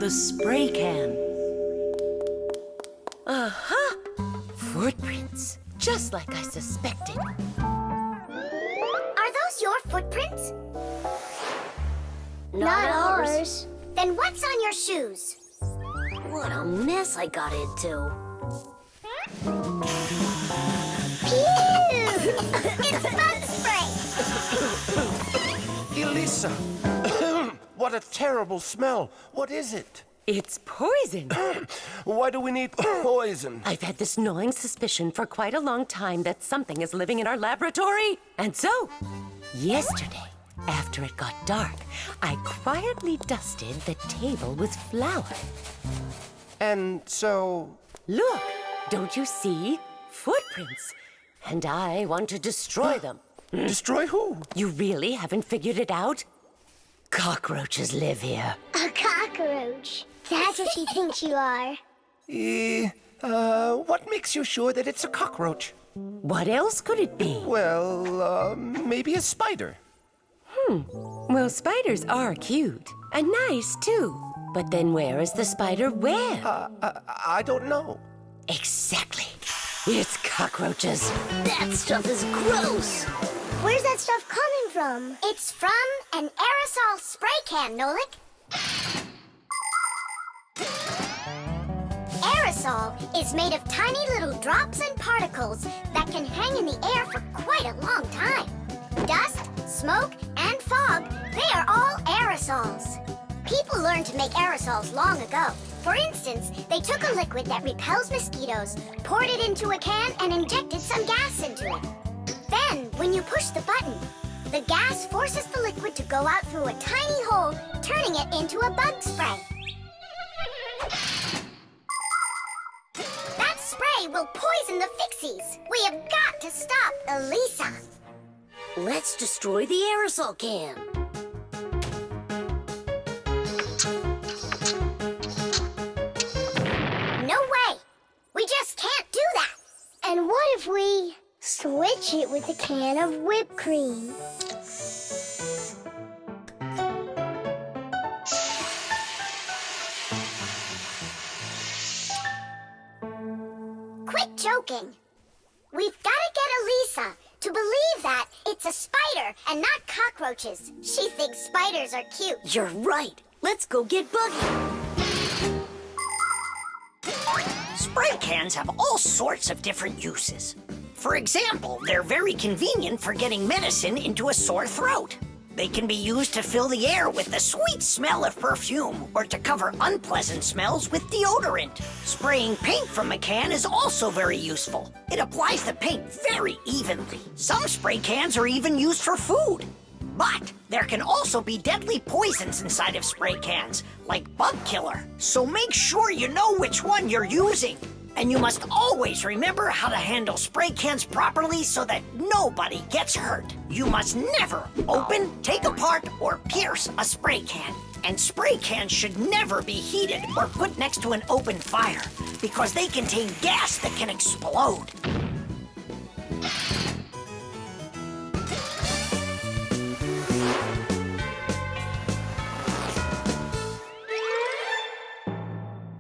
the spray can. Aha! Footprints, just like I suspected. Are those your footprints? Not ours. Then what's on your shoes? What a mess I got into. Pew! It's bug spray! Elisa! What a terrible smell. What is it? It's poison. Why do we need poison? I've had this gnawing suspicion for quite a long time that something is living in our laboratory. And so, yesterday, after it got dark, I quietly dusted the table with flour. And so... Look, don't you see? Footprints. And I want to destroy them. Destroy who? You really haven't figured it out? Cockroaches live here. A cockroach. That's what she thinks you are. What makes you sure that it's a cockroach? What else could it be? Well, maybe a spider. Well, spiders are cute. And nice, too. But then where is the spider web? I don't know. Exactly. It's cockroaches. That stuff is gross. Where's that stuff coming from? It's from an aerosol spray can, Nolik. Aerosol is made of tiny little drops and particles that can hang in the air for quite a long time. Dust, smoke, and fog, they are all aerosols. People learned to make aerosols long ago. For instance, they took a liquid that repels mosquitoes, poured it into a can, and injected some gas into it. Then, when you push the button, the gas forces the liquid to go out through a tiny hole, turning it into a bug spray. That spray will poison the Fixies. We have got to stop Elisa. Let's destroy the aerosol can. No way! We just can't do that! And what if we switch it with a can of whipped cream? Quit joking. We've got to get Elisa to believe that it's a spider and not cockroaches. She thinks spiders are cute. You're right. Let's go get Buggy. Spray cans have all sorts of different uses. For example, they're very convenient for getting medicine into a sore throat. They can be used to fill the air with the sweet smell of perfume or to cover unpleasant smells with deodorant. Spraying paint from a can is also very useful. It applies the paint very evenly. Some spray cans are even used for food. But there can also be deadly poisons inside of spray cans, like bug killer. So make sure you know which one you're using. And you must always remember how to handle spray cans properly so that nobody gets hurt. You must never open, take apart, or pierce a spray can. And spray cans should never be heated or put next to an open fire because they contain gas that can explode.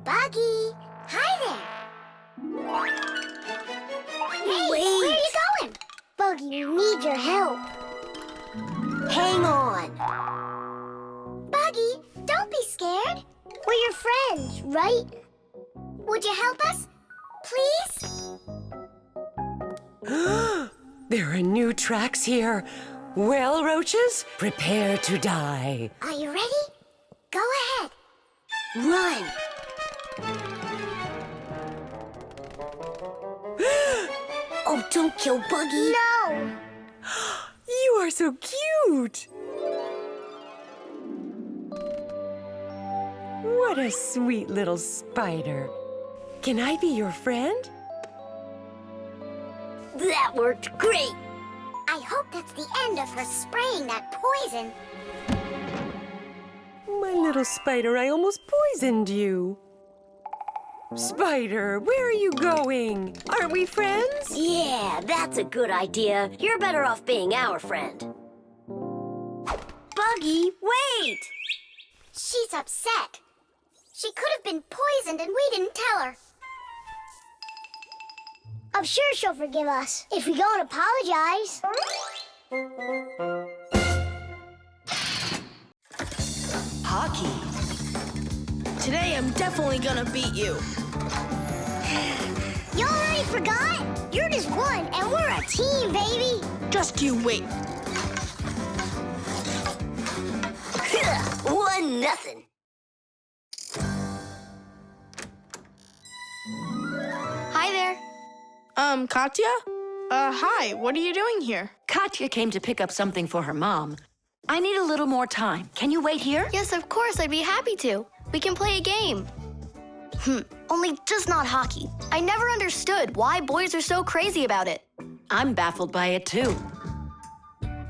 Buggy, hi there. Hey, Wait. where are you going? Buggy, we need your help. Hang on. Buggy, don't be scared. We're your friends, right? Would you help us? Please? There are new tracks here. Well, roaches, prepare to die. Are you ready? Go ahead. Run. Oh, don't kill Buggy. No! You are so cute. What a sweet little spider. Can I be your friend? That worked great. I hope that's the end of her spraying that poison. My little spider, I almost poisoned you. Spider, where are you going? Aren't we friends? Yeah, that's a good idea. You're better off being our friend. Buggy, wait! She's upset. She could have been poisoned and we didn't tell her. I'm sure she'll forgive us if we go and apologize. Hockey. Today I'm definitely gonna beat you. You already forgot? You're just one, and we're a team, baby. Just you wait. 1-0. Hi there. Katya? Hi, what are you doing here? Katya came to pick up something for her mom. I need a little more time. Can you wait here? Yes, of course, I'd be happy to. We can play a game. Only just not hockey. I never understood why boys are so crazy about it. I'm baffled by it too.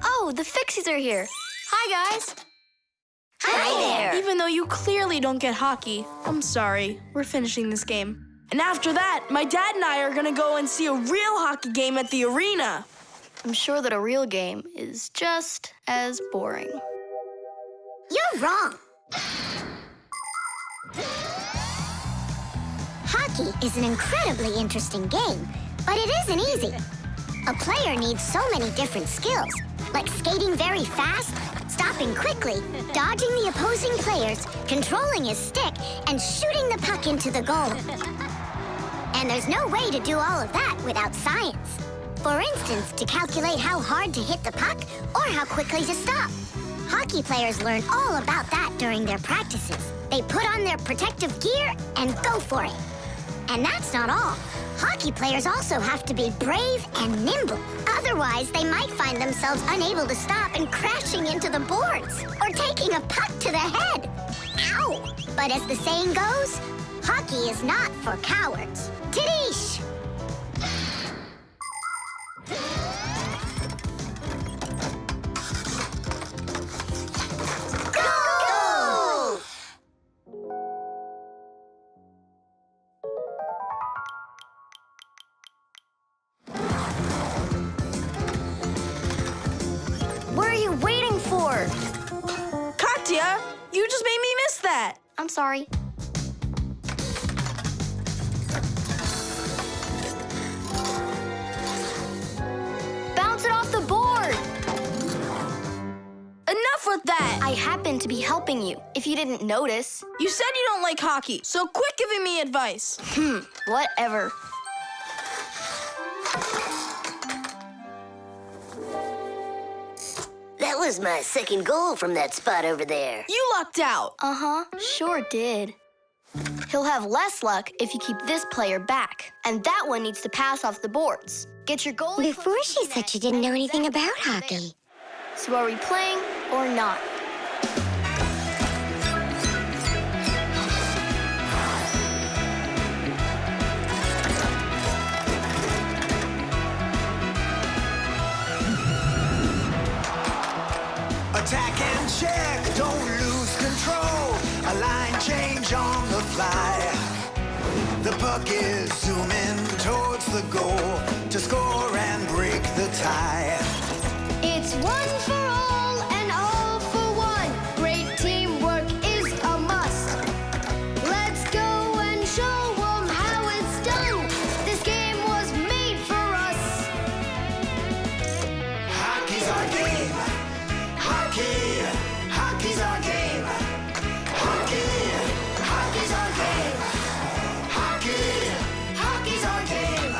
Oh, the Fixies are here. Hi, guys. Hi there. Even though you clearly don't get hockey, I'm sorry. We're finishing this game. And after that, my dad and I are gonna go and see a real hockey game at the arena. I'm sure that a real game is just as boring. You're wrong. Hockey is an incredibly interesting game, but it isn't easy. A player needs so many different skills, like skating very fast, stopping quickly, dodging the opposing players, controlling his stick, and shooting the puck into the goal. And there's no way to do all of that without science. For instance, to calculate how hard to hit the puck or how quickly to stop. Hockey players learn all about that during their practices. They put on their protective gear and go for it. And that's not all. Hockey players also have to be brave and nimble. Otherwise, they might find themselves unable to stop and crashing into the boards or taking a puck to the head. Ow! But as the saying goes, hockey is not for cowards. Tidish! Goal! What are you waiting for? Katya, you just made me miss that. I'm sorry. Bounce it off the board! Enough with that. I happen to be helping you, if you didn't notice. You said you don't like hockey, so quit giving me advice. Whatever. That was my second goal from that spot over there. You lucked out. Uh-huh, sure did. He'll have less luck if you keep this player back. And that one needs to pass off the boards. Get your goalie... Before she said she didn't know anything about hockey. So are we playing or not? Attack and check, don't lose control. A line change on the fly. The puck is zooming towards the goal to score and break the tie. It's one for all and all for one. Great teamwork is a must. Let's go and show them how it's done. This game was made for us. Hockey's our game. Hockey, hockey's our game. Hockey, hockey's our game. Hockey, hockey's our game.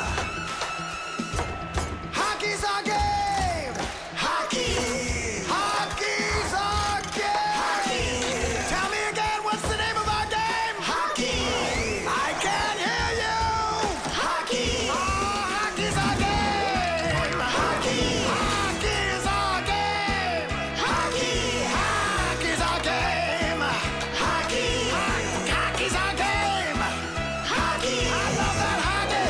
Hockey's our game. Hockey, hockey's our game. Hockey. Tell me again, what's the name of our game? Hockey. I can't hear you. Hockey. Oh, hockey's our game. Hockey. Hockey's our game. Hockey. Hockey's our game. Hockey. Hockey's our game. Hockey. I love that hockey.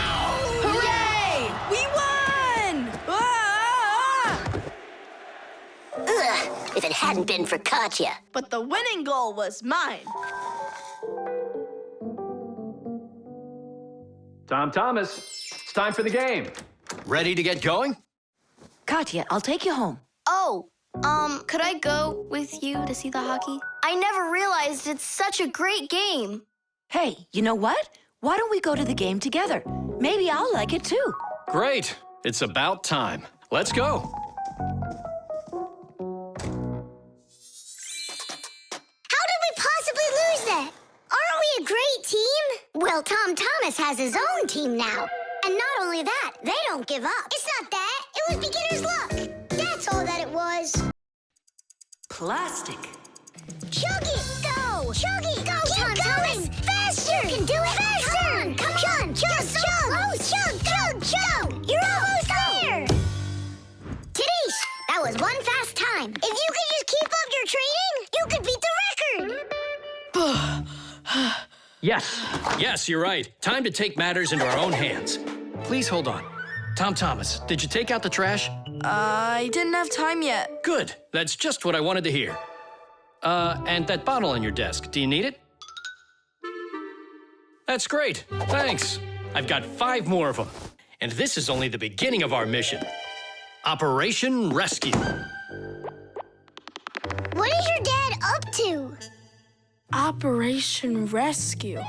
Ow! Hooray! We won! Ugh, if it hadn't been for Katya. But the winning goal was mine. Tom Thomas, it's time for the game. Ready to get going? Katya, I'll take you home. Oh, Could I go with you to see the hockey? I never realized it's such a great game. Hey, you know what? Why don't we go to the game together? Maybe I'll like it too. Great. It's about time. Let's go. How did we possibly lose that? Aren't we a great team? Well, Tom Thomas has his own team now. And not only that, they don't give up. It's not that. It was beginner's luck. That's all that it was. Plastic. Chug it! Go! Chug it! Go, Tom Thomas! Faster! You can do it! Faster! Come on! Chug! Chug! Chug! Chug! You're almost there! Tidish, that was one fast time. If you could just keep up your training, you could beat the record! Yes, you're right. Time to take matters into our own hands. Please hold on. Tom Thomas, did you take out the trash? I didn't have time yet. Good. That's just what I wanted to hear. And that bottle on your desk, do you need it? That's great. Thanks. I've got 5 more of them. And this is only the beginning of our mission. Operation Rescue. What is your dad up to? Operation Rescue.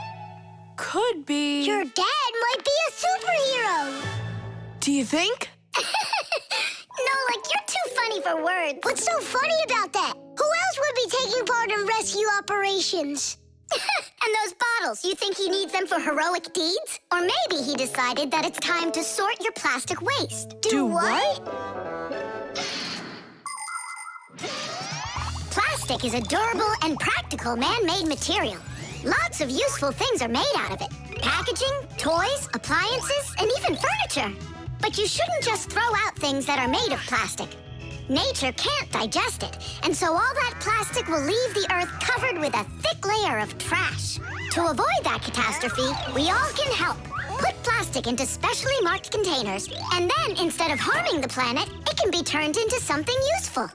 Could be... Your dad might be a superhero! Do you think? Nolik, you're too funny for words. What's so funny about that? Who else would be taking part in rescue operations? And those bottles, you think he needs them for heroic deeds? Or maybe he decided that it's time to sort your plastic waste. Do what? Plastic is a durable and practical man-made material. Lots of useful things are made out of it. Packaging, toys, appliances, and even furniture. But you shouldn't just throw out things that are made of plastic. Nature can't digest it, and so all that plastic will leave the earth covered with a thick layer of trash. To avoid that catastrophe, we all can help. Put plastic into specially marked containers, and then instead of harming the planet, it can be turned into something useful.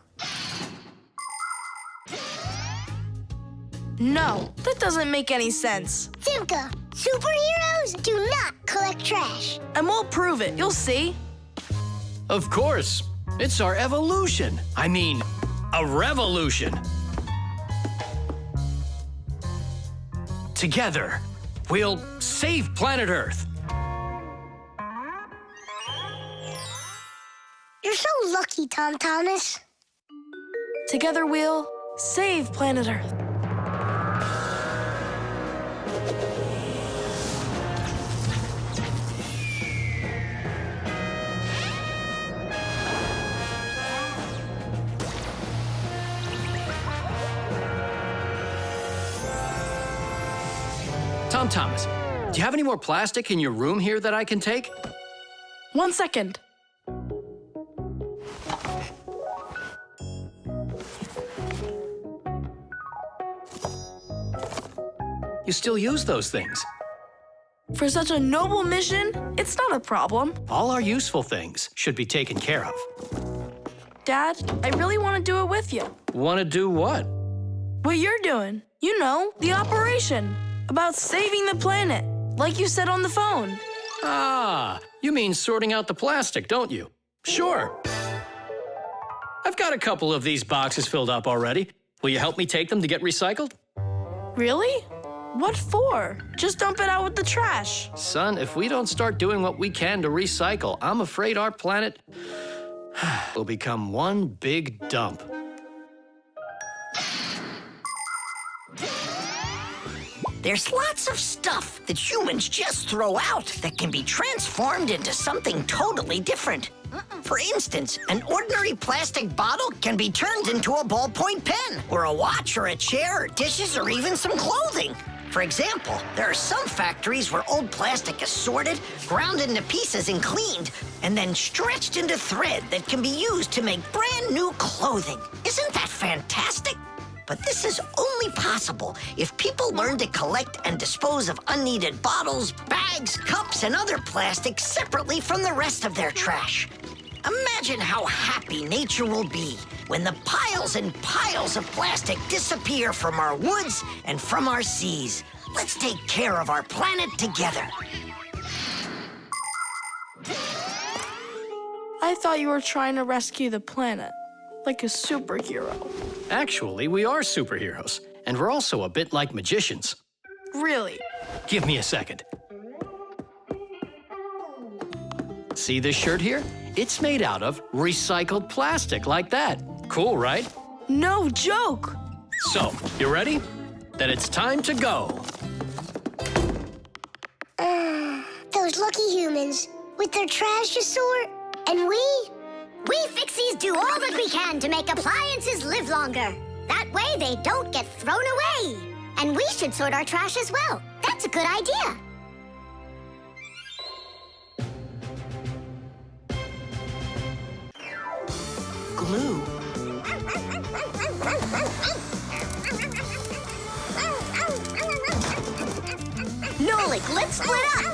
No, that doesn't make any sense. Simka, superheroes do not collect trash. And we'll prove it. You'll see. Of course. It's our evolution. I mean, a revolution. Together, we'll save planet Earth. You're so lucky, Tom Thomas. Together we'll save planet Earth. Tom Thomas, do you have any more plastic in your room here that I can take? 1 second. You still use those things. For such a noble mission, it's not a problem. All our useful things should be taken care of. Dad, I really want to do it with you. Want to do what? What you're doing. You know, the operation. About saving the planet, like you said on the phone. Ah, you mean sorting out the plastic, don't you? Sure. I've got a couple of these boxes filled up already. Will you help me take them to get recycled? Really? What for? Just dump it out with the trash. Son, if we don't start doing what we can to recycle, I'm afraid our planet will become one big dump. There's lots of stuff that humans just throw out that can be transformed into something totally different. For instance, an ordinary plastic bottle can be turned into a ballpoint pen, or a watch, or a chair, or dishes, or even some clothing. For example, there are some factories where old plastic is sorted, ground into pieces and cleaned, and then stretched into thread that can be used to make brand new clothing. Isn't that fantastic? But this is only possible if people learn to collect and dispose of unneeded bottles, bags, cups, and other plastic separately from the rest of their trash. Imagine how happy nature will be when the piles and piles of plastic disappear from our woods and from our seas. Let's take care of our planet together. I thought you were trying to rescue the planet. like a superhero. Actually, we are superheroes, and we're also a bit like magicians. Really? Give me a second. See this shirt here? It's made out of recycled plastic like that. Cool, right? No joke. So, you ready? Then it's time to go. Those lucky humans with their trash to sort, and we Fixies do all that we can to make appliances live longer. That way they don't get thrown away. And we should sort our trash as well. That's a good idea. Glue. Nolik, let's split up!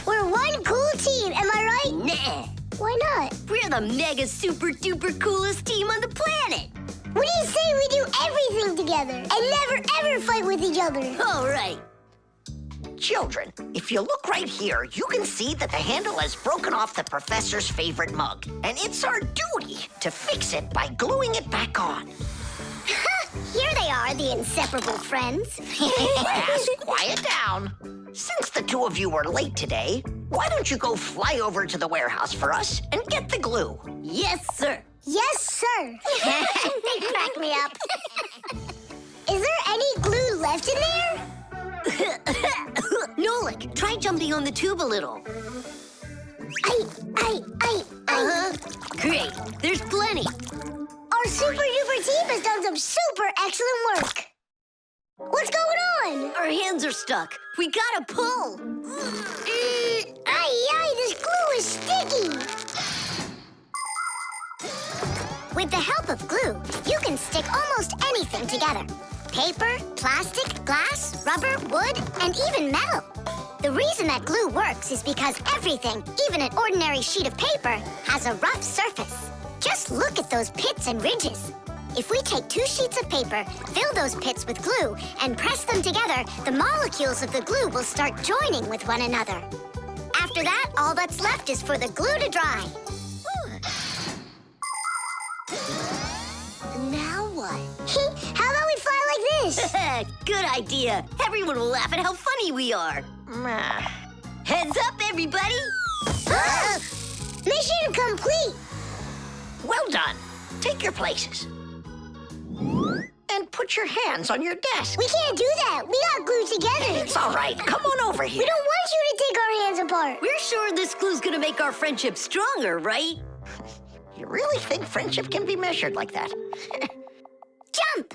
We're one cool team, am I right? Nah, Why not? we're the mega super duper coolest team on the planet! What do you say we do everything together and never ever fight with each other? All right. Children, if you look right here, you can see that the handle has broken off the professor's favorite mug. And it's our duty to fix it by gluing it back on. Here they are, the inseparable friends. Class, quiet down. Since the two of you were late today, why don't you go fly over to the warehouse for us and get the glue? Yes, sir. Yes, sir. They crack me up. Is there any glue left in there? Nolik, try jumping on the tube a little. Great, there's plenty. Our super duper team has done some super excellent work. What's going on? Our hands are stuck. We gotta pull. This glue is sticky. With the help of glue, you can stick almost anything together. Paper, plastic, glass, rubber, wood, and even metal. The reason that glue works is because everything, even an ordinary sheet of paper, has a rough surface. Just look at those pits and ridges. If we take 2 sheets of paper, fill those pits with glue, and press them together, the molecules of the glue will start joining with one another. After that, all that's left is for the glue to dry. Now what? How about we fly like this? Good idea. Everyone will laugh at how funny we are. Heads up, everybody. Mission complete. Well done. Take your places. And put your hands on your desk. We can't do that. We got glued together. It's all right. Come on over here. We don't want you to take our hands apart. We're sure this glue's gonna make our friendship stronger, right? You really think friendship can be measured like that? Jump!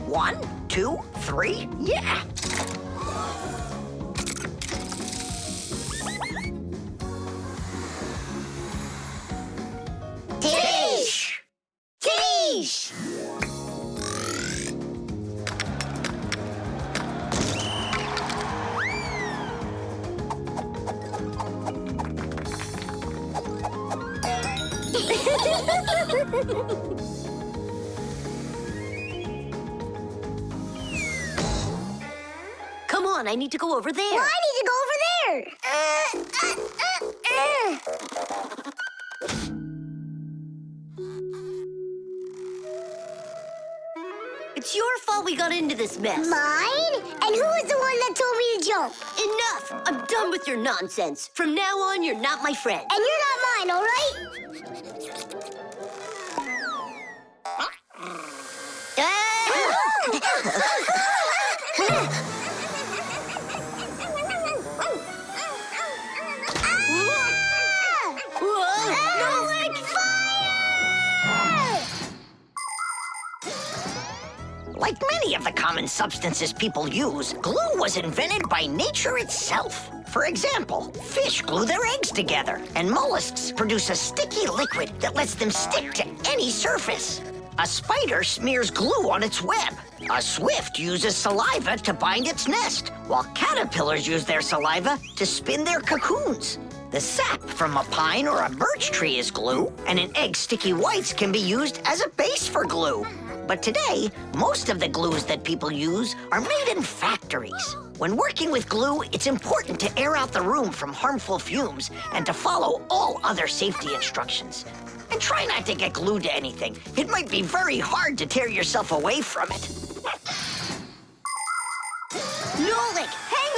One, 2, 3, yeah! Tish! Tish! Come on, I need to go over there. Well, I need to go over there. It's your fault we got into this mess. Mine? And who was the one that told me to jump? Enough! I'm done with your nonsense. From now on, you're not my friend. And you're not mine, all right? Nolik! Like many of the common substances people use, glue was invented by nature itself. For example, fish glue their eggs together, and mollusks produce a sticky liquid that lets them stick to any surface. A spider smears glue on its web. A swift uses saliva to bind its nest, while caterpillars use their saliva to spin their cocoons. The sap from a pine or a birch tree is glue, and an egg's sticky whites can be used as a base for glue. But today, most of the glues that people use are made in factories. When working with glue, it's important to air out the room from harmful fumes and to follow all other safety instructions. And try not to get glued to anything. It might be very hard to tear yourself away from it. Nolik, hang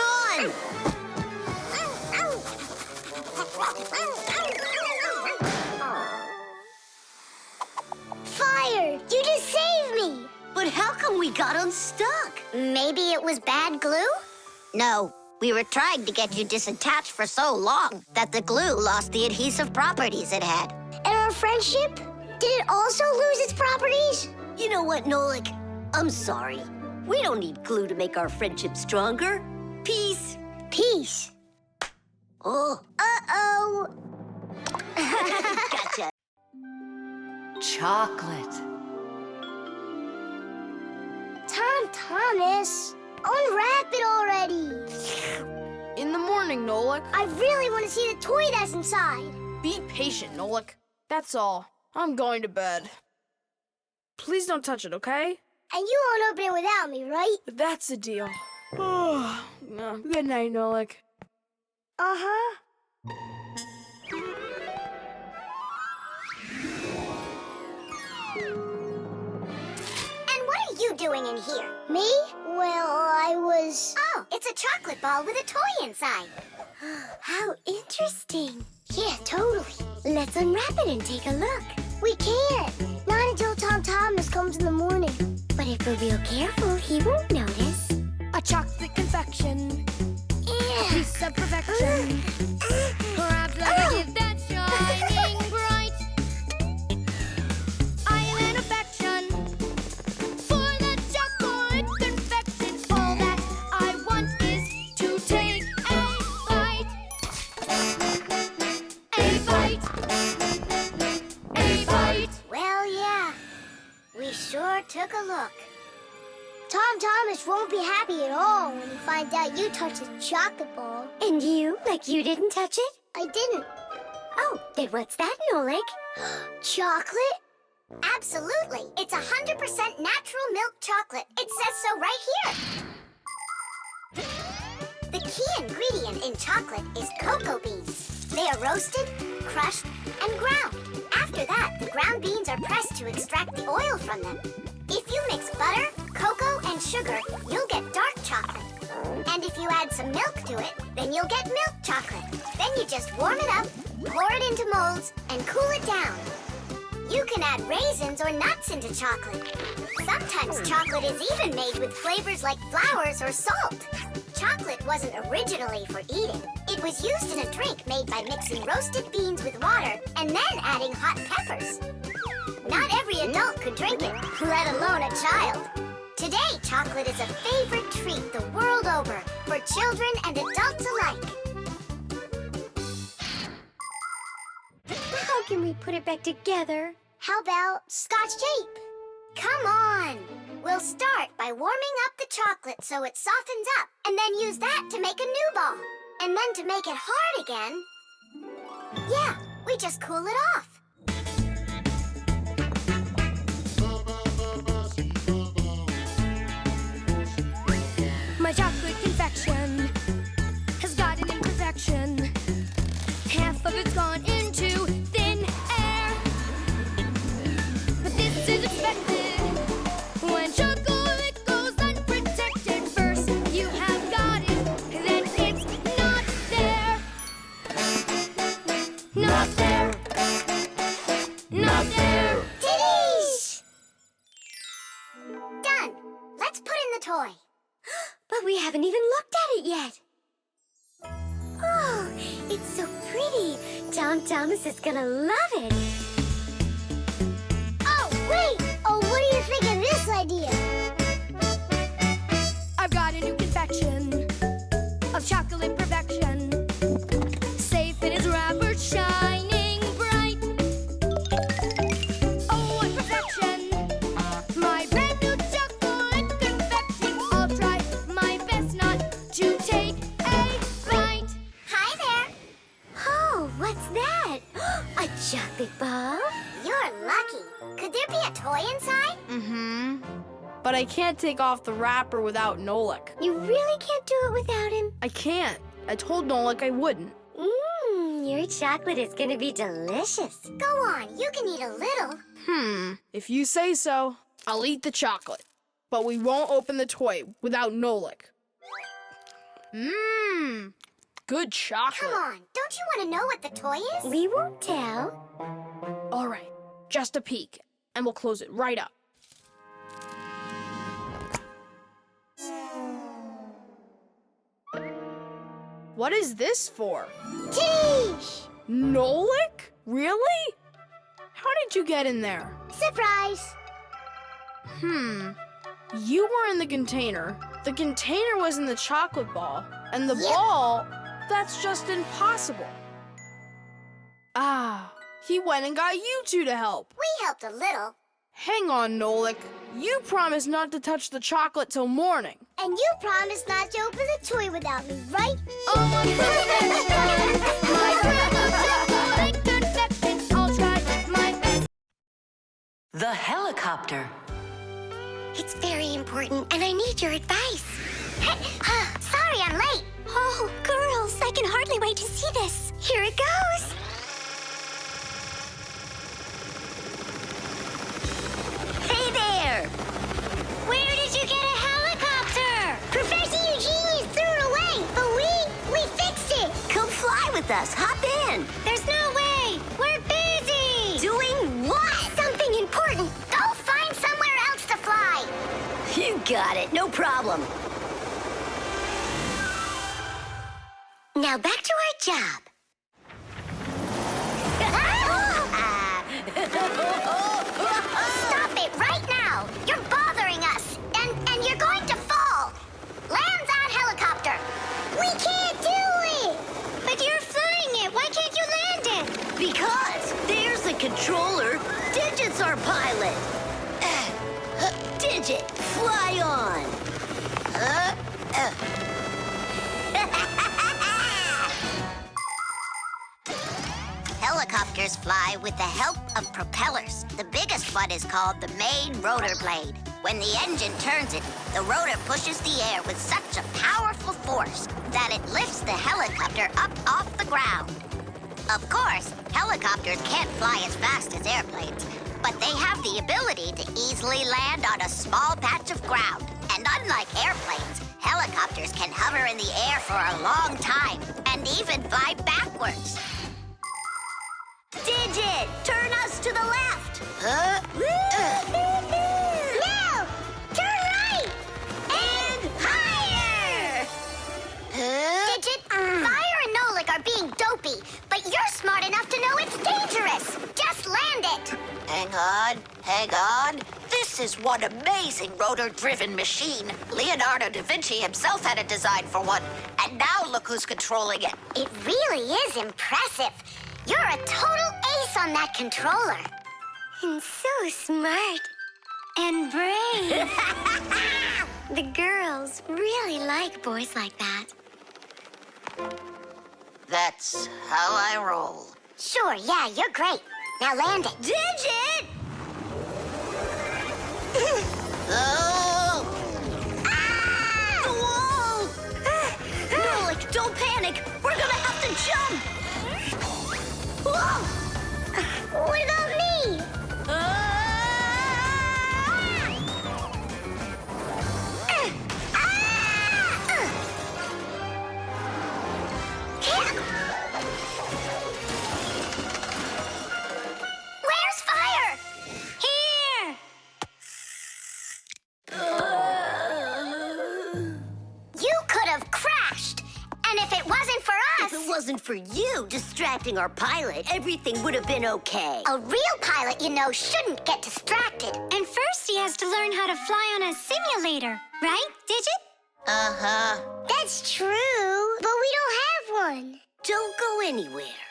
on! Fire! You just saved me! But how come we got unstuck? Maybe it was bad glue? No, we were trying to get you disattached for so long that the glue lost the adhesive properties it had. And our friendship? Did it also lose its properties? You know what, Nolik? I'm sorry. We don't need glue to make our friendship stronger. Peace. Peace. Oh. Uh-oh. Gotcha. Chocolate. Thomas, unwrap it already. In the morning, Nolik. I really want to see the toy that's inside. Be patient, Nolik. That's all. I'm going to bed. Please don't touch it, okay? And you won't open it without me, right? That's the deal. Good night, Nolik. Uh-huh. And what are you doing in here? Me? Well, I was... Oh, it's a chocolate ball with a toy inside. How interesting. Yeah, totally. Let's unwrap it and take a look. We can't. Not until Tom Thomas comes in the morning. But if we're real careful, he won't notice. A chocolate confection, Yeah. a piece of perfection. Perhaps like a gift that's shining bright. Island affection for the chocolate confection. All that I want is to take a bite. A bite. A bite. Well, yeah. We sure took a look. Tom Thomas won't be happy at all when he finds out you touched a chocolate ball. And you? Like you didn't touch it? I didn't. Oh, then what's that, Nolik? Chocolate? Absolutely. It's 100% natural milk chocolate. It says so right here. The key ingredient in chocolate is cocoa beans. They are roasted, crushed, and ground. After that, the ground beans are pressed to extract the oil from them. If you mix butter, cocoa, and sugar, you'll get dark chocolate. And if you add some milk to it, then you'll get milk chocolate. Then you just warm it up, pour it into molds, and cool it down. You can add raisins or nuts into chocolate. Sometimes chocolate is even made with flavors like flowers or salt. Chocolate wasn't originally for eating. It was used in a drink made by mixing roasted beans with water and then adding hot peppers. Not every adult could drink it, let alone a child. Today, chocolate is a favorite treat the world over for children and adults alike. How can we put it back together? How about Scotch tape? Come on! We'll start by warming up the chocolate so it softens up, and then use that to make a new ball. And then to make it hard again, yeah, we just cool it off. My chocolate confection has got an imperfection. Half of it's gone into thin air. But this is expected when chocolate goes unprotected. First you have got it, then it's not there. Not there. Not there. Titties! Done. Let's put in the toy. But we haven't even looked at it yet. Oh, it's so pretty. Tom Thomas is gonna love it. Oh, wait! Oh, what do you think of this idea? I've got a new confection of chocolate perfection. Safe in its wrapper, shining bright. Oh, what perfection! My brand new chocolate confection. I'll try my best not to take a bite. Hi there. Oh, what's that? A chocolate ball? You're lucky. Could there be a toy inside? Mm-hmm. But I can't take off the wrapper without Nolik. You really can't do it without him? I can't. I told Nolik I wouldn't. Your chocolate is gonna be delicious. Go on, you can eat a little. If you say so, I'll eat the chocolate. But we won't open the toy without Nolik. Good chocolate. Come on, don't you want to know what the toy is? We won't tell. All right, just a peek, and we'll close it right up. What is this for? Teesh! Nolik? Really? How did you get in there? Surprise! You were in the container. The container was in the chocolate ball. And the ball, that's just impossible. Ah, he went and got you two to help. We helped a little. Hang on, Nolik. You promised not to touch the chocolate till morning. And you promised not to open the toy without me, right? The helicopter. It's very important, and I need your advice. Sorry I'm late. Oh, girls, I can hardly wait to see this. Here it goes. Hey there! Where did you get a helicopter? Professor Eugenius threw it away, but we fixed it. Come fly with us. Hop in. There's no way. We're busy. Doing what? Something important. Go find somewhere else to fly. You got it. No problem. Now back to our job. Stop it right now! You're bothering us, and you're going to fall. Land that helicopter. We can't do it. But you're flying it. Why can't you land it? Because there's the controller. Digit's our pilot. Digit, fly on. Helicopters fly with the help of propellers. The biggest one is called the main rotor blade. When the engine turns it, the rotor pushes the air with such a powerful force that it lifts the helicopter up off the ground. Of course, helicopters can't fly as fast as airplanes, but they have the ability to easily land on a small patch of ground. And unlike airplanes, helicopters can hover in the air for a long time and even fly backwards. Digit, turn us to the left. No! Turn right! And higher! Digit, Fire and Nolik are being dopey, but you're smart enough to know it's dangerous. Just land it. Hang on. This is one amazing rotor-driven machine. Leonardo da Vinci himself had a design for one, and now look who's controlling it. It really is impressive. You're a total ace on that controller. And so smart. And brave. The girls really like boys like that. That's how I roll. Sure, yeah, you're great. Now land it. Digit! Oh! Ah! The wall! Nolik, don't panic. We're gonna have to jump. Whoa! What about me? Where's Fire? Here! You could have crashed. And if it wasn't for us... If it wasn't for you distracting our pilot, everything would have been okay. A real pilot, you know, shouldn't get distracted. And first he has to learn how to fly on a simulator. Right, Digit? Uh-huh. That's true, but we don't have one. Don't go anywhere.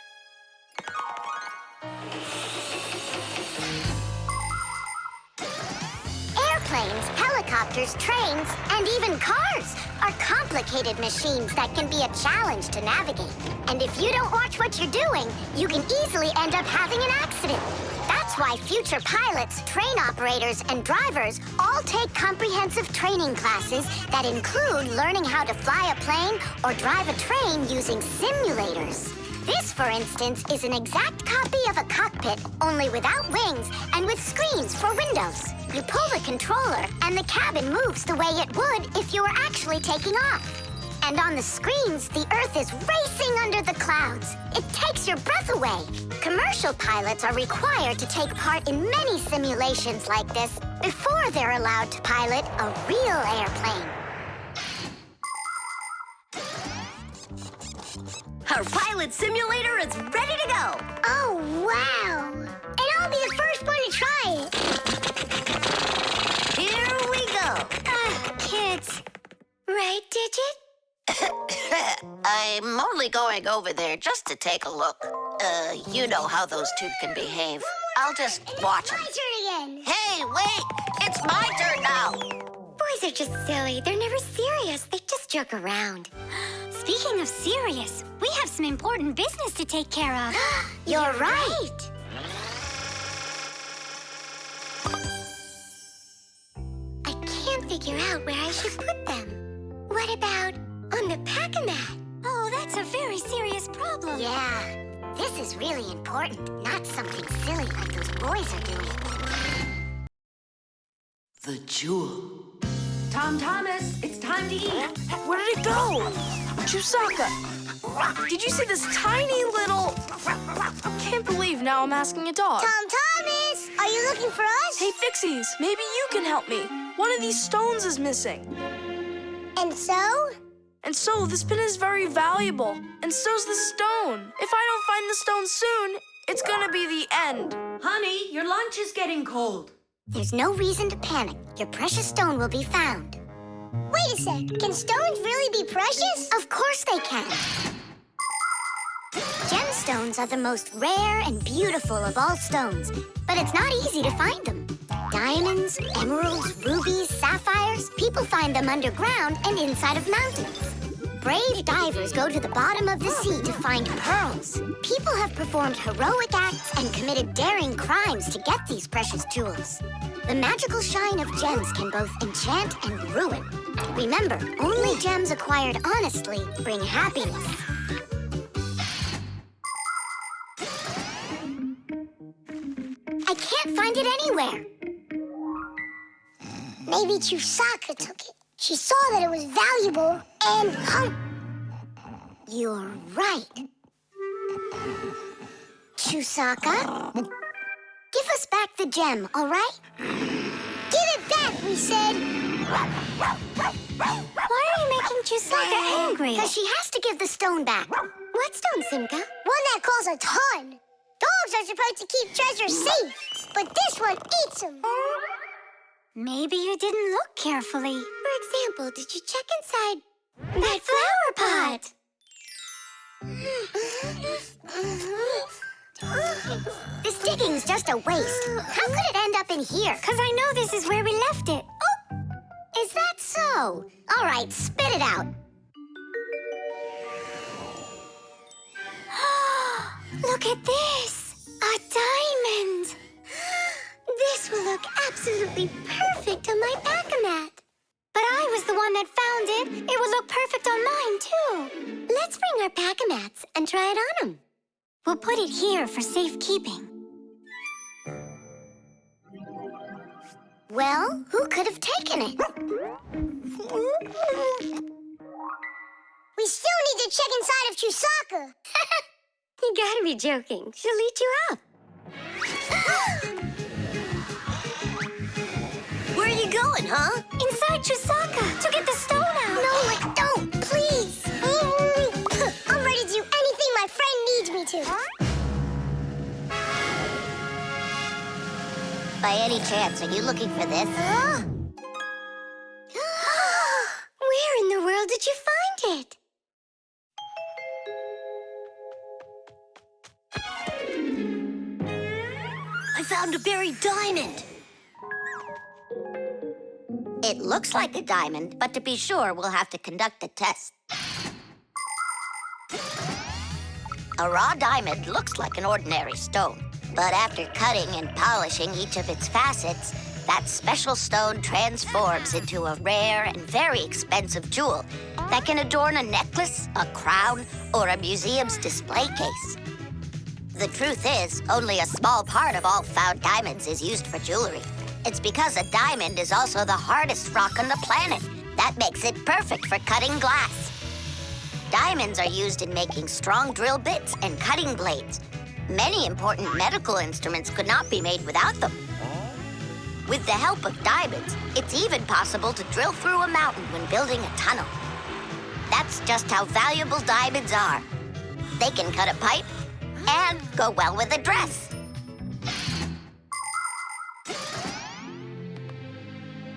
Airplanes, helicopters, trains, and even cars are complicated machines that can be a challenge to navigate. And if you don't watch what you're doing, you can easily end up having an accident. That's why future pilots, train operators, and drivers all take comprehensive training classes that include learning how to fly a plane or drive a train using simulators. This, for instance, is an exact copy of a cockpit, only without wings and with screens for windows. You pull the controller, and the cabin moves the way it would if you were actually taking off. And on the screens, the Earth is racing under the clouds. It takes your breath away. Commercial pilots are required to take part in many simulations like this before they're allowed to pilot a real airplane. Our pilot simulator is ready to go. Oh, wow! And I'll be the first one to try it. Here we go. Kids. Right, Digit? I'm only going over there just to take a look. You know how those two can behave. I'll just watch them. My turn again. Hey, wait! It's my turn now! Boys are just silly. They're never serious. They just joke around. Speaking of serious, we have some important business to take care of. You're right. I can't figure out where I should put them. What about on the pack-a-mat? Oh, that's a very serious problem. Yeah, this is really important, not something silly like those boys are doing. The jewel. Tom Thomas, it's time to eat. Where did it go? Chusaka, did you see this tiny little... Can't believe now I'm asking a dog. Tom Thomas, are you looking for us? Hey, Fixies, maybe you can help me. One of these stones is missing. And so? And so, this pin is very valuable. And so's the stone. If I don't find the stone soon, it's gonna be the end. Honey, your lunch is getting cold. There's no reason to panic. Your precious stone will be found. Wait a sec. Can stones really be precious? Of course they can. Gemstones are the most rare and beautiful of all stones, but it's not easy to find them. Diamonds, emeralds, rubies, sapphires, people find them underground and inside of mountains. Brave divers go to the bottom of the sea to find pearls. People have performed heroic acts and committed daring crimes to get these precious jewels. The magical shine of gems can both enchant and ruin. Remember, only gems acquired honestly bring happiness. I can't find it anywhere. Maybe Chusaka took it. She saw that it was valuable and You're right. Chusaka, give us back the gem, all right? Give it back, we said. Why are you making Chusaka angry? Because she has to give the stone back. What stone, Simka? One that costs a ton. Dogs are supposed to keep treasure safe, but this one eats them. Maybe you didn't look carefully. For example, did you check inside that flower pot? This digging's just a waste. How could it end up in here? Because I know this is where we left it. Oh, is that so? All right, spit it out. Look at this! A diamond! This will look absolutely perfect on my pack-a-mat. But I was the one that found it. It would look perfect on mine, too. Let's bring our pack-a-mats and try it on them. We'll put it here for safekeeping. Well, who could have taken it? We still need to check inside of Chusaka. You gotta be joking. She'll eat you up. Where are you going, huh? Inside Chusaka to get the stone out. No, don't, please. I'm ready to do anything my friend needs me to. By any chance, are you looking for this? Where in the world did you find it? I found a buried diamond. It looks like a diamond, but to be sure, we'll have to conduct a test. A raw diamond looks like an ordinary stone, But after cutting and polishing each of its facets, that special stone transforms into a rare and very expensive jewel that can adorn a necklace, a crown, or a museum's display case. The truth is, only a small part of all found diamonds is used for jewelry. It's because a diamond is also the hardest rock on the planet. That makes it perfect for cutting glass. Diamonds are used in making strong drill bits and cutting blades. Many important medical instruments could not be made without them. With the help of diamonds, it's even possible to drill through a mountain when building a tunnel. That's just how valuable diamonds are. They can cut a pipe and go well with a dress.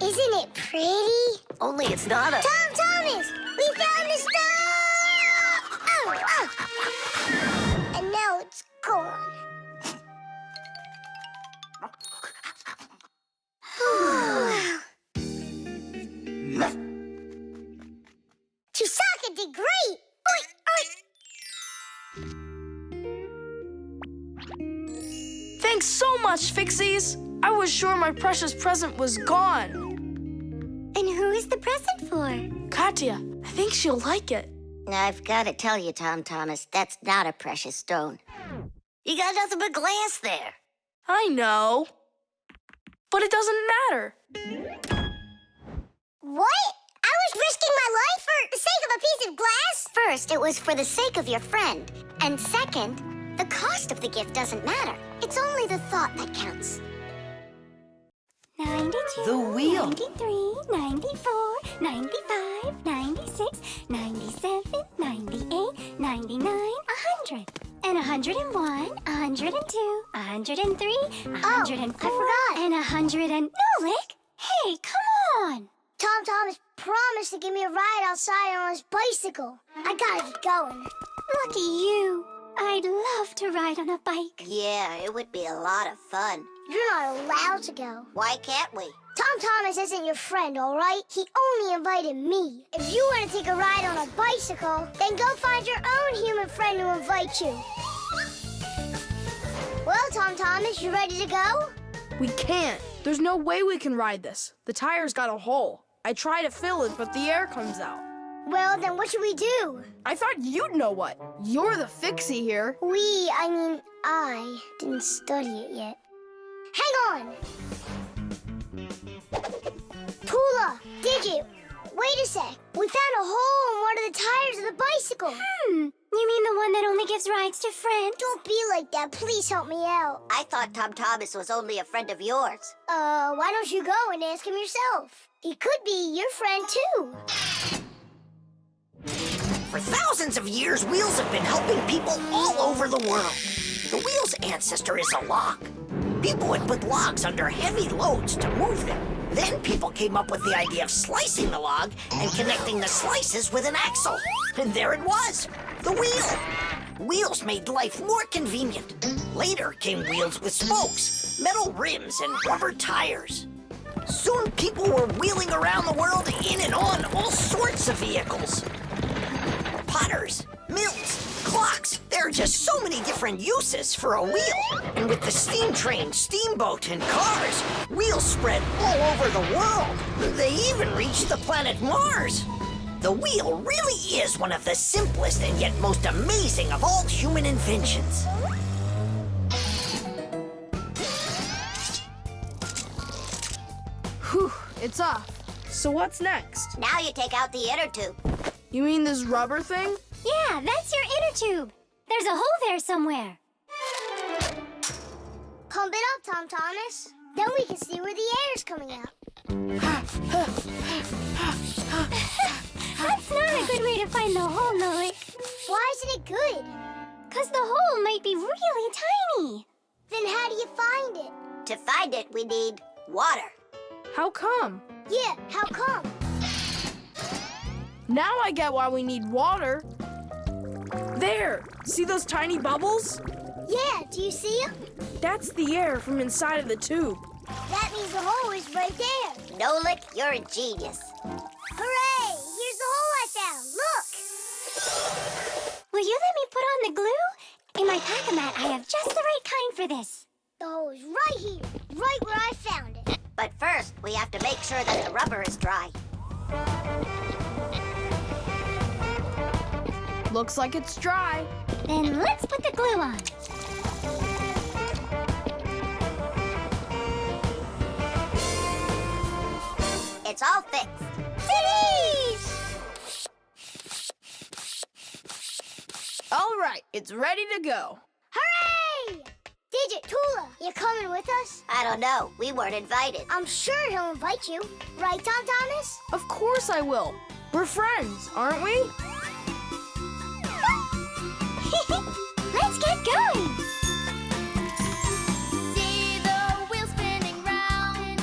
Isn't it pretty? Only it's not a... Tom Thomas! We found the stone! Oh! And now it's gone. Chisaka did great! Oink, oink. Thanks so much, Fixies. I was sure my precious present was gone. And who is the present for? Katya, I think she'll like it. I've got to tell you, Tom Thomas, that's not a precious stone. You got nothing but glass there. I know. But it doesn't matter. What? I was risking my life for the sake of a piece of glass? First, it was for the sake of your friend. And second, the cost of the gift doesn't matter. It's only the thought that counts. 92, The wheel. 93, 94, 95, 96, 97, 98, 99, 100. And 101, 102, 103, 104, and 100 and... Nolik? Hey, come on! Tom Thomas promised to give me a ride outside on his bicycle. I gotta get going. Lucky you. I'd love to ride on a bike. Yeah, it would be a lot of fun. You're not allowed to go. Why can't we? Tom Thomas isn't your friend, all right? He only invited me. If you want to take a ride on a bicycle, then go find your own human friend to invite you. Well, Tom Thomas, you ready to go? We can't. There's no way we can ride this. The tire's got a hole. I try to fill it, but the air comes out. Well, then what should we do? I thought you'd know what. You're the Fixie here. I didn't study it yet. Hang on! Tula, Digit, wait a sec. We found a hole in one of the tires of the bicycle. You mean the one that only gives rides to friends? Don't be like that. Please help me out. I thought Tom Thomas was only a friend of yours. Why don't you go and ask him yourself? He could be your friend, too. For thousands of years, wheels have been helping people all over the world. The wheel's ancestor is a log. People would put logs under heavy loads to move them. Then people came up with the idea of slicing the log and connecting the slices with an axle. And there it was, the wheel. Wheels made life more convenient. Later came wheels with spokes, metal rims, and rubber tires. Soon people were wheeling around the world in and on all sorts of vehicles. Potters, mills, clocks. There are just so many different uses for a wheel. And with the steam train, steamboat, and cars, wheels spread all over the world. They even reached the planet Mars. The wheel really is one of the simplest and yet most amazing of all human inventions. Whew, it's off. So what's next? Now you take out the inner tube. You mean this rubber thing? Yeah, that's your inner tube. There's a hole there somewhere. Pump it up, Tom Thomas. Then we can see where the air's coming out. That's not a good way to find the hole, Nolik. Why isn't it good? Because the hole might be really tiny. Then how do you find it? To find it, we need water. How come? Yeah, how come? Now I get why we need water. There! See those tiny bubbles? Yeah, do you see them? That's the air from inside of the tube. That means the hole is right there. Nolik, you're a genius. Hooray! Here's the hole I found. Look! Will you let me put on the glue? In my pack-a-mat, I have just the right kind for this. The hole is right here, right where I found it. But first, we have to make sure that the rubber is dry. Looks like it's dry. Then let's put the glue on. It's all fixed. All right, it's ready to go. Hooray! Digit, Tula, you coming with us? I don't know. We weren't invited. I'm sure he'll invite you. Right, Tom Thomas? Of course I will. We're friends, aren't we? Let's get going. See the wheel spinning round,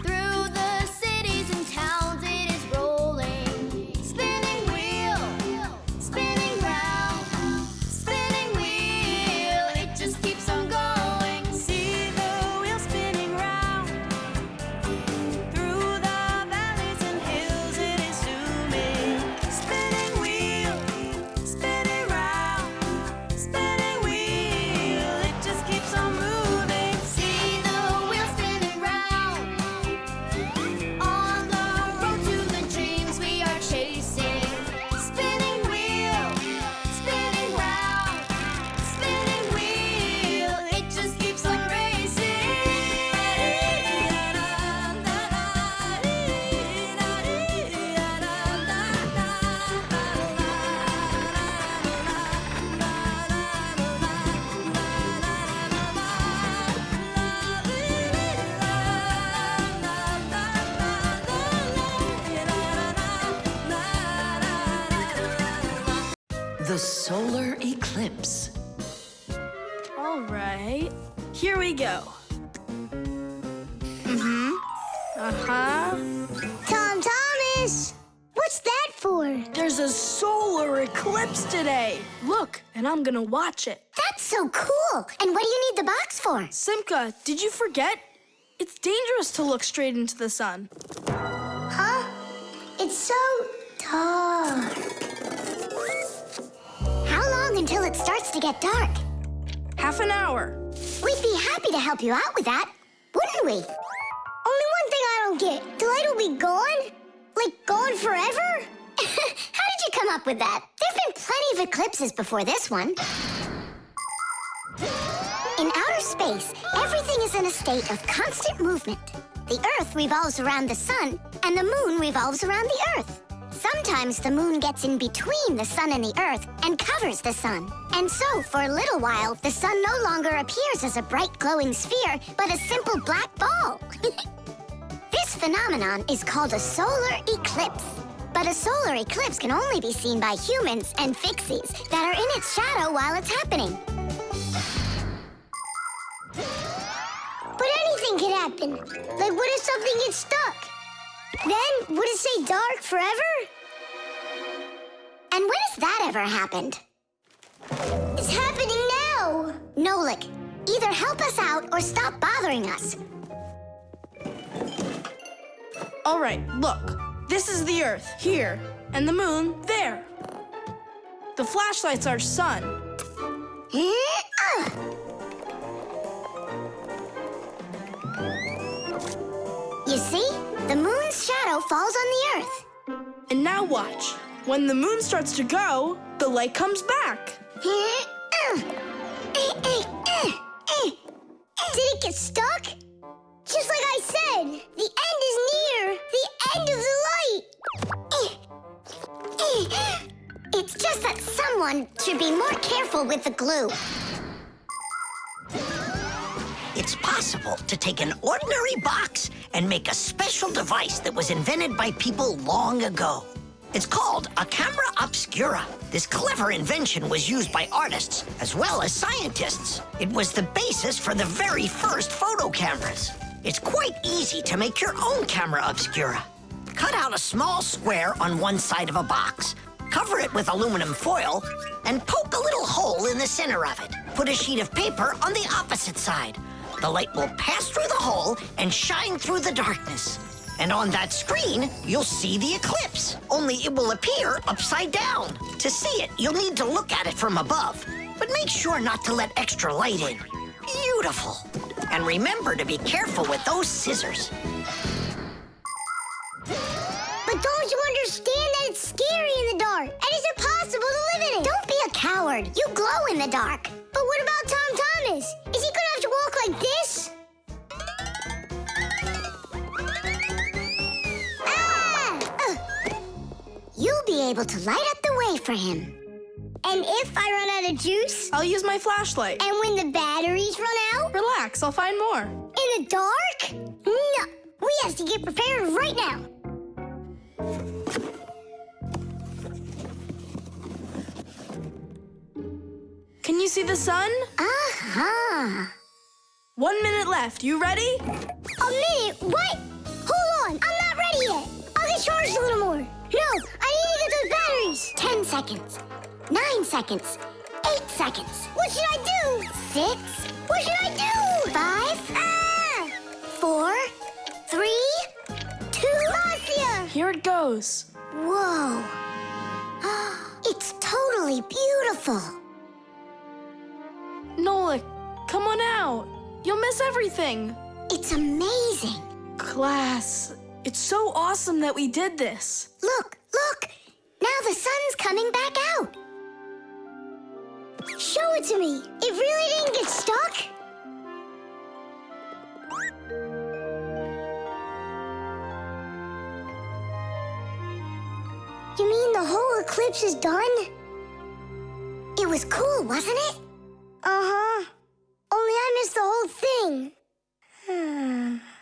through the cities and towns it is rolling. Spinning wheel, spinning round, spinning wheel, it just keeps on going. See the wheel spinning round, through the valleys and hills it is zooming. Spinning wheel, spinning round, spinning wheel, it just keeps on moving. See the wheel spinning round, on the road to the dreams we are chasing. Spinning wheel, spinning round, spinning wheel, it just keeps on racing. The Solar Eclipse. All right, here we go. Tom Thomas! What's that for? There's a solar eclipse today. Look, and I'm gonna watch it. That's so cool. And what do you need the box for? Simka, did you forget? It's dangerous to look straight into the sun. Huh? It's so dark. How long until it starts to get dark? Half an hour. We'd be happy to help you out with that, wouldn't we? Only one thing I don't get. The light will be gone? Like gone forever? How did you come up with that? There've been plenty of eclipses before this one. In outer space, everything is in a state of constant movement. The Earth revolves around the sun, and the moon revolves around the Earth. Sometimes the moon gets in between the sun and the Earth and covers the sun. And so, for a little while, the sun no longer appears as a bright glowing sphere, but a simple black ball. This phenomenon is called a solar eclipse. But a solar eclipse can only be seen by humans and Fixies that are in its shadow while it's happening. But anything can happen. Like what if something gets stuck? Then, would it stay dark forever? And when has that ever happened? It's happening now! Nolik, either help us out or stop bothering us. All right, look. This is the Earth, here, and the moon, there. The flashlight's our sun. You see? The moon's shadow falls on the Earth. And now watch. When the moon starts to go, the light comes back. Did it get stuck? Just like I said, the end is near. The end of the light. It's just that someone should be more careful with the glue. It's possible to take an ordinary box and make a special device that was invented by people long ago. It's called a camera obscura. This clever invention was used by artists as well as scientists. It was the basis for the very first photo cameras. It's quite easy to make your own camera obscura. Cut out a small square on one side of a box, cover it with aluminum foil, and poke a little hole in the center of it. Put a sheet of paper on the opposite side. The light will pass through the hole and shine through the darkness. And on that screen, you'll see the eclipse, only it will appear upside down. To see it, you'll need to look at it from above. but make sure not to let extra light in. Beautiful. And remember to be careful with those scissors. But don't you understand that it's scary in the dark? And it's impossible to live in it? Don't be a coward. You glow in the dark. But what about Tom Thomas? Is he gonna have to walk like this? You'll be able to light up the way for him. And if I run out of juice? I'll use my flashlight. And when the batteries run out? Relax, I'll find more. In the dark? No, we have to get prepared right now. Can you see the sun? Uh-huh. 1 minute left. You ready? A minute? What? Hold on, I'm not ready yet. I'll get charged a little more. No, I need to get those batteries. 10 seconds. 9 seconds. 8 seconds. What should I do? 6. What should I do? 5. 4. 3. 2. Marcia! Here it goes. Whoa. It's totally beautiful. Nolik, come on out. You'll miss everything. It's amazing. Class, it's so awesome that we did this. Look, look. Now the sun's coming back out. Show it to me. It really didn't get stuck? You mean the whole eclipse is done? It was cool, wasn't it? Uh-huh. Only I missed the whole thing.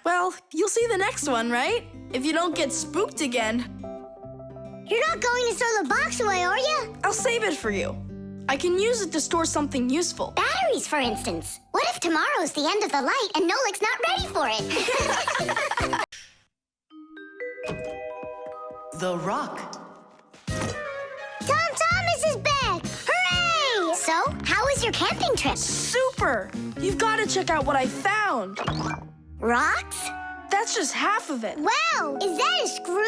Well, you'll see the next one, right? If you don't get spooked again. You're not going to throw the box away, are you? I'll save it for you. I can use it to store something useful. Batteries, for instance. What if tomorrow's the end of the light and Nolik's not ready for it? The rock. Tom Thomas is back! Hooray! So, how was your camping trip? Super! You've got to check out what I found. Rocks? That's just half of it. Wow! Is that a screw?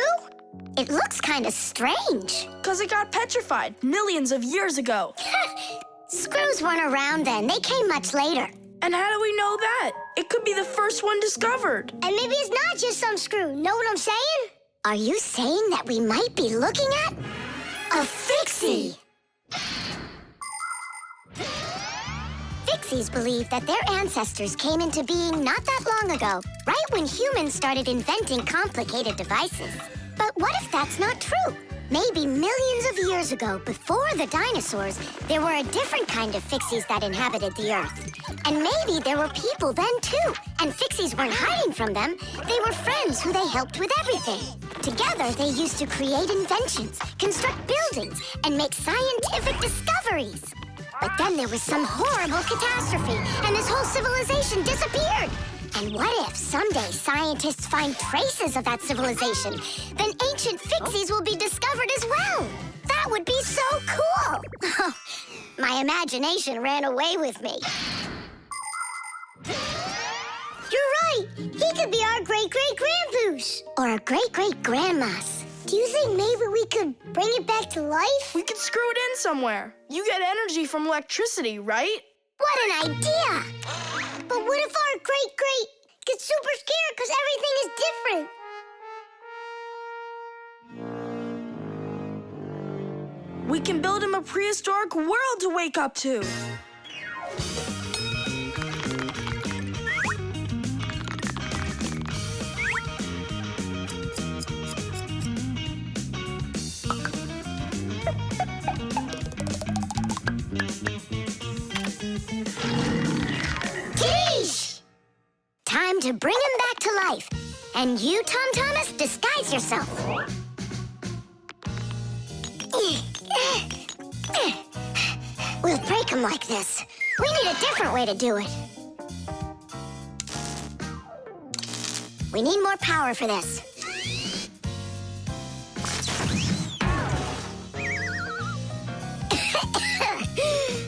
It looks kind of strange. Because it got petrified millions of years ago. Screws weren't around then. They came much later. And how do we know that? It could be the first one discovered. And maybe it's not just some screw. Know what I'm saying? Are you saying that we might be looking at a Fixie? Fixies believe that their ancestors came into being not that long ago, right when humans started inventing complicated devices. But what if that's not true? Maybe millions of years ago, before the dinosaurs, there were a different kind of Fixies that inhabited the Earth. And maybe there were people then, too. And Fixies weren't hiding from them. They were friends who they helped with everything. Together, they used to create inventions, construct buildings, and make scientific discoveries. But then there was some horrible catastrophe, and this whole civilization disappeared. And what if someday scientists find traces of that civilization? Then ancient Fixies will be discovered as well. That would be so cool. My imagination ran away with me. You're right. He could be our great-great-grandpoos. Or our great-great-grandmas. Do you think maybe we could bring it back to life? We could screw it in somewhere. You get energy from electricity, right? What an idea! But what if our great-great gets super scared because everything is different? We can build him a prehistoric world to wake up to. Time to bring him back to life. And you, Tom Thomas, disguise yourself. We'll break him like this. We need a different way to do it. We need more power for this.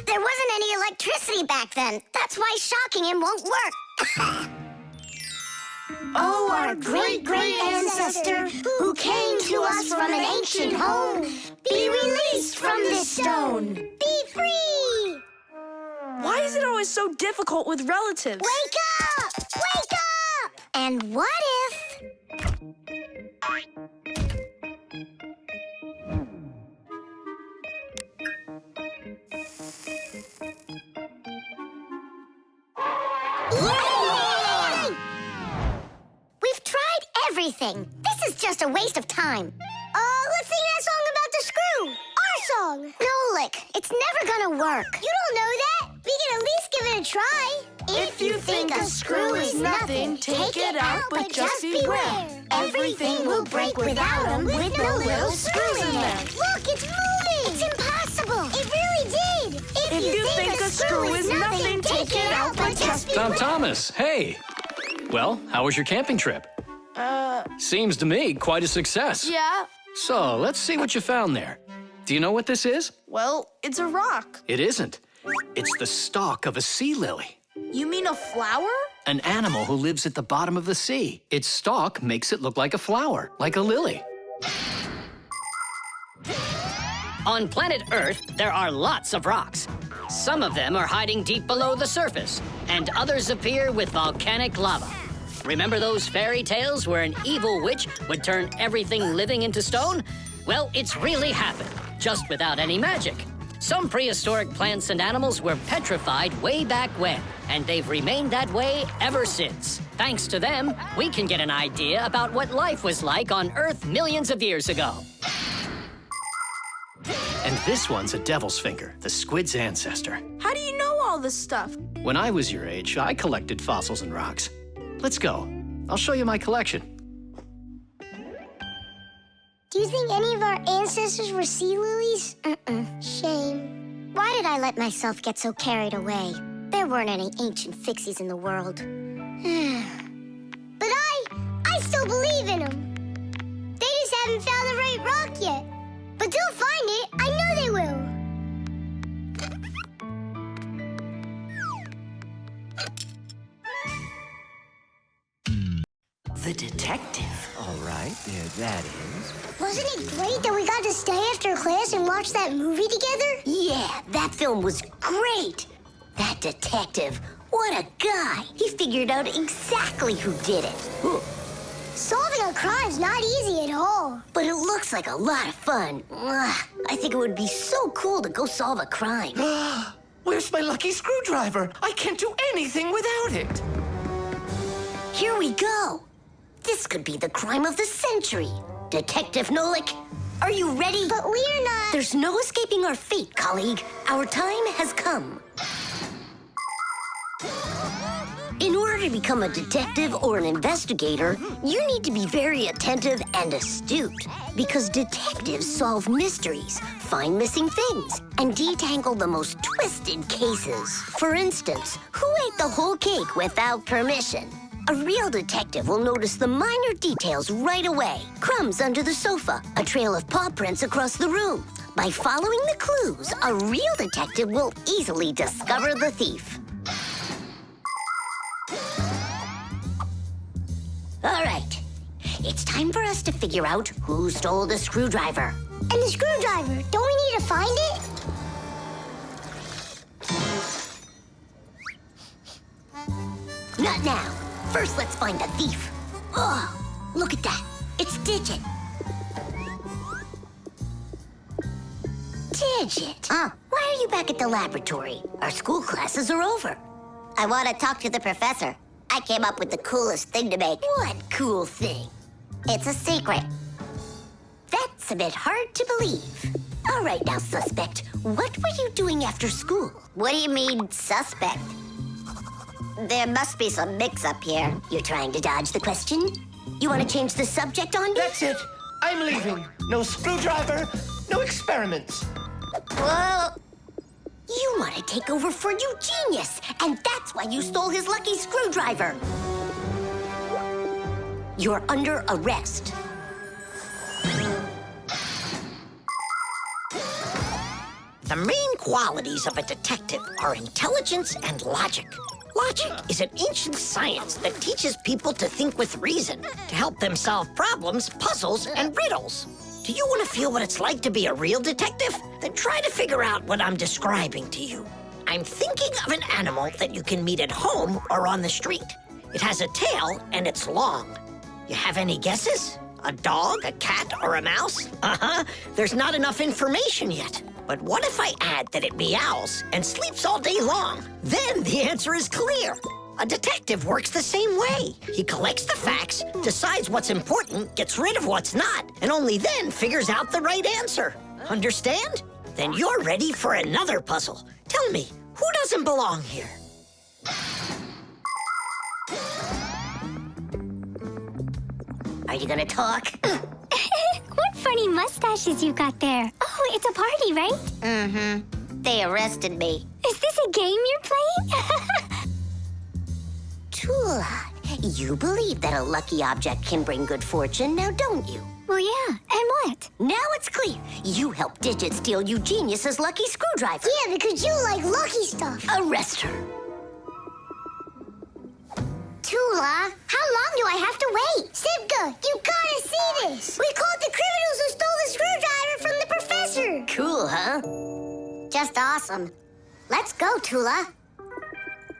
There wasn't any electricity back then. That's why shocking him won't work. Oh, our great-great ancestor, who came to us from an ancient home, be released from this stone. Be free! is it always so difficult with relatives? Wake up! Wake up! And what if... Yay! We've tried everything. This is just a waste of time. Let's sing that song about the screw. Our song. Nolik, it's never gonna work. You don't know that. We can at least give it a try. If you think a screw is nothing, take it out, but just beware. Everything will break without them with no little screws in there. Look, it's moving. It's impossible. It really did. If you think a screw is nothing, take it out, but just beware. Tom Thomas, hey. Well, how was your camping trip? Seems to me quite a success. Yeah. So, let's see what you found there. Do you know what this is? Well, it's a rock. It isn't. It's the stalk of a sea lily. You mean a flower? An animal who lives at the bottom of the sea. Its stalk makes it look like a flower, like a lily. On planet Earth, there are lots of rocks. Some of them are hiding deep below the surface, and others appear with volcanic lava. Remember those fairy tales where an evil witch would turn everything living into stone? Well, it's really happened, just without any magic. Some prehistoric plants and animals were petrified way back when, and they've remained that way ever since. Thanks to them, we can get an idea about what life was like on Earth millions of years ago. And this one's a devil's finger, the squid's ancestor. How do you know all this stuff? When I was your age, I collected fossils and rocks. Let's go. I'll show you my collection. Do you think any of our ancestors were sea lilies? Shame. Why did I let myself get so carried away? There weren't any ancient Fixies in the world. But I still believe in them. They just haven't found the right rock yet. But they'll find it. I know they will. The detective. All right, there that is. Wasn't it great that we got to stay after class and watch that movie together? Yeah, that film was great. That detective, what a guy. He figured out exactly who did it. Solving a crime's not easy at all. But it looks like a lot of fun. I think it would be so cool to go solve a crime. Where's my lucky screwdriver? I can't do anything without it. Here we go. This could be the crime of the century. Detective Nolik, are you ready? But we're not... There's no escaping our fate, colleague. Our time has come. In order to become a detective or an investigator, you need to be very attentive and astute, because detectives solve mysteries, find missing things, and detangle the most twisted cases. For instance, who ate the whole cake without permission? A real detective will notice the minor details right away. Crumbs under the sofa, a trail of paw prints across the room. By following the clues, a real detective will easily discover the thief. All right, it's time for us to figure out who stole the screwdriver. And the screwdriver, don't we need to find it? Not now. First, let's find the thief. Oh, look at that. It's Digit. Digit? Why are you back at the laboratory? Our school classes are over. I want to talk to the professor. I came up with the coolest thing to make. What cool thing? It's a secret. That's a bit hard to believe. All right now, suspect. What were you doing after school? What do you mean, suspect? There must be some mix-up here. You're trying to dodge the question? You want to change the subject on me? That's it. I'm leaving. No screwdriver, no experiments. Well, you want to take over for Eugenius, and that's why you stole his lucky screwdriver. You're under arrest. The main qualities of a detective are intelligence and logic. Logic is an ancient science that teaches people to think with reason, to help them solve problems, puzzles, and riddles. Do you want to feel what it's like to be a real detective? Then try to figure out what I'm describing to you. I'm thinking of an animal that you can meet at home or on the street. It has a tail and it's long. You have any guesses? A dog, a cat, or a mouse? Uh-huh. There's not enough information yet. But what if I add that it meows and sleeps all day long? Then the answer is clear. A detective works the same way. He collects the facts, decides what's important, gets rid of what's not, and only then figures out the right answer. Understand? Then you're ready for another puzzle. Tell me, who doesn't belong here? Are you gonna talk? What funny mustaches you got there. Oh, it's a party, right? Mm-hmm. They arrested me. Is this a game you're playing? Tula, you believe that a lucky object can bring good fortune, now don't you? Well, yeah. And what? Now it's clear. You helped Digit steal Eugenius's lucky screwdriver. Yeah, because you like lucky stuff. Arrest her. Tula, how long do I have to wait? Simka, you gotta see this. We caught the criminals who stole the screwdriver from the professor. Cool, huh? Just awesome. Let's go, Tula.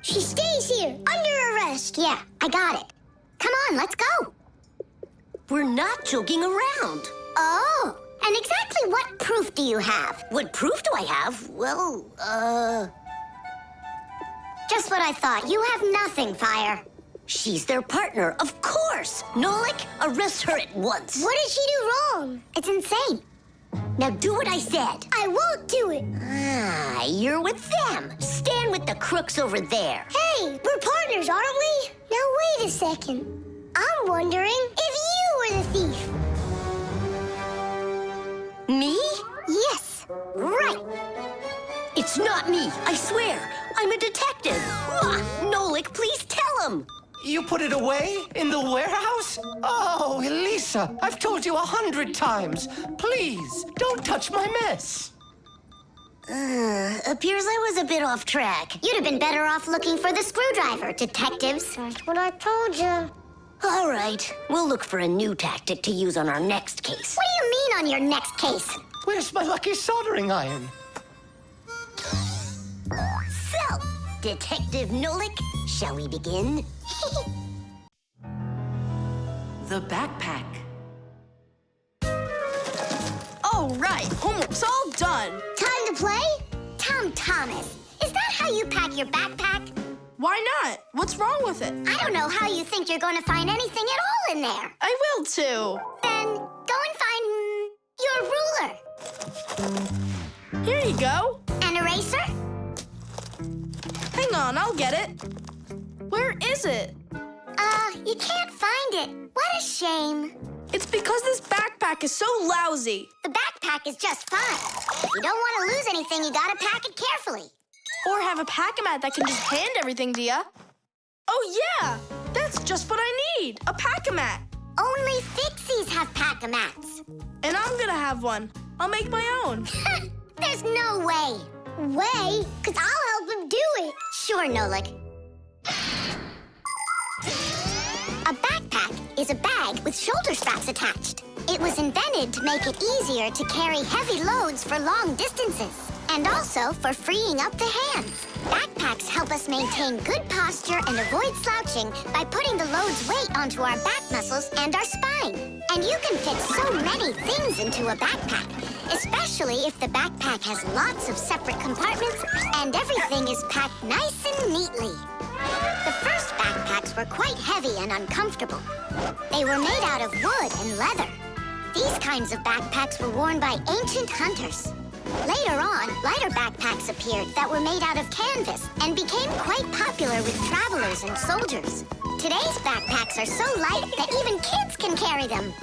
She stays here, under arrest. Yeah, I got it. Come on, let's go. We're not joking around. Oh, and exactly what proof do you have? What proof do I have? Well, Just what I thought. You have nothing, Fire. she's their partner, of course. Nolik, arrest her at once. What did she do wrong? It's insane. Now do what I said. I won't do it. Ah, you're with them. Stand with the crooks over there. Hey, we're partners, aren't we? Now wait a second. I'm wondering if you were the thief. Me? Yes, right. It's not me, I swear. I'm a detective. Nolik, please tell him. You put it away? In the warehouse? Oh, Elisa, I've told you 100 times. Please, don't touch my mess. Appears I was a bit off track. You'd have been better off looking for the screwdriver, detectives. That's what I told you. All right, we'll look for a new tactic to use on our next case. What do you mean on your next case? Where's my lucky soldering iron? So, Detective Nolik, shall we begin? The backpack. All right, homework's all done. Time to play? Tom Thomas, is that how you pack your backpack? Why not? What's wrong with it? I don't know how you think you're going to find anything at all in there. I will too. Then go and find your ruler. Here you go. An eraser? Hang on, I'll get it. Where is it? You can't find it. What a shame. It's because this backpack is so lousy. The backpack is just fine. If you don't want to lose anything, you gotta pack it carefully. Or have a pack-a-mat that can just hand everything to ya. Oh yeah, that's just what I need, a pack-a-mat. Only Fixies have pack-a-mats. And I'm gonna have one. I'll make my own. There's no way. Way? Because I'll help him do it. Sure, Nolik. A backpack is a bag with shoulder straps attached. It was invented to make it easier to carry heavy loads for long distances, and also for freeing up the hands. Backpacks help us maintain good posture and avoid slouching by putting the load's weight onto our back muscles and our spine. And you can fit so many things into a backpack, especially if the backpack has lots of separate compartments and everything is packed nice and neatly. The first backpacks were quite heavy and uncomfortable. They were made out of wood and leather. These kinds of backpacks were worn by ancient hunters. Later on, lighter backpacks appeared that were made out of canvas and became quite popular with travelers and soldiers. Today's backpacks are so light that even kids can carry them.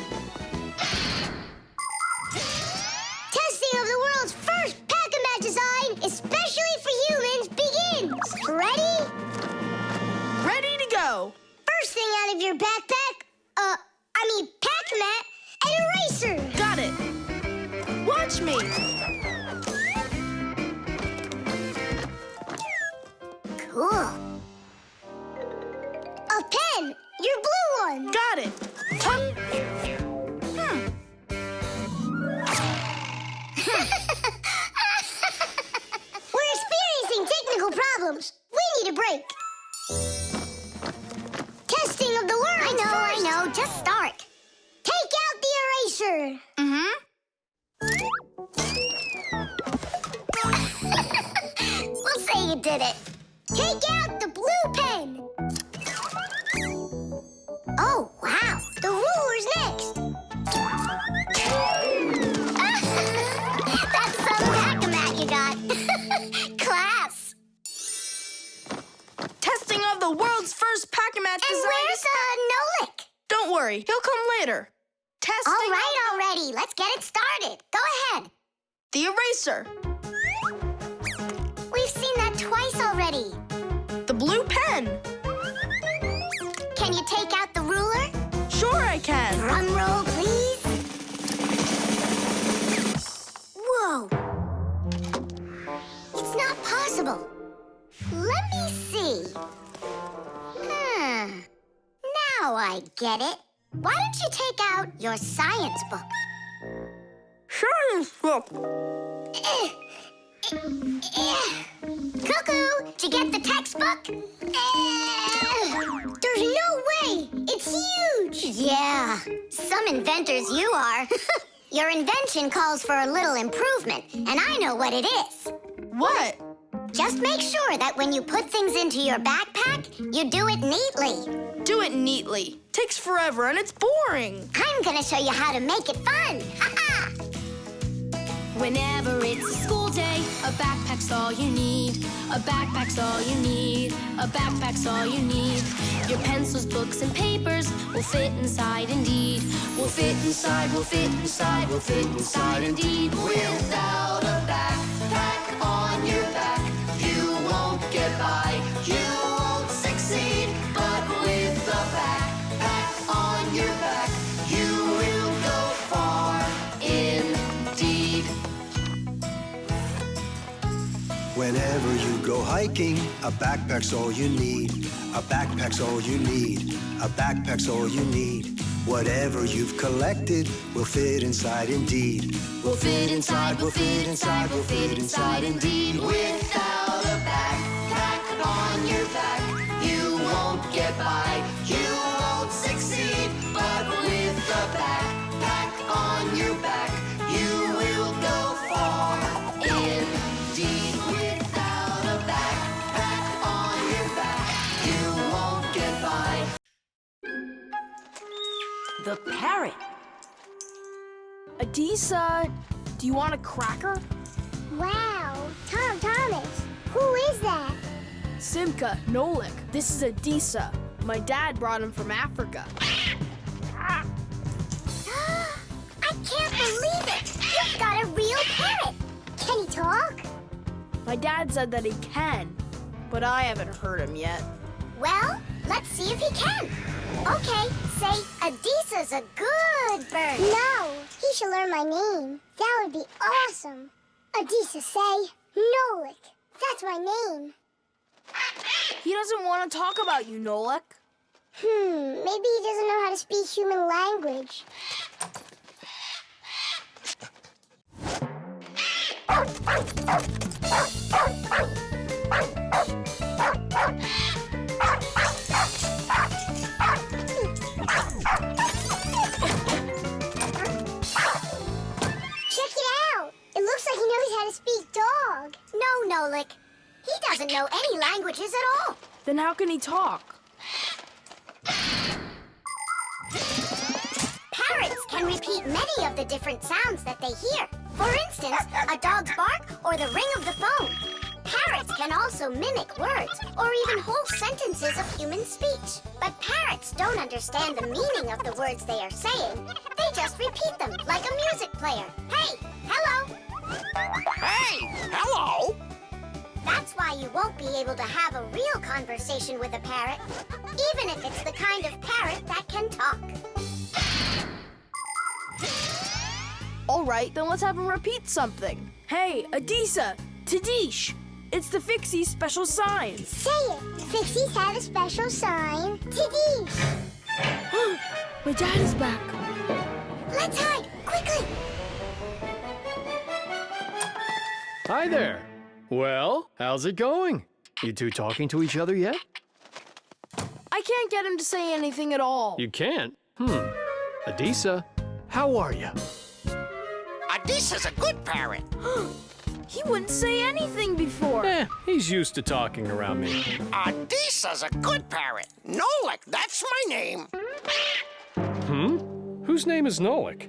Testing of the world's first pack-a-mat design, especially for humans, begins. Ready? Ready to go. First thing out of your backpack, pack-a-mat, an eraser. Got it. Watch me. Cool. A pen, your blue one. Got it. We're experiencing technical problems. We need a break. Testing of the world. I know. Just start. Take out the eraser. We'll say you did it. Take out the blue pen. Oh, wow. The ruler's next. That's some pack-a-mat you got. Class. Testing of the world's first pack-a-mat And design. where's Nolik? Don't worry, he'll come later. Testing. All right, already. Let's get it started. Go ahead. The eraser. We've seen that twice already. The blue pen. Can you take out the ruler? Sure I can. Drum roll, please. Whoa. It's not possible. Let me see. Now I get it. Why don't you take out your science book? Science book. Cuckoo, did you get the textbook? There's no way. It's huge. Yeah, some inventors you are. Your invention calls for a little improvement, and I know what it is. What? Just make sure that when you put things into your backpack, you do it neatly. Do it neatly. Takes forever and it's boring. I'm gonna show you how to make it fun. Ha-ha! Whenever it's a school day, a backpack's all you need. A backpack's all you need. A backpack's all you need. Your pencils, books, and papers will fit inside indeed. Will fit inside, will fit inside, will fit inside indeed. Without a backpack on your back, you won't get by, you won't succeed. But with a backpack on your back, you will go far indeed. Whenever you go hiking, a backpack's all you need. A backpack's all you need. A backpack's all you need. Whatever you've collected will fit inside indeed. Will fit inside, will fit inside, will fit inside indeed. Without a backpack on your back, you won't get by, you won't succeed. But with a backpack on your back, you will go far indeed. Without a backpack on your back, you won't get by. The parrot. Elisa, do you want a cracker? Wow, Thomas, who is that? Simka, Nolik. This is Elisa. My dad brought him from Africa. I can't believe it! You've got a real parrot! Can he talk? My dad said that he can, but I haven't heard him yet. Well, let's see if he can. Okay, say, Elisa's a good bird. No, he should learn my name. That would be awesome. Elisa, say, Nolik. That's my name. He doesn't want to talk about you, Nolik. Maybe he doesn't know how to speak human language. Check it out. It looks like he knows how to speak dog. No, Nolik. He doesn't know any languages at all. Then how can he talk? Parrots can repeat many of the different sounds that they hear. For instance, a dog's bark or the ring of the phone. Parrots can also mimic words or even whole sentences of human speech. But parrots don't understand the meaning of the words they are saying. They just repeat them like a music player. Hey, hello. Hey, hello. That's why you won't be able to have a real conversation with a parrot, even if it's the kind of parrot that can talk. All right, then let's have him repeat something. Hey, Elisa, Tadish. It's the Fixies' special sign. Say it. Fixies have a special sign. Tiddy. My dad is back. Let's hide, quickly. Hi there. Well, how's it going? You two talking to each other yet? I can't get him to say anything at all. You can't? Elisa, how are you? Elisa's a good parrot. He wouldn't say anything before. He's used to talking around me. Elisa's a good parrot. Nolik, that's my name. Whose name is Nolik?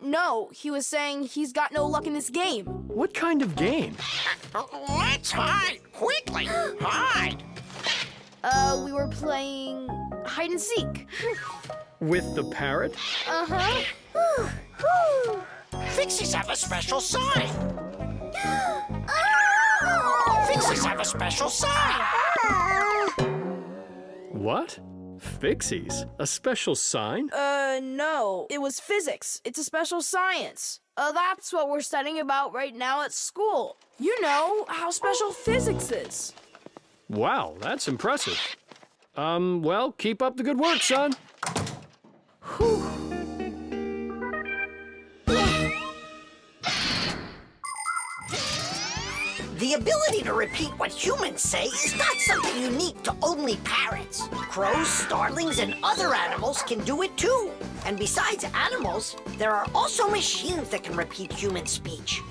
No. He was saying he's got no luck in this game. What kind of game? Let's hide, quickly. Hide. We were playing hide and seek. With the parrot? Uh-huh. Fixies have a special sign. Fixies have a special sign. What? Fixies? A special sign? No. It was physics. It's a special science. That's what we're studying about right now at school. You know how special physics is. Wow, that's impressive. Well, keep up the good work, son. Whew. The ability to repeat what humans say is not something unique to only parrots. Crows, starlings, and other animals can do it too. And besides animals, there are also machines that can repeat human speech.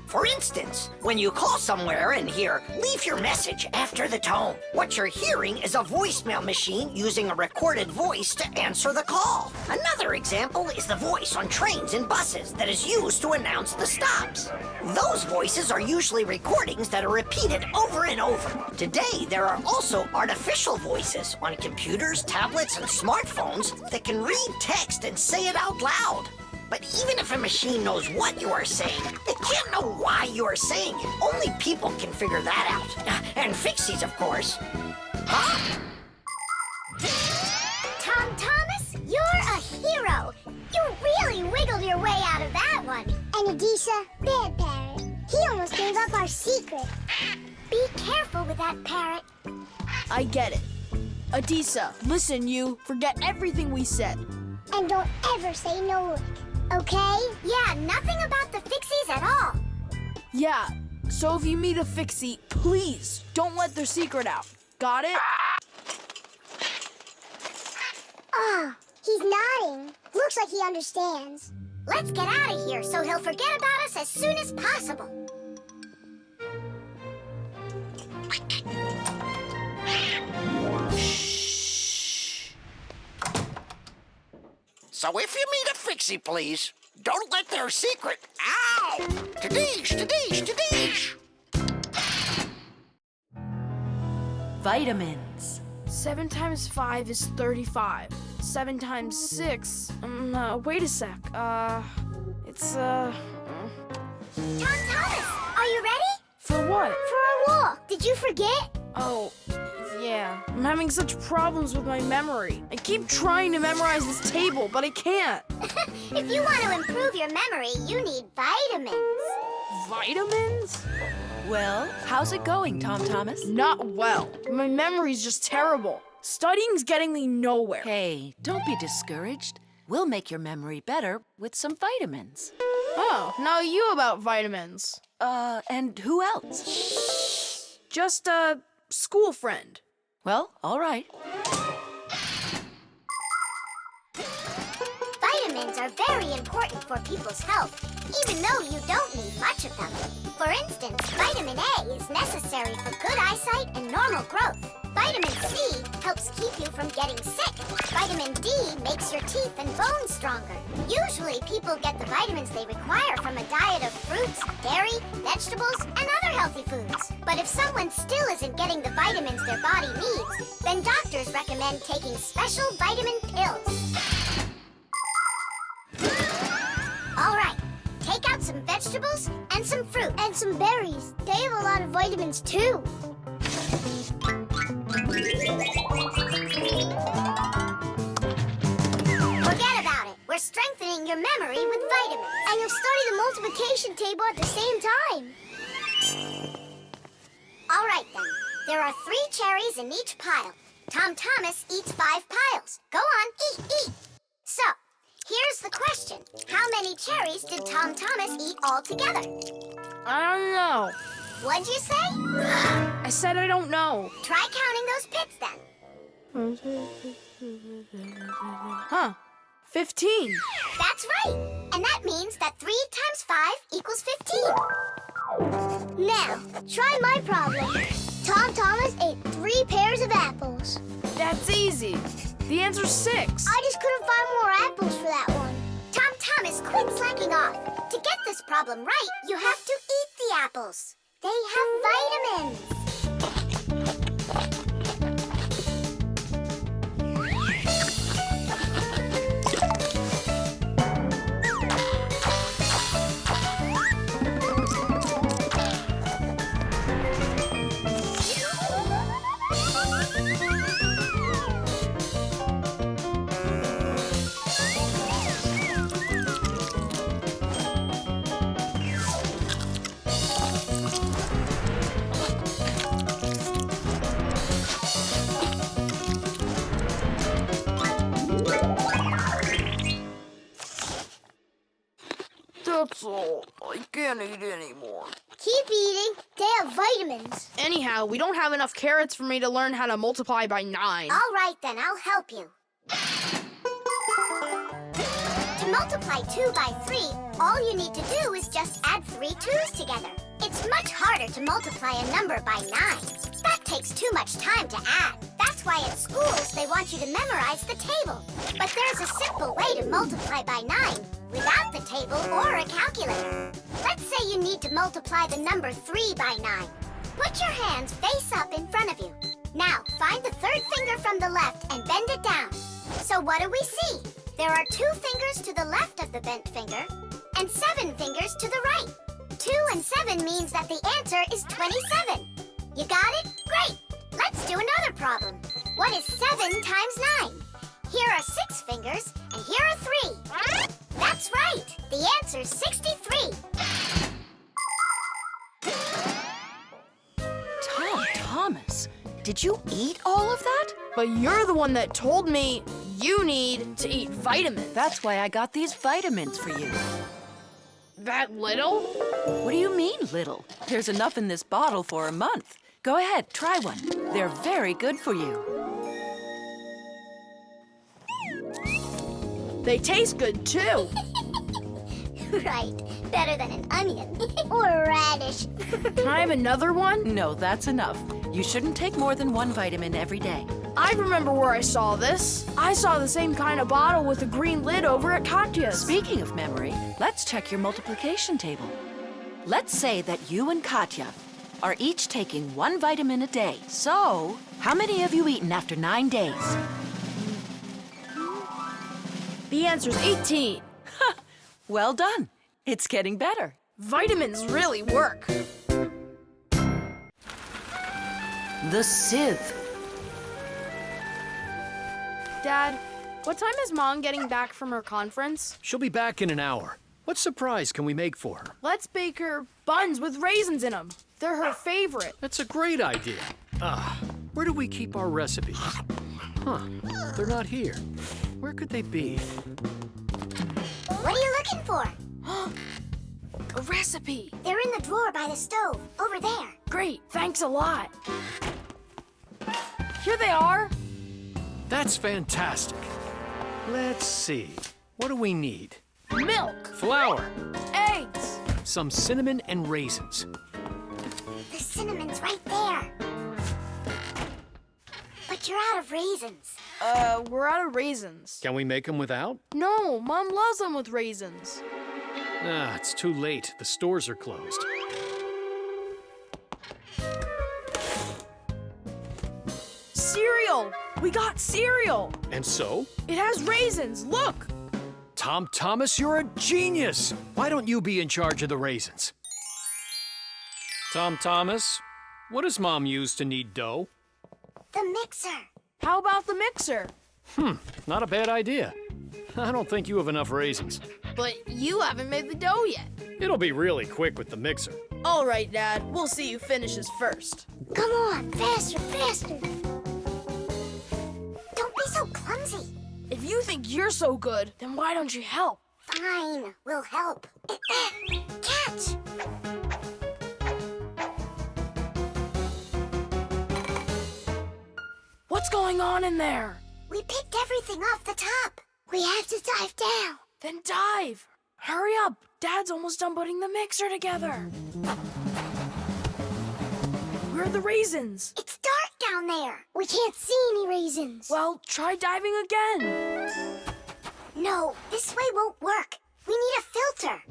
For instance, when you call somewhere and hear, "Leave your message after the tone," what you're hearing is a voicemail machine using a recorded voice to answer the call. Another example is the voice on trains and buses that is used to announce the stops. Those voices are usually recordings that are repeated over and over. Today, there are also artificial voices on computers, tablets, and smartphones that can read text and say it out loud. But even if a machine knows what you are saying, it can't know why you are saying it. Only people can figure that out. And Fixies, of course. Huh? Tom Thomas, you're a hero. You really wiggled your way out of that one. And Elisa, bad parrot. He almost gave up our secret. Be careful with that parrot. I get it. Elisa, listen, you. Forget everything we said. And don't ever say Nolik, okay? Yeah, nothing about the Fixies at all. Yeah, so if you meet a Fixie, please don't let their secret out. Got it? Oh, he's nodding. Looks like he understands. Let's get out of here so he'll forget about us as soon as possible. So if you meet a Fixie, please, don't let their secret... Ow! Tadish, tadish, tadish! Vitamins. 7 times 5 is 35. 7 times 6... wait a sec. It's, Tom Thomas, are you ready? For what? For a walk. Did you forget? Oh, yeah. I'm having such problems with my memory. I keep trying to memorize this table, but I can't. If you want to improve your memory, you need vitamins. Vitamins? Well, how's it going, Tom Thomas? Not well. My memory's just terrible. Studying's getting me nowhere. Hey, don't be discouraged. We'll make your memory better with some vitamins. Oh, now you about vitamins. And who else? Just a school friend. Well, all right. Vitamins are very important for people's health, even though you don't need much of them. For instance, vitamin A is necessary for good eyesight and normal growth. Vitamin C helps keep you from getting sick. Vitamin D makes your teeth and bones stronger. Usually, people get the vitamins they require from a diet of fruits, dairy, vegetables, and other healthy foods. But if someone still isn't getting the vitamins their body needs, then doctors recommend taking special vitamin pills. All right, take out some vegetables and some fruit. And some berries. They have a lot of vitamins, too. Forget about it. We're strengthening your memory with vitamins. And you'll study the multiplication table at the same time. All right, then. There are 3 cherries in each pile. Tom Thomas eats 5 piles. Go on, eat. So, here's the question. How many cherries did Tom Thomas eat altogether? I don't know. What'd you say? I said I don't know. Try counting those pits then. Huh. 15. That's right. And that means that 3 times 5 equals 15. Now, try my problem. Tom Thomas ate 3 pairs of apples. That's easy. The answer's 6. I just couldn't find more apples for that one. Tom Thomas, quit slacking off. To get this problem right, you have to eat the apples. They have vitamins. That's all. I can't eat anymore. Keep eating. They have vitamins. Anyhow, we don't have enough carrots for me to learn how to multiply by 9. All right, then. I'll help you. To multiply 2 by 3, all you need to do is just add 3 2's together. It's much harder to multiply a number by 9. That takes too much time to add. That's why at schools they want you to memorize the table. But there's a simple way to multiply by 9 without the table or a calculator. Let's say you need to multiply the number 3 by 9. Put your hands face up in front of you. Now, find the 3rd finger from the left and bend it down. So what do we see? There are 2 fingers to the left of the bent finger and 7 fingers to the right. 2 and 7 means that the answer is 27. You got it? Great! Let's do another problem. What is 7 times 9? Here are 6 fingers, and here are 3. That's right! The answer's 63. Tom Thomas, did you eat all of that? But you're the one that told me you need to eat vitamins. That's why I got these vitamins for you. That little? What do you mean, little? There's enough in this bottle for a month. Go ahead, try one. They're very good for you. They taste good, too. Right. Better than an onion. Or a radish. Can I have another one? No, that's enough. You shouldn't take more than 1 vitamin every day. I remember where I saw this. I saw the same kind of bottle with a green lid over at Katya's. Speaking of memory, let's check your multiplication table. Let's say that you and Katya are each taking 1 vitamin a day. So, how many have you eaten after 9 days? The answer's 18. Well done. It's getting better. Vitamins really work. The sieve. Dad, what time is Mom getting back from her conference? She'll be back in an hour. What surprise can we make for her? Let's bake her buns with raisins in them. They're her favorite. That's a great idea. Where do we keep our recipes? Huh, they're not here. Where could they be? What are you looking for? A recipe. They're in the drawer by the stove, over there. Great, thanks a lot. Here they are. That's fantastic. Let's see. What do we need? Milk, Flour, eggs. some cinnamon and raisins. The cinnamon's right there. But you're out of raisins. We're out of raisins. Can we make them without? No, Mom loves them with raisins. It's too late. The stores are closed. Cereal! We got cereal! And so? It has raisins, look! Tom Thomas, you're a genius! Why don't you be in charge of the raisins? Tom Thomas, what does Mom use to knead dough? The mixer. How about the mixer? Not a bad idea. I don't think you have enough raisins. But you haven't made the dough yet. It'll be really quick with the mixer. All right, Dad. We'll see who finishes first. Come on, faster, faster. Don't be so clumsy. If you think you're so good, then why don't you help? Fine, we'll help. Catch! What's going on in there? We picked everything off the top. We have to dive down. Then dive. Hurry up. Dad's almost done putting the mixer together. Where are the raisins? It's dark down there. We can't see any raisins. Well, try diving again. No, this way won't work. We need a filter.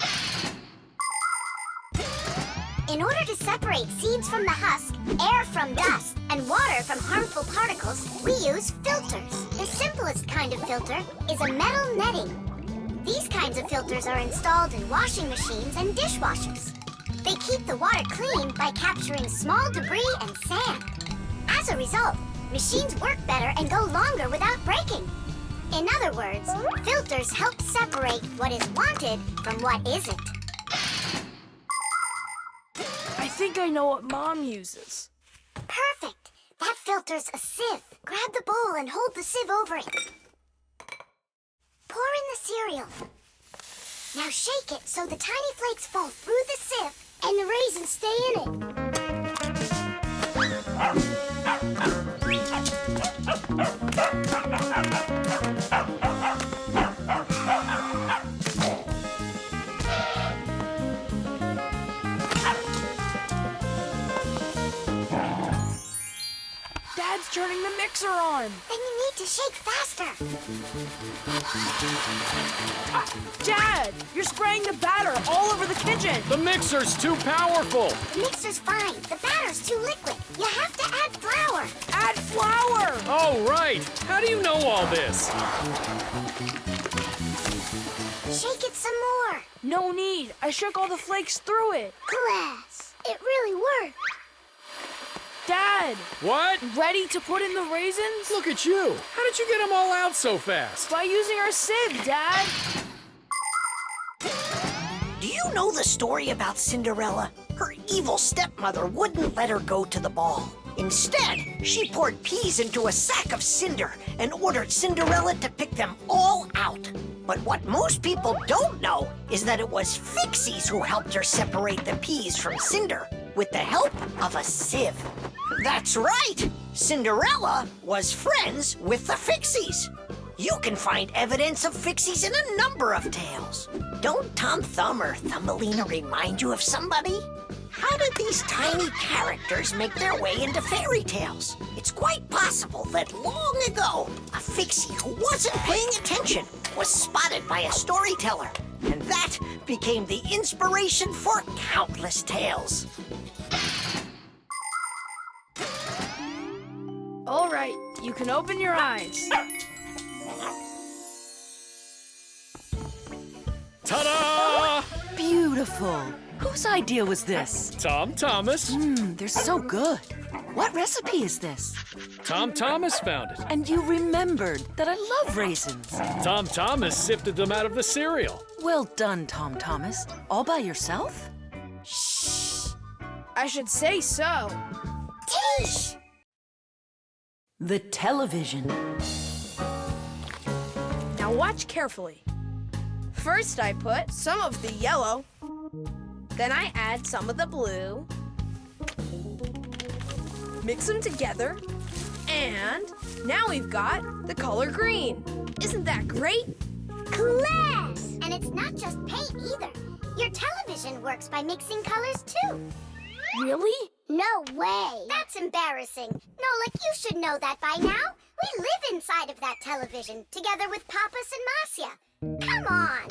In order to separate seeds from the husk, air from dust, and water from harmful particles, we use filters. The simplest kind of filter is a metal netting. These kinds of filters are installed in washing machines and dishwashers. They keep the water clean by capturing small debris and sand. As a result, machines work better and go longer without breaking. In other words, filters help separate what is wanted from what isn't. I think I know what Mom uses. Perfect. That filter's a sieve. Grab the bowl and hold the sieve over it. Pour in the cereal. Now shake it so the tiny flakes fall through the sieve and the raisins stay in it. Dad's turning the mixer on. Then you need to shake faster. Dad, you're spraying the batter all over the kitchen. The mixer's too powerful. The mixer's fine. The batter's too liquid. You have to add flour. Add flour. Oh, right. How do you know all this? Shake it some more. No need. I shook all the flakes through it. Glass. It really worked. Dad, What? ready to put in the raisins? Look at you. How did you get them all out so fast? By using our sieve, Dad. Do you know the story about Cinderella? Her evil stepmother wouldn't let her go to the ball. Instead, she poured peas into a sack of cinder and ordered Cinderella to pick them all out. But what most people don't know is that it was Fixies who helped her separate the peas from cinder with the help of a sieve. That's right! Cinderella was friends with the Fixies. You can find evidence of Fixies in a number of tales. Don't Tom Thumb or Thumbelina remind you of somebody? How did these tiny characters make their way into fairy tales? It's quite possible that long ago, a Fixie who wasn't paying attention was spotted by a storyteller, and that became the inspiration for countless tales. All right, you can open your eyes. Ta-da! Beautiful. Whose idea was this? Tom Thomas. They're so good. What recipe is this? Tom Thomas found it. And you remembered that I love raisins. Tom Thomas sifted them out of the cereal. Well done, Tom Thomas. All by yourself? I should say so. Teesh! The television. Now watch carefully. First I put some of the yellow. Then I add some of the blue. Mix them together. And now we've got the color green. Isn't that great? Class! And it's not just paint either. Your television works by mixing colors too. Really? No way. That's embarrassing. Nolik, you should know that by now. We live inside of that television, together with Papas and Masya. Come on.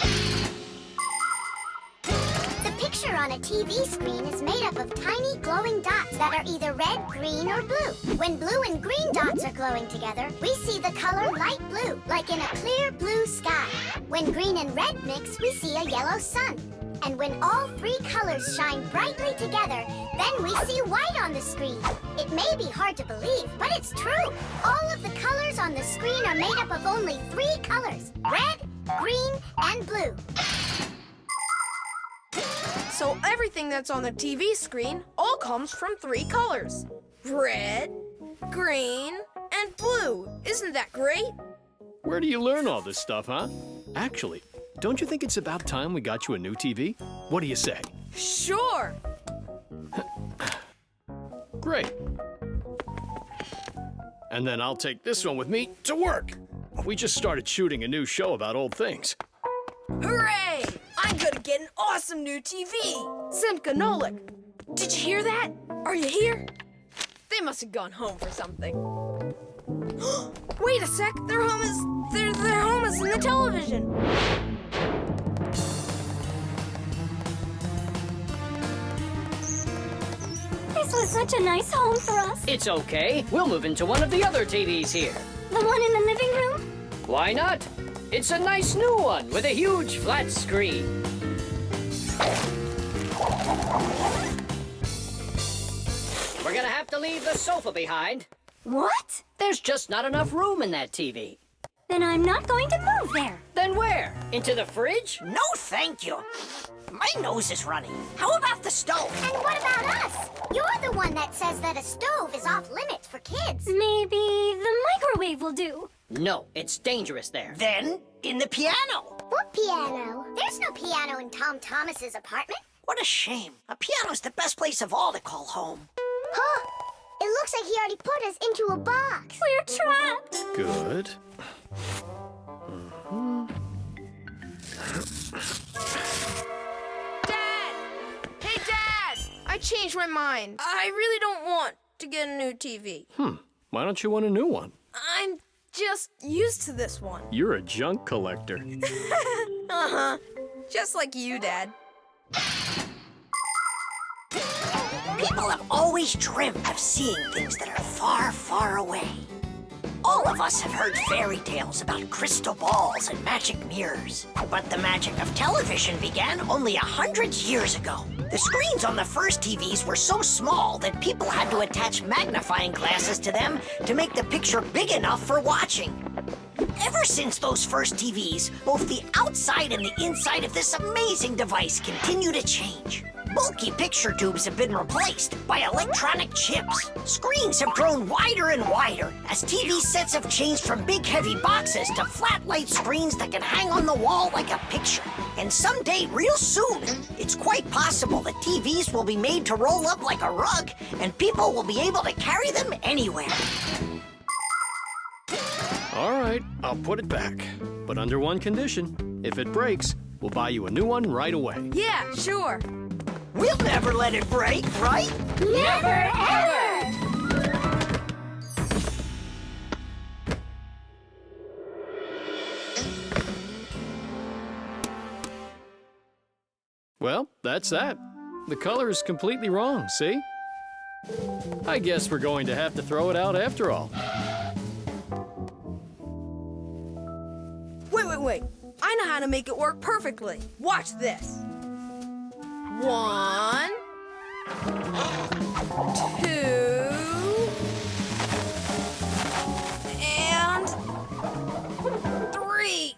The picture on a TV screen is made up of tiny glowing dots that are either red, green, or blue. When blue and green dots are glowing together, we see the color light blue, like in a clear blue sky. When green and red mix, we see a yellow sun. And when all three colors shine brightly together, then we see white on the screen. It may be hard to believe, but it's true. All of the colors on the screen are made up of only three colors: red, green, and blue. So everything that's on the TV screen all comes from three colors: red, green, and blue. Isn't that great? Where do you learn all this stuff, huh? Actually, don't you think it's about time we got you a new TV? What do you say? Sure. Great. And then I'll take this one with me to work. We just started shooting a new show about old things. Hooray! I'm gonna get an awesome new TV. Simka and Nolik. Did you hear that? Are you here? They must have gone home for something. Wait a sec. Their home is in the television. This was such a nice home for us. It's okay. We'll move into one of the other TVs here. The one in the living room? Why not? It's a nice new one with a huge flat screen. We're gonna have to leave the sofa behind. What? There's just not enough room in that TV. Then I'm not going to move there. Then where? Into the fridge? No, thank you. My nose is running. How about the stove? And what about us? You're the one that says that a stove is off limits for kids. Maybe the microwave will do. No, it's dangerous there. Then, in the piano. What piano? There's no piano in Tom Thomas's apartment. What a shame. A piano's the best place of all to call home. Huh? It looks like he already put us into a box. We're trapped. Good. Dad! Hey, Dad! I changed my mind. I really don't want to get a new TV. Why don't you want a new one? I'm just used to this one. You're a junk collector. Uh-huh. Just like you, Dad. People have always dreamt of seeing things that are far, far away. All of us have heard fairy tales about crystal balls and magic mirrors. But the magic of television began only 100 years ago. The screens on the first TVs were so small that people had to attach magnifying glasses to them to make the picture big enough for watching. Ever since those first TVs, both the outside and the inside of this amazing device continue to change. Bulky picture tubes have been replaced by electronic chips. Screens have grown wider and wider as TV sets have changed from big heavy boxes to flat light screens that can hang on the wall like a picture. And someday, real soon, it's quite possible that TVs will be made to roll up like a rug and people will be able to carry them anywhere. All right, I'll put it back. But under one condition. If it breaks, we'll buy you a new one right away. Yeah, sure. We'll never let it break, right? Never, ever! Well, that's that. The color is completely wrong, see? I guess we're going to have to throw it out after all. Wait. I know how to make it work perfectly. Watch this. 1, 2, and 3.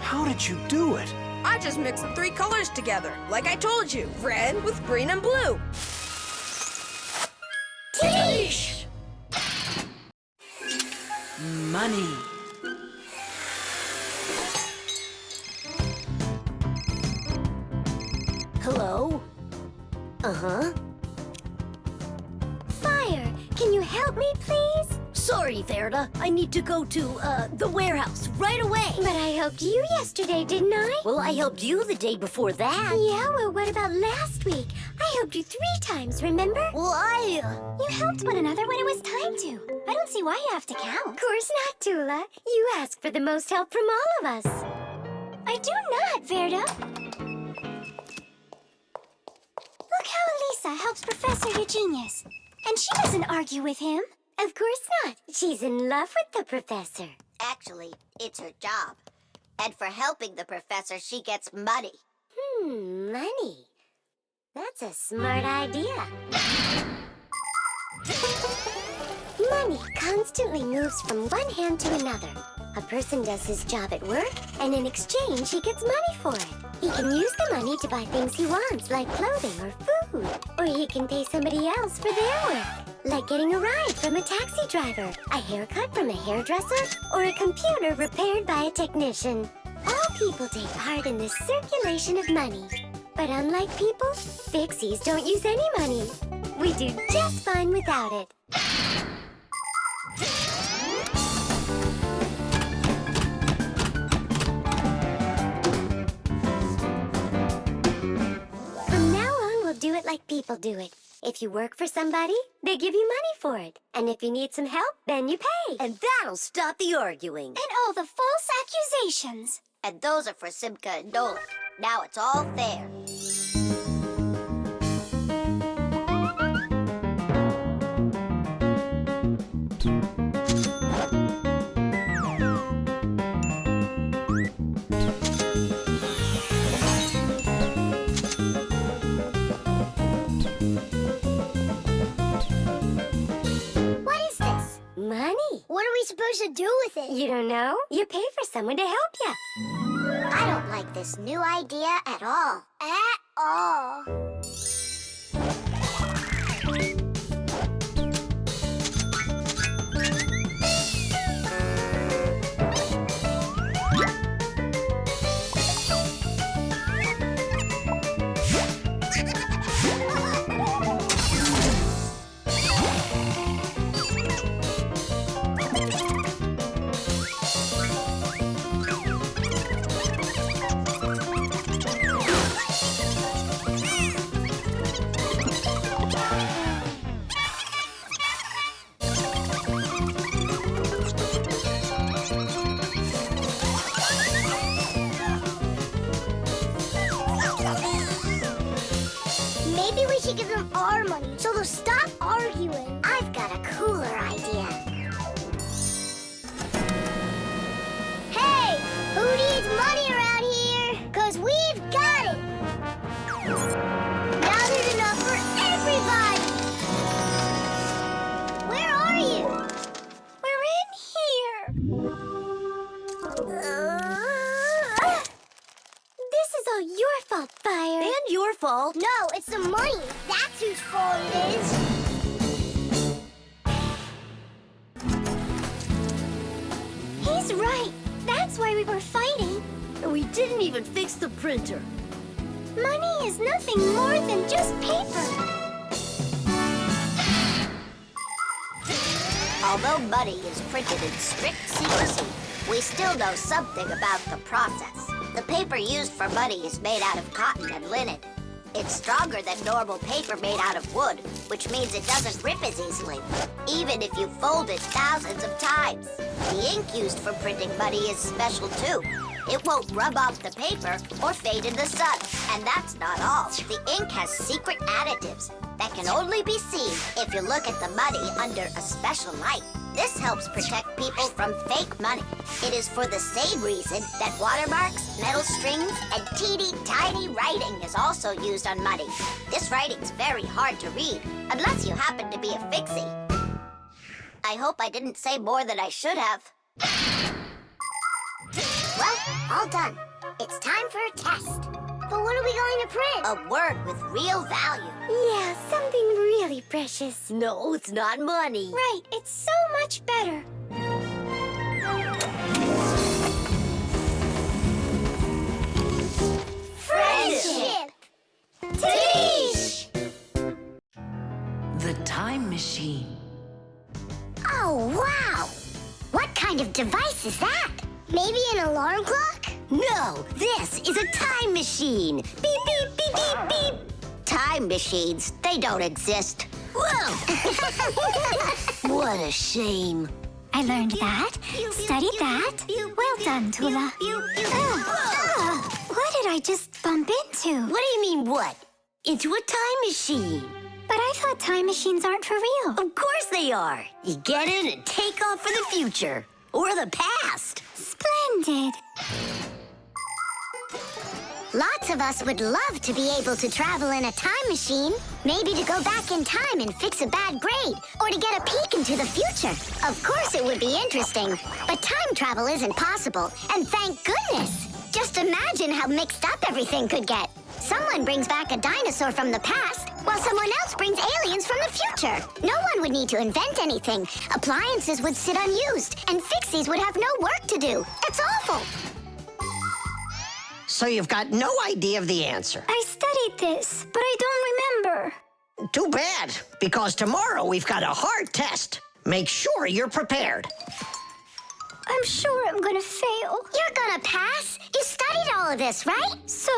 How did you do it? I just mixed the 3 colors together, like I told you. Red with green and blue. Teach! Money. Hello? Uh-huh. Fire, can you help me, please? Sorry, Verda. I need to go to, the warehouse right away. But I helped you yesterday, didn't I? Well, I helped you the day before that. Yeah, well, what about last week? I helped you 3 times, remember? Well, You helped one another when it was time to. I don't see why you have to count. Of course not, Tula. You ask for the most help from all of us. I do not, Verda. Look how Elisa helps Professor Eugenius. And she doesn't argue with him. Of course not. She's in love with the professor. Actually, it's her job. And for helping the professor, she gets money. Money. That's a smart idea. Money constantly moves from one hand to another. A person does his job at work, and in exchange, he gets money for it. He can use the money to buy things he wants, like clothing or food. Or he can pay somebody else for their work, like getting a ride from a taxi driver, a haircut from a hairdresser, or a computer repaired by a technician. All people take part in the circulation of money. But unlike people, Fixies don't use any money. We do just fine without it. From now on, we'll do it like people do it. If you work for somebody, they give you money for it. And if you need some help, then you pay. And that'll stop the arguing. And all the false accusations. And those are for Simka and Nolik. Now it's all fair. Money. What are we supposed to do with it? You don't know? You pay for someone to help you. I don't like this new idea at all. At all. Maybe we should give them our money so they'll stop arguing. I've got a cooler idea. Hey, who needs money around here? 'Cause we've got it. Now there's enough for everybody. Where are you? We're in here. This is all your fault, Fire. And your fault. No, it's the money. That's whose fault it is. He's right. That's why we were fighting. And we didn't even fix the printer. Money is nothing more than just paper. Although money is printed in strict secrecy, we still know something about the process. The paper used for money is made out of cotton and linen. It's stronger than normal paper made out of wood, which means it doesn't rip as easily, even if you fold it thousands of times. The ink used for printing money is special too. It won't rub off the paper or fade in the sun. And that's not all. The ink has secret additives that can only be seen if you look at the money under a special light. This helps protect people from fake money. It is for the same reason that watermarks, metal strings, and teeny tiny writing is also used on money. This writing's very hard to read, unless you happen to be a Fixie. I hope I didn't say more than I should have. Well, all done. It's time for a test. But what are we going to print? A word with real value. Yeah, something really precious. No, it's not money. Right, it's so much better. Friendship! Tish! The time machine. Oh, wow! What kind of device is that? Maybe an alarm clock? No, this is a time machine. Beep, beep, beep, beep, beep. Time machines, they don't exist. Whoa! What a shame. I learned that, studied that. Well done, Tula. What did I just bump into? What do you mean, what? Into a time machine. But I thought time machines aren't for real. Of course they are. You get in and take off for the future. Or the past. Splendid. Lots of us would love to be able to travel in a time machine. Maybe to go back in time and fix a bad grade, or to get a peek into the future. Of course it would be interesting, but time travel isn't possible, and thank goodness. Just imagine how mixed up everything could get. Someone brings back a dinosaur from the past, while someone else brings aliens from the future. No one would need to invent anything. Appliances would sit unused, and Fixies would have no work to do. It's awful. So you've got no idea of the answer. I studied this, but I don't remember. Too bad, because tomorrow we've got a hard test. Make sure you're prepared. I'm sure I'm gonna fail. You're gonna pass. You studied all of this, right? So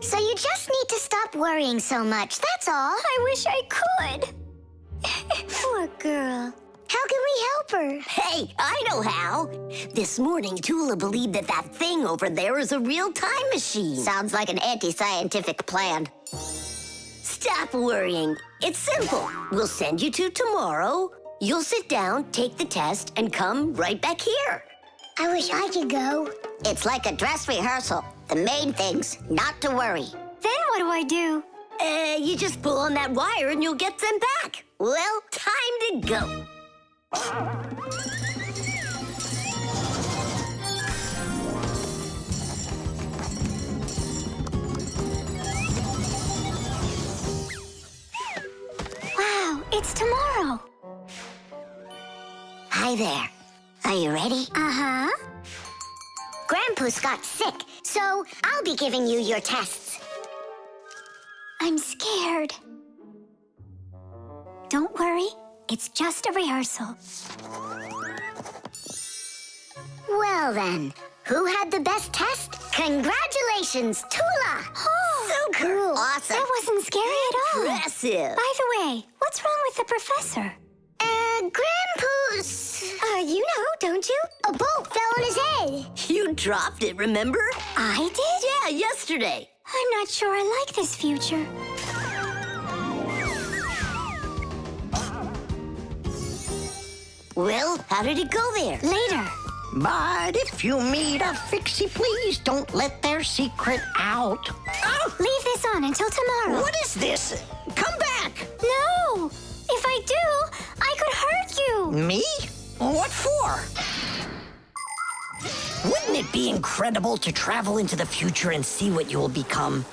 you just need to stop worrying so much, that's all. I wish I could. Poor girl. How can we help her? Hey, I know how. This morning, Tula believed that thing over there is a real time machine. Sounds like an anti-scientific plan. Stop worrying. It's simple. We'll send you to tomorrow. You'll sit down, take the test, and come right back here. I wish I could go. It's like a dress rehearsal. The main thing's not to worry. Then what do I do? You just pull on that wire and you'll get them back. Well, time to go. Wow, it's tomorrow. Hi there. Are you ready? Uh-huh. Grandpa's got sick, so I'll be giving you your tests. I'm scared. Don't worry, it's just a rehearsal. Well then, who had the best test? Congratulations, Tula! Oh, so cool. Awesome. That wasn't scary at all. Impressive. By the way, what's wrong with the professor? Grandpa's... You know, don't you? A bolt fell on his head. You dropped it, remember? I did? Yeah, yesterday. I'm not sure I like this future. Well, how did it go there? Later. But if you meet a Fixie, please don't let their secret out. Oh, leave this on until tomorrow. What is this? Come back! No! If I do, I could hurt you. Me? What for? Wouldn't it be incredible to travel into the future and see what you will become?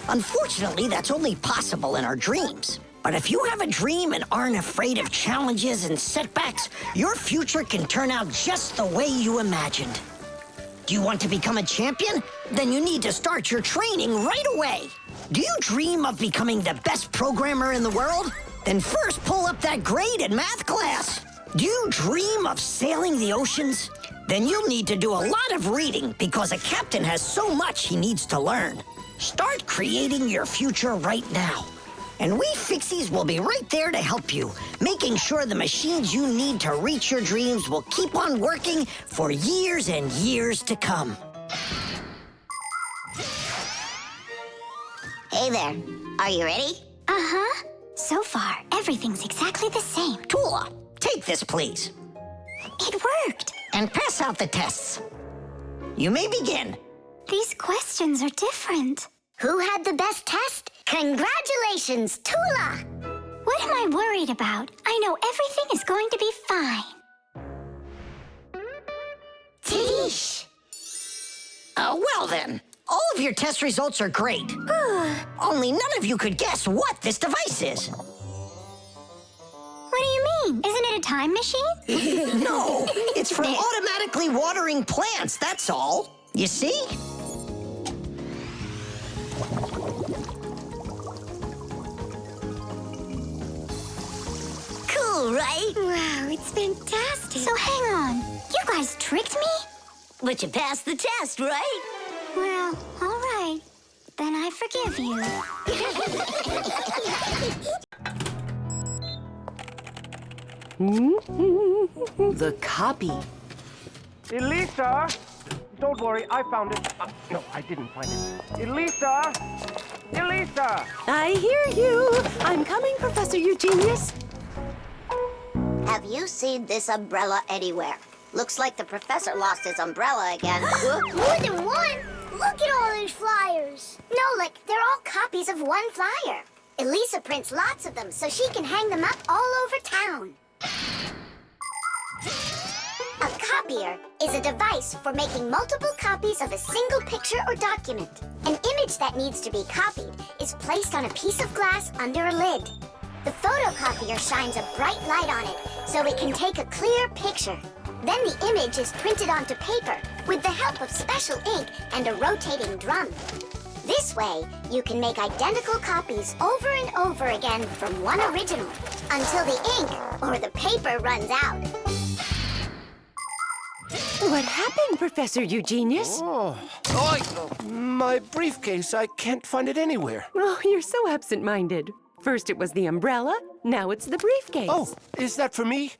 Unfortunately, that's only possible in our dreams. But if you have a dream and aren't afraid of challenges and setbacks, your future can turn out just the way you imagined. Do you want to become a champion? Then you need to start your training right away. Do you dream of becoming the best programmer in the world? Then first pull up that grade in math class. Do you dream of sailing the oceans? Then you'll need to do a lot of reading because a captain has so much he needs to learn. Start creating your future right now. And we Fixies will be right there to help you, making sure the machines you need to reach your dreams will keep on working for years and years to come. Hey there. Are you ready? Uh-huh. So far, everything's exactly the same. Tula, take this, please. It worked. And pass out the tests. You may begin. These questions are different. Who had the best test? Congratulations, Tula! What am I worried about? I know everything is going to be fine. Tish! Well then, all of your test results are great. Only none of you could guess what this device is. What do you mean? Isn't it a time machine? No, it's for automatically watering plants, that's all. You see? Cool, right? Wow, it's fantastic. So hang on. You guys tricked me? But you passed the test, right? Well, all right. Then I forgive you. The copy. Elisa! Don't worry, I found it. No, I didn't find it. Elisa! Elisa! I hear you. I'm coming, Professor Eugenius. Have you seen this umbrella anywhere? Looks like the professor lost his umbrella again. More than one? Look at all these flyers. Nolik, they're all copies of one flyer. Elisa prints lots of them so she can hang them up all over town. A copier is a device for making multiple copies of a single picture or document. An image that needs to be copied is placed on a piece of glass under a lid. The photocopier shines a bright light on it so it can take a clear picture. Then the image is printed onto paper with the help of special ink and a rotating drum. This way, you can make identical copies over and over again from one original until the ink or the paper runs out. What happened, Professor Eugenius? My briefcase. I can't find it anywhere. Oh, you're so absent-minded. First it was the umbrella, now it's the briefcase. Oh, is that for me?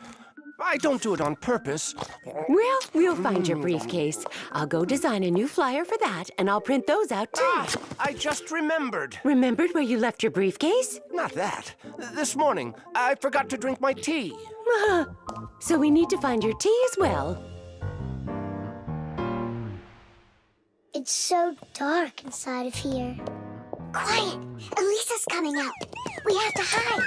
I don't do it on purpose. Well, we'll find your briefcase. I'll go design a new flyer for that, and I'll print those out too. I just remembered. Remembered where you left your briefcase? Not that. This morning, I forgot to drink my tea. So we need to find your tea as well. It's so dark inside of here. Quiet! Elisa's coming out. We have to hide.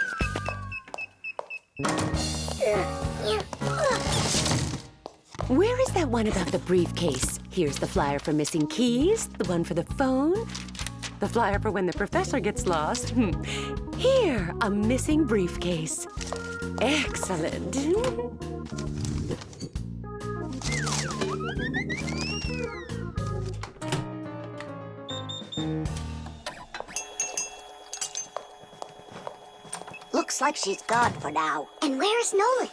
Where is that one about the briefcase? Here's the flyer for missing keys, the one for the phone, the flyer for when the professor gets lost. Here, a missing briefcase. Excellent. Looks like she's gone for now. And where is Nolik?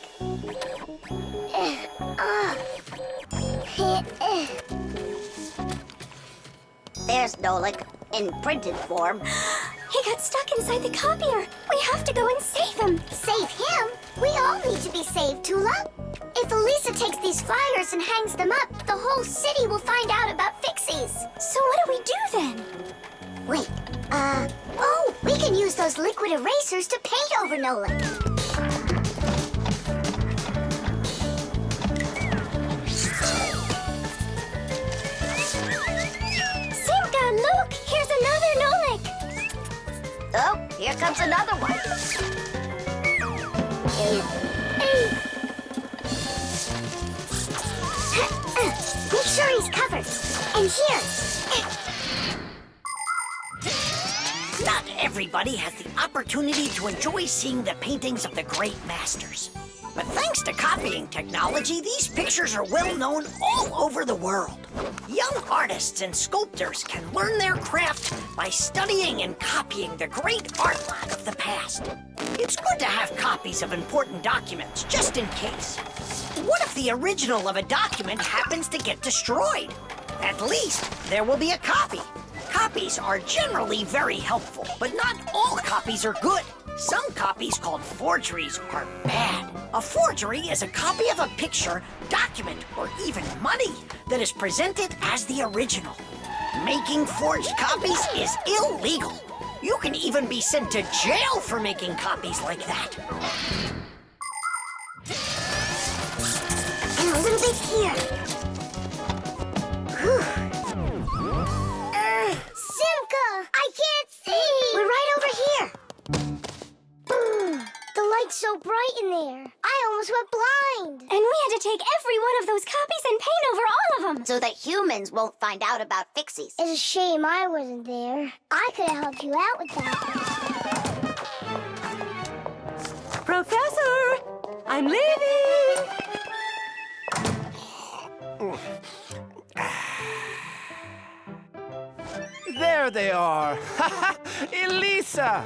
There's Nolik, in printed form. He got stuck inside the copier. We have to go and save him. Save him? We all need to be saved, Tula. If Elisa takes these flyers and hangs them up, the whole city will find out about Fixies. So what do we do then? Wait, oh, we can use those liquid erasers to paint over Nolik. Simka, look! Here's another Nolik! Oh, here comes another one. Make sure he's covered. And here. Not everybody has the opportunity to enjoy seeing the paintings of the great masters. But thanks to copying technology, these pictures are well known all over the world. Young artists and sculptors can learn their craft by studying and copying the great artwork of the past. It's good to have copies of important documents, just in case. What if the original of a document happens to get destroyed? At least there will be a copy. Copies are generally very helpful, but not all copies are good. Some copies called forgeries are bad. A forgery is a copy of a picture, document, or even money that is presented as the original. Making forged copies is illegal. You can even be sent to jail for making copies like that. And a little bit here. Simka! I can't see! We're right over here. The light's so bright in there. I almost went blind. And we had to take every one of those copies and paint over all of them. So that humans won't find out about Fixies. It's a shame I wasn't there. I could have helped you out with that. Professor! I'm leaving! There they are. Elisa!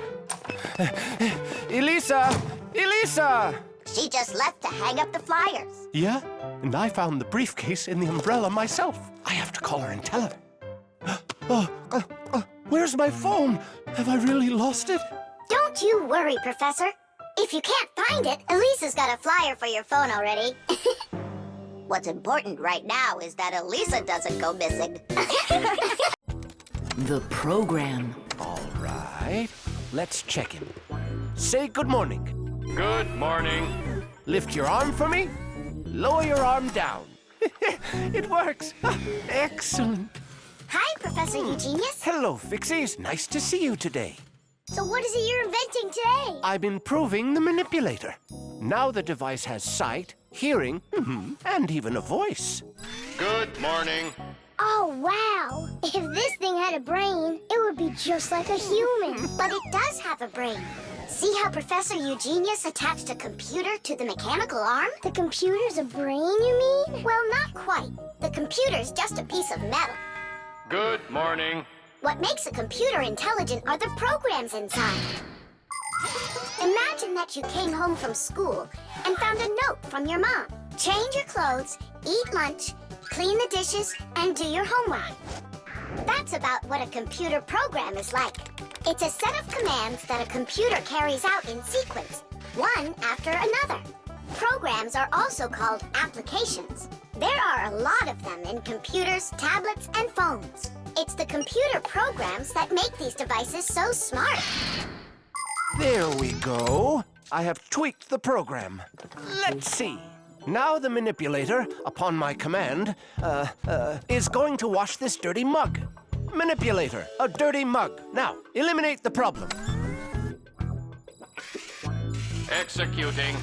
Elisa! Elisa! She just left to hang up the flyers. Yeah? And I found the briefcase in the umbrella myself. I have to call her and tell her. Where's my phone? Have I really lost it? Don't you worry, Professor. If you can't find it, Elisa's got a flyer for your phone already. What's important right now is that Elisa doesn't go missing. The program. All right. Let's check him. Say good morning. Good morning. Lift your arm for me. Lower your arm down. It works. Excellent. Hi, Professor Eugenius. Hello, Fixies. Nice to see you today. So what is it you're inventing today? I'm improving the manipulator. Now the device has sight, hearing, and even a voice. Good morning. Oh, wow. If this thing had a brain, it would be just like a human. But it does have a brain. See how Professor Eugenius attached a computer to the mechanical arm? The computer's a brain, you mean? Well, not quite. The computer's just a piece of metal. Good morning. What makes a computer intelligent are the programs inside. Imagine that you came home from school and found a note from your mom. Change your clothes, eat lunch, clean the dishes, and do your homework. That's about what a computer program is like. It's a set of commands that a computer carries out in sequence, one after another. Programs are also called applications. There are a lot of them in computers, tablets, and phones. It's the computer programs that make these devices so smart. There we go. I have tweaked the program. Let's see. Now the manipulator, upon my command, is going to wash this dirty mug. Manipulator, a dirty mug. Now, eliminate the problem. Executing.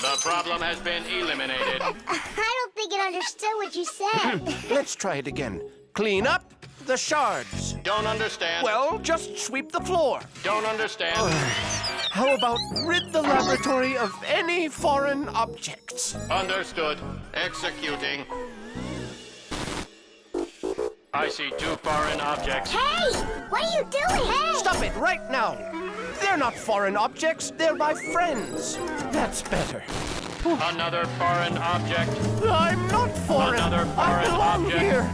The problem has been eliminated. I don't think it understood what you said. Let's try it again. Clean up the shards. Don't understand. Well, just sweep the floor. Don't understand. How about rid the laboratory of any foreign objects? Understood. Executing. I see 2 foreign objects. Hey! What are you doing? Hey! Stop it right now. They're not foreign objects. They're my friends. That's better. Another foreign object. I'm not foreign. Another foreign I belong object. here.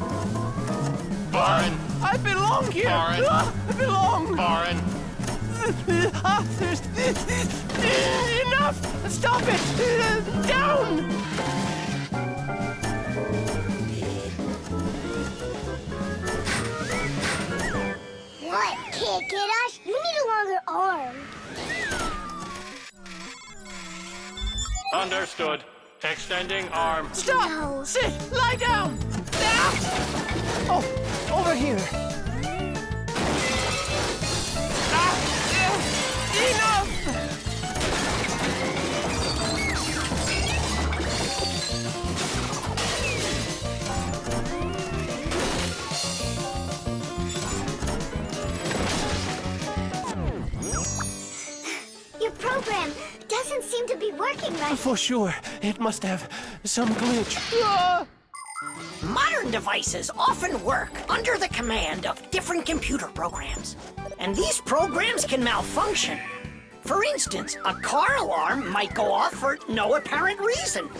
Foreign. I belong here. Foreign. I belong. Foreign. Enough! Stop it! Down! What? Can't get us? You need a longer arm. Understood. Extending arm. Stop! No. Sit! Lie down! Ah! Oh, over here. Enough! Your program doesn't seem to be working right. For sure. It must have some glitch. Modern devices often work under the command of different computer programs. And these programs can malfunction. For instance, a car alarm might go off for no apparent reason.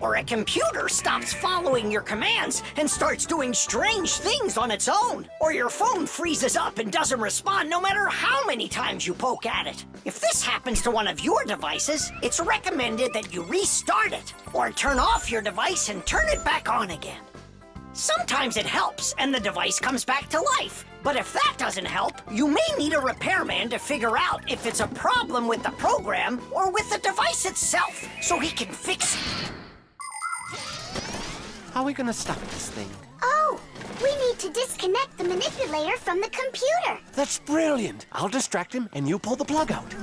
Or a computer stops following your commands and starts doing strange things on its own. Or your phone freezes up and doesn't respond no matter how many times you poke at it. If this happens to one of your devices, it's recommended that you restart it or turn off your device and turn it back on again. Sometimes it helps and the device comes back to life. But if that doesn't help, you may need a repairman to figure out if it's a problem with the program or with the device itself so he can fix it. How are we gonna stop this thing? Oh, we need to disconnect the manipulator from the computer. That's brilliant. I'll distract him and you pull the plug out.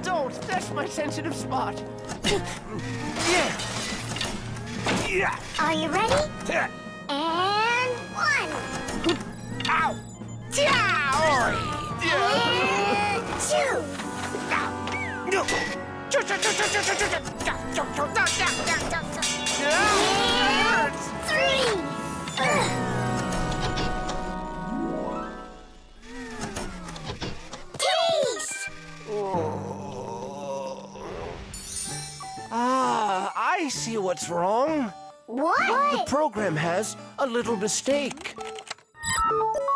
Don't. That's my sensitive spot. Yeah. Yeah. Are you ready? And 1. Ow. And 2. And 3. Taste! I see what's wrong. What? The program has a little mistake.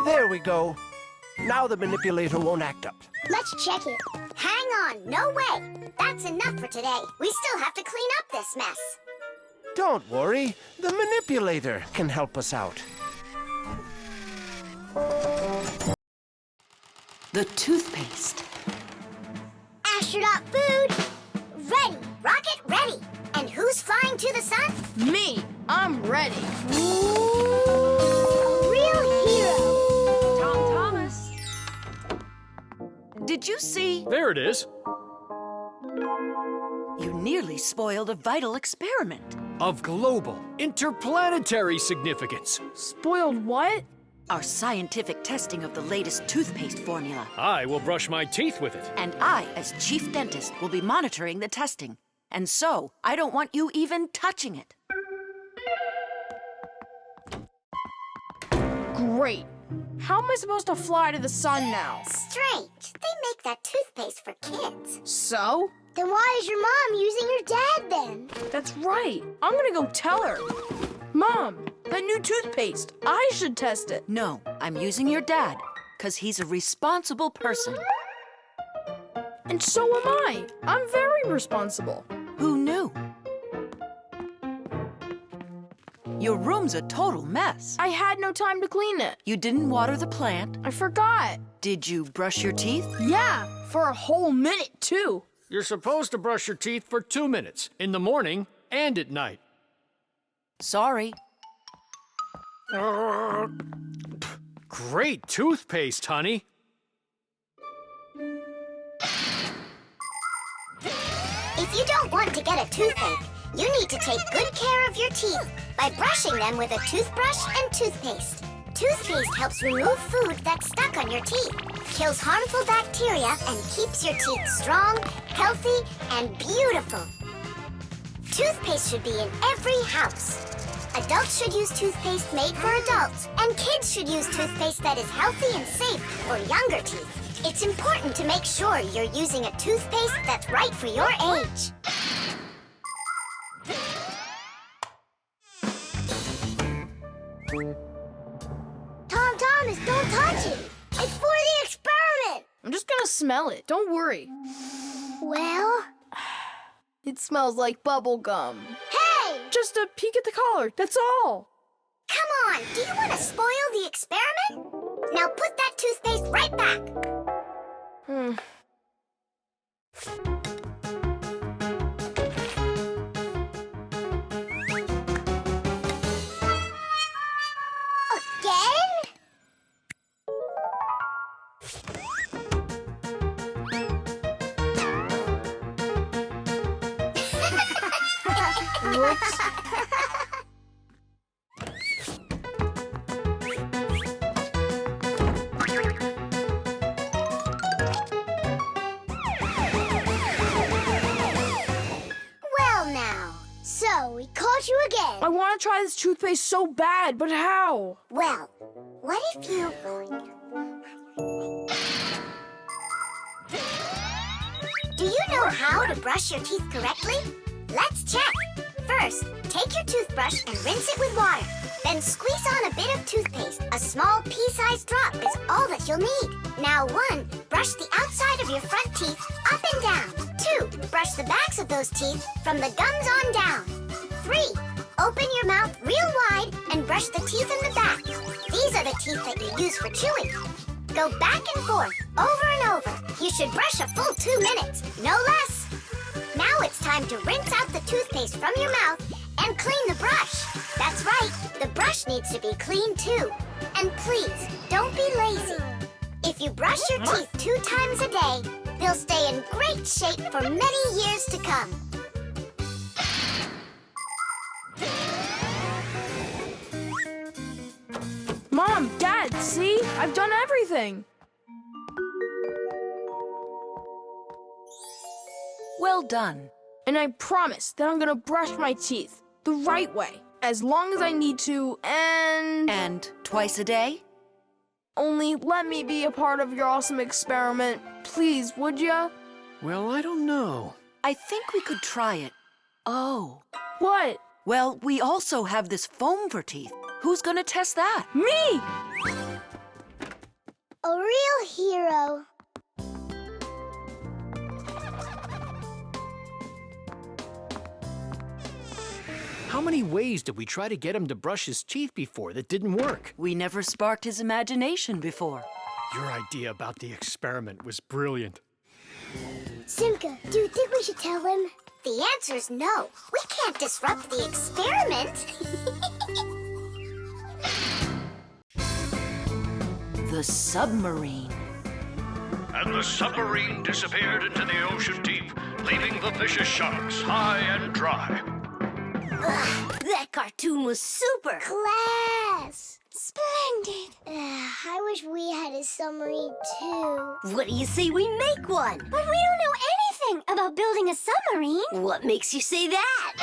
There we go. Now the manipulator won't act up. Let's check it. Hang on, no way. That's enough for today. We still have to clean up this mess. Don't worry. The manipulator can help us out. The toothpaste. Astronaut food, ready. Rocket ready. And who's flying to the sun? Me, I'm ready. A real hero. Tom Thomas. Did you see? There it is. You nearly spoiled a vital experiment. Of global, interplanetary significance. Spoiled what? our scientific testing of the latest toothpaste formula. I will brush my teeth with it. And I, as chief dentist, will be monitoring the testing. And so, I don't want you even touching it. Great. How am I supposed to fly to the sun now? Strange. They make that toothpaste for kids. So? Then why is your mom using your dad then? That's right. I'm gonna go tell her. Mom, that new toothpaste, I should test it. No, I'm using your dad, because he's a responsible person. And so am I. I'm very responsible. Who knew? Your room's a total mess. I had no time to clean it. You didn't water the plant. I forgot. Did you brush your teeth? Yeah, for a whole minute, too. You're supposed to brush your teeth for 2 minutes, in the morning and at night. Sorry. Great toothpaste, honey. If you don't want to get a toothache, you need to take good care of your teeth by brushing them with a toothbrush and toothpaste. Toothpaste helps remove food that's stuck on your teeth, kills harmful bacteria, and keeps your teeth strong, healthy, and beautiful. Toothpaste should be in every house. Adults should use toothpaste made for adults, and kids should use toothpaste that is healthy and safe for younger teeth. It's important to make sure you're using a toothpaste that's right for your age. Thomas, don't touch it. It's for the experiment. I'm just gonna smell it. Don't worry. Well? It smells like bubble gum. Hey! Just a peek at the collar, that's all. Come on, do you want to spoil the experiment? Now put that toothpaste right back. Again? Whoops. Well now, so we caught you again. I want to try this toothpaste so bad, but how? Well, what if you... Do you know how to brush your teeth correctly? Let's check. First, take your toothbrush and rinse it with water. Then squeeze on a bit of toothpaste. A small pea-sized drop is all that you'll need. Now 1, brush the outside of your front teeth up and down. 2, brush the backs of those teeth from the gums on down. 3, open your mouth real wide and brush the teeth in the back. These are the teeth that you use for chewing. Go back and forth, over and over. You should brush a full 2 minutes, no less. Now it's time to rinse out the toothpaste from your mouth and clean the brush. That's right, the brush needs to be clean too. And please, don't be lazy. If you brush your teeth 2 times a day, they'll stay in great shape for many years to come. Mom, Dad, see? I've done everything. Well done. And I promise that I'm gonna brush my teeth the right way, as long as I need to, And twice a day? only let me be a part of your awesome experiment. Please, would ya? Well, I don't know. I think we could try it. Oh. What? Well, we also have this foam for teeth. Who's gonna test that? Me! A real hero. How many ways did we try to get him to brush his teeth before that didn't work? We never sparked his imagination before. Your idea about the experiment was brilliant. Simka, do you think we should tell him? The answer's no. We can't disrupt the experiment. The submarine. And the submarine disappeared into the ocean deep, leaving the vicious sharks high and dry. That cartoon was super. Class! Splendid. I wish we had a submarine, too. What do you say we make one? But we don't know anything about building a submarine. What makes you say that?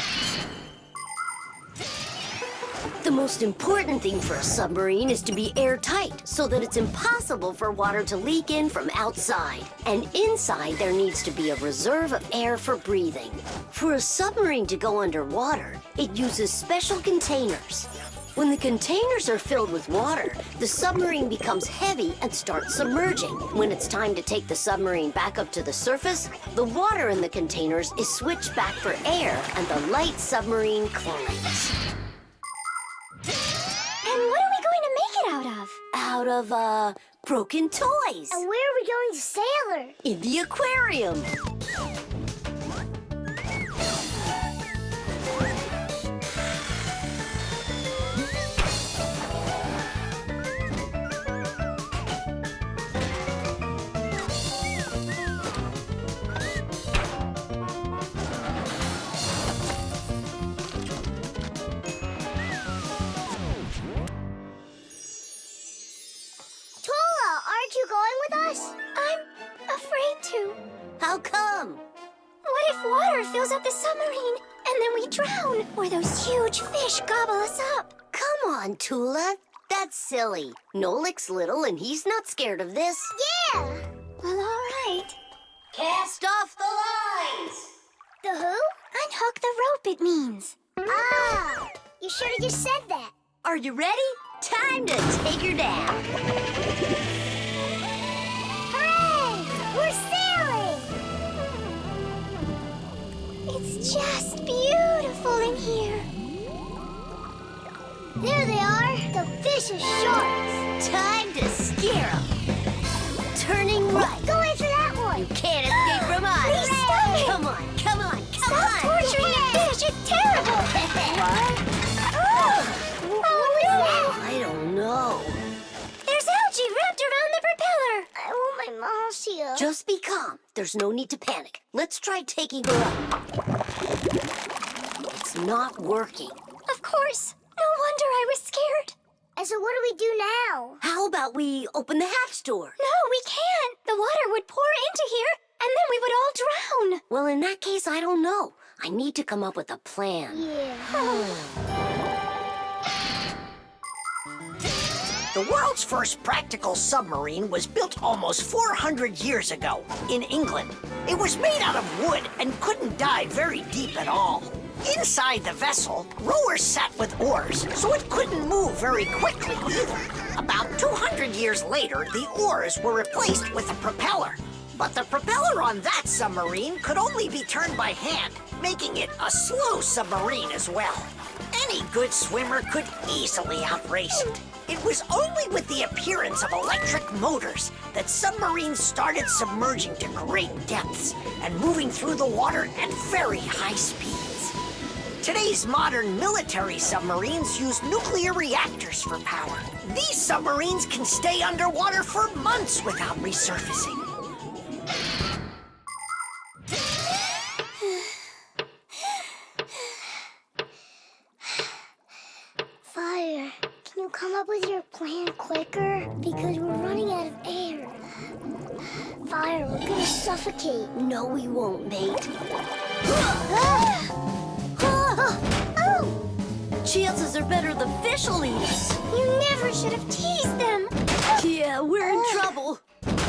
The most important thing for a submarine is to be airtight, so that it's impossible for water to leak in from outside. And inside, there needs to be a reserve of air for breathing. For a submarine to go underwater, it uses special containers. When the containers are filled with water, the submarine becomes heavy and starts submerging. When it's time to take the submarine back up to the surface, the water in the containers is switched back for air and the light submarine climbs. And what are we going to make it out of? Out of, broken toys. And where are we going to sail her? In the aquarium. Aren't you going with us? I'm afraid to. How come? What if water fills up the submarine and then we drown? Or those huge fish gobble us up? Come on, Tula. That's silly. Nolik's little and he's not scared of this. Yeah! Well, all right. Cast off the lines! The who? Unhook the rope, it means. Ah! You should have just said that. Are you ready? Time to take her down. We're sailing! It's just beautiful in here. There they are, the vicious sharks. Time to scare them. Turning right. Go after that one. You can't escape from us. Please stop it. Come on, come on, come Stop on. torturing the fish. It's terrible. What? Oh, no. I don't know. There's algae wrapped around the propeller. I want my mom's here. Just be calm. There's no need to panic. Let's try taking her up. It's not working. Of course. No wonder I was scared. And so what do we do now? How about we open the hatch door? No, we can't. The water would pour into here, and then we would all drown. Well, in that case, I don't know. I need to come up with a plan. Yeah. The world's first practical submarine was built almost 400 years ago in England. It was made out of wood and couldn't dive very deep at all. Inside the vessel, rowers sat with oars, so it couldn't move very quickly either. About 200 years later, the oars were replaced with a propeller. But the propeller on that submarine could only be turned by hand, making it a slow submarine as well. Any good swimmer could easily outrace it. It was only with the appearance of electric motors that submarines started submerging to great depths and moving through the water at very high speeds. Today's modern military submarines use nuclear reactors for power. These submarines can stay underwater for months without resurfacing. Fire, can you come up with your plan quicker? Because we're running out of air. Fire, we're gonna suffocate. No, we won't, mate. Chances are better the fish will eat us. You never should have teased them. Yeah, we're in trouble. Didn't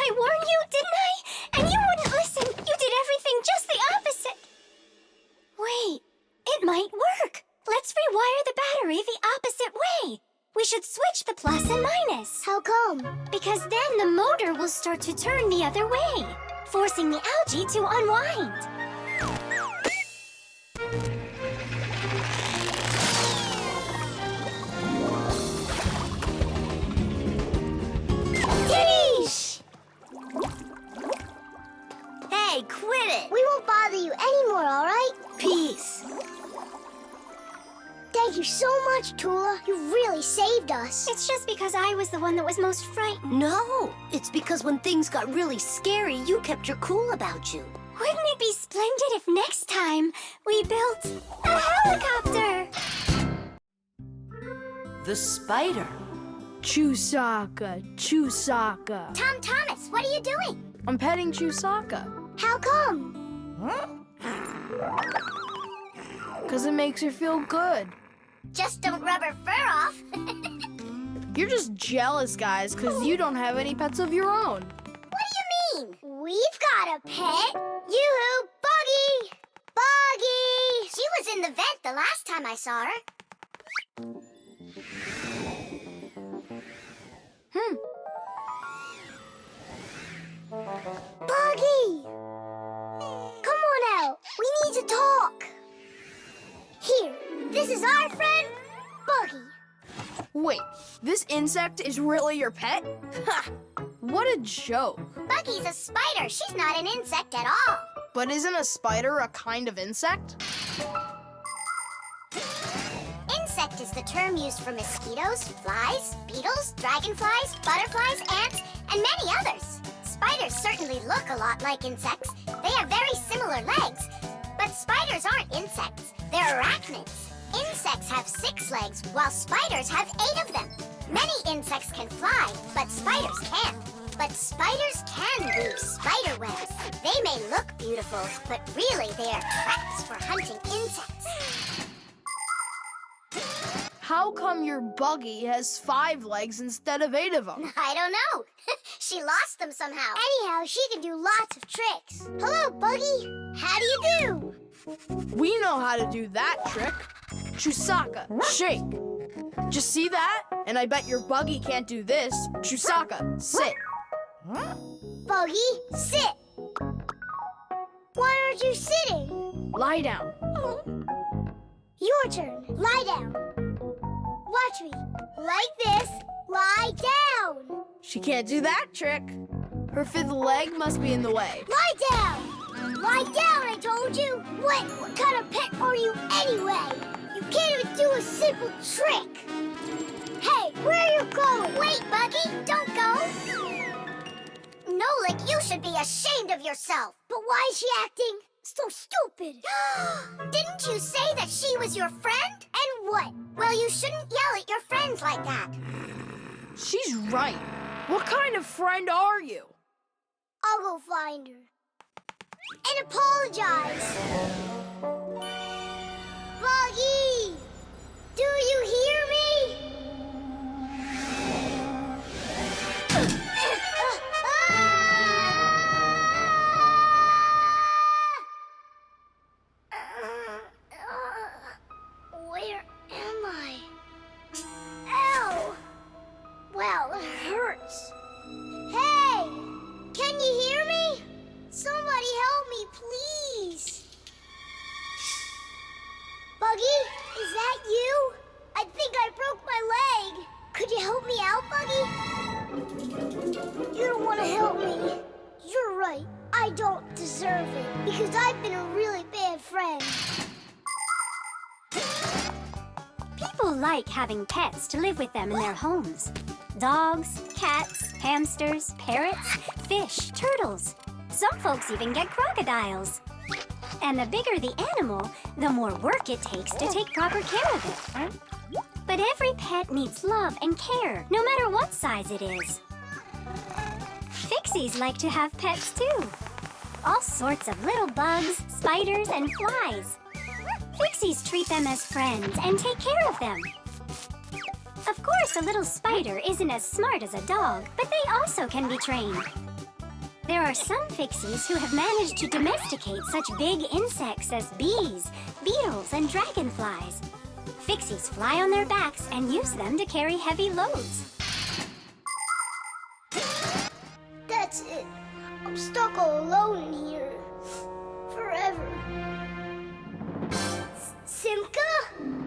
I warn you, didn't I? And you wouldn't listen. You did everything just the opposite. Wait, it might work. Let's rewire the battery the opposite way. We should switch the plus and minus. How come? Because then the motor will start to turn the other way, forcing the algae to unwind. Hey, quit it! We won't bother you anymore, all right? Peace. Thank you so much, Tula. You really saved us. It's just because I was the one that was most frightened. No, it's because when things got really scary, you kept your cool about you. Wouldn't it be splendid if next time we built a helicopter? The spider. Chusaka, Chusaka. Tom Thomas, what are you doing? I'm petting Chusaka. How come? 'Cause it makes her feel good. Just don't rub her fur off. You're just jealous, guys, 'cause you don't have any pets of your own. What do you mean? We've got a pet. Yoo-hoo, Buggy! Buggy! She was in the vent the last time I saw her. Buggy! Come on out. We need to talk. Here, this is our friend, Buggy. Wait, this insect is really your pet? Ha! What a joke. Buggy's a spider. She's not an insect at all. But isn't a spider a kind of insect? Insect is the term used for mosquitoes, flies, beetles, dragonflies, butterflies, ants, and many others. Spiders certainly look a lot like insects. They have very similar legs. But spiders aren't insects. They're arachnids. Insects have 6 legs, while spiders have 8 of them. Many insects can fly, but spiders can't. But spiders can weave spider webs. They may look beautiful, but really they are traps for hunting insects. How come your Buggy has 5 legs instead of 8 of them? I don't know. She lost them somehow. Anyhow, she can do lots of tricks. Hello, Buggy. How do you do? We know how to do that trick. Chusaka, shake. Just see that? And I bet your Buggy can't do this. Chusaka, sit. Buggy, sit. Why aren't you sitting? Lie down. Your turn. Lie down. Watch me. Like this. Lie down. She can't do that trick. Her 5th leg must be in the way. Lie down. Lie down, I told you. What kind of pet are you anyway? You can't even do a simple trick. Hey, where are you going? Wait, Buggy, don't go. Nolik, you should be ashamed of yourself. But why is she acting so stupid? Didn't you say that she was your friend? And what? Well, you shouldn't yell at your friends like that. She's right. What kind of friend are you? I'll go find her. And apologize. Buggy! Do you hear me? Where am I? Ow! Wow, it hurts. Hey! Can you hear me? Somebody help me, please. Buggy, is that you? I think I broke my leg. Could you help me out, Buggy? You don't want to help me. You're right. I don't deserve it because I've been a really bad friend. People like having pets to live with them in their homes. Dogs, cats, hamsters, parrots, fish, turtles. Some folks even get crocodiles. And the bigger the animal, the more work it takes to take proper care of it. But every pet needs love and care, no matter what size it is. Fixies like to have pets too. All sorts of little bugs, spiders, and flies. Fixies treat them as friends and take care of them. Of course, a little spider isn't as smart as a dog, but they also can be trained. There are some Fixies who have managed to domesticate such big insects as bees, beetles, and dragonflies. Fixies fly on their backs and use them to carry heavy loads. That's it. I'm stuck all alone in here. Forever. Simka?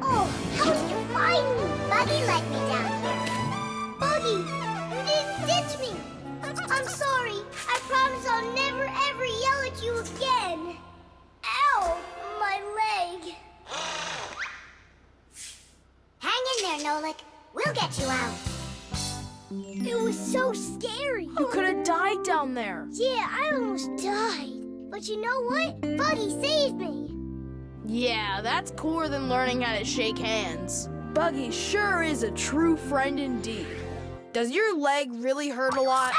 Oh, how did you find me? Buggy let me down here. Buggy, you didn't ditch me. I'm sorry. I promise I'll never ever yell at you again. Ow, my leg. Hang in there, Nolik. We'll get you out. It was so scary. You could have died down there. Yeah, I almost died. But you know what? Buggy saved me. Yeah, that's cooler than learning how to shake hands. Buggy sure is a true friend indeed. Does your leg really hurt a lot?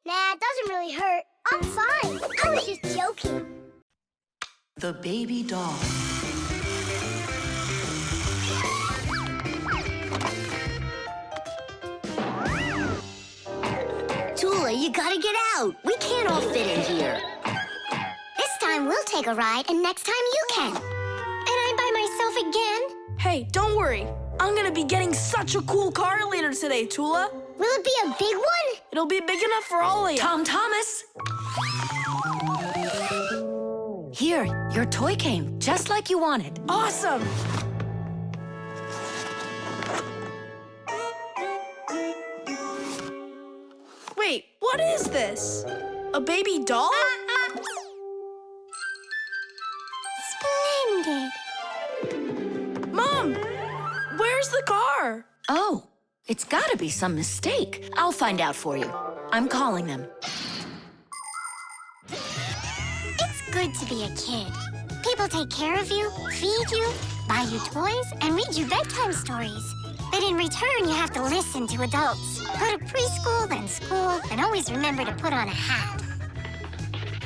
Nah, it doesn't really hurt. I'm fine. I was just joking. The baby doll. Tula, you gotta get out. We can't all fit in here. This time we'll take a ride, and next time you can. And I'm by myself again? Hey, don't worry. I'm gonna be getting such a cool car later today, Tula. Will it be a big one? It'll be big enough for all of you. Tom Thomas! Here, your toy came, just like you wanted. Awesome! Wait, what is this? A baby doll? Splendid. Mom, where's the car? Oh, it's gotta be some mistake. I'll find out for you. I'm calling them. It's good to be a kid. People take care of you, feed you, buy you toys, and read you bedtime stories. But in return, you have to listen to adults. Go to preschool, then school, and always remember to put on a hat.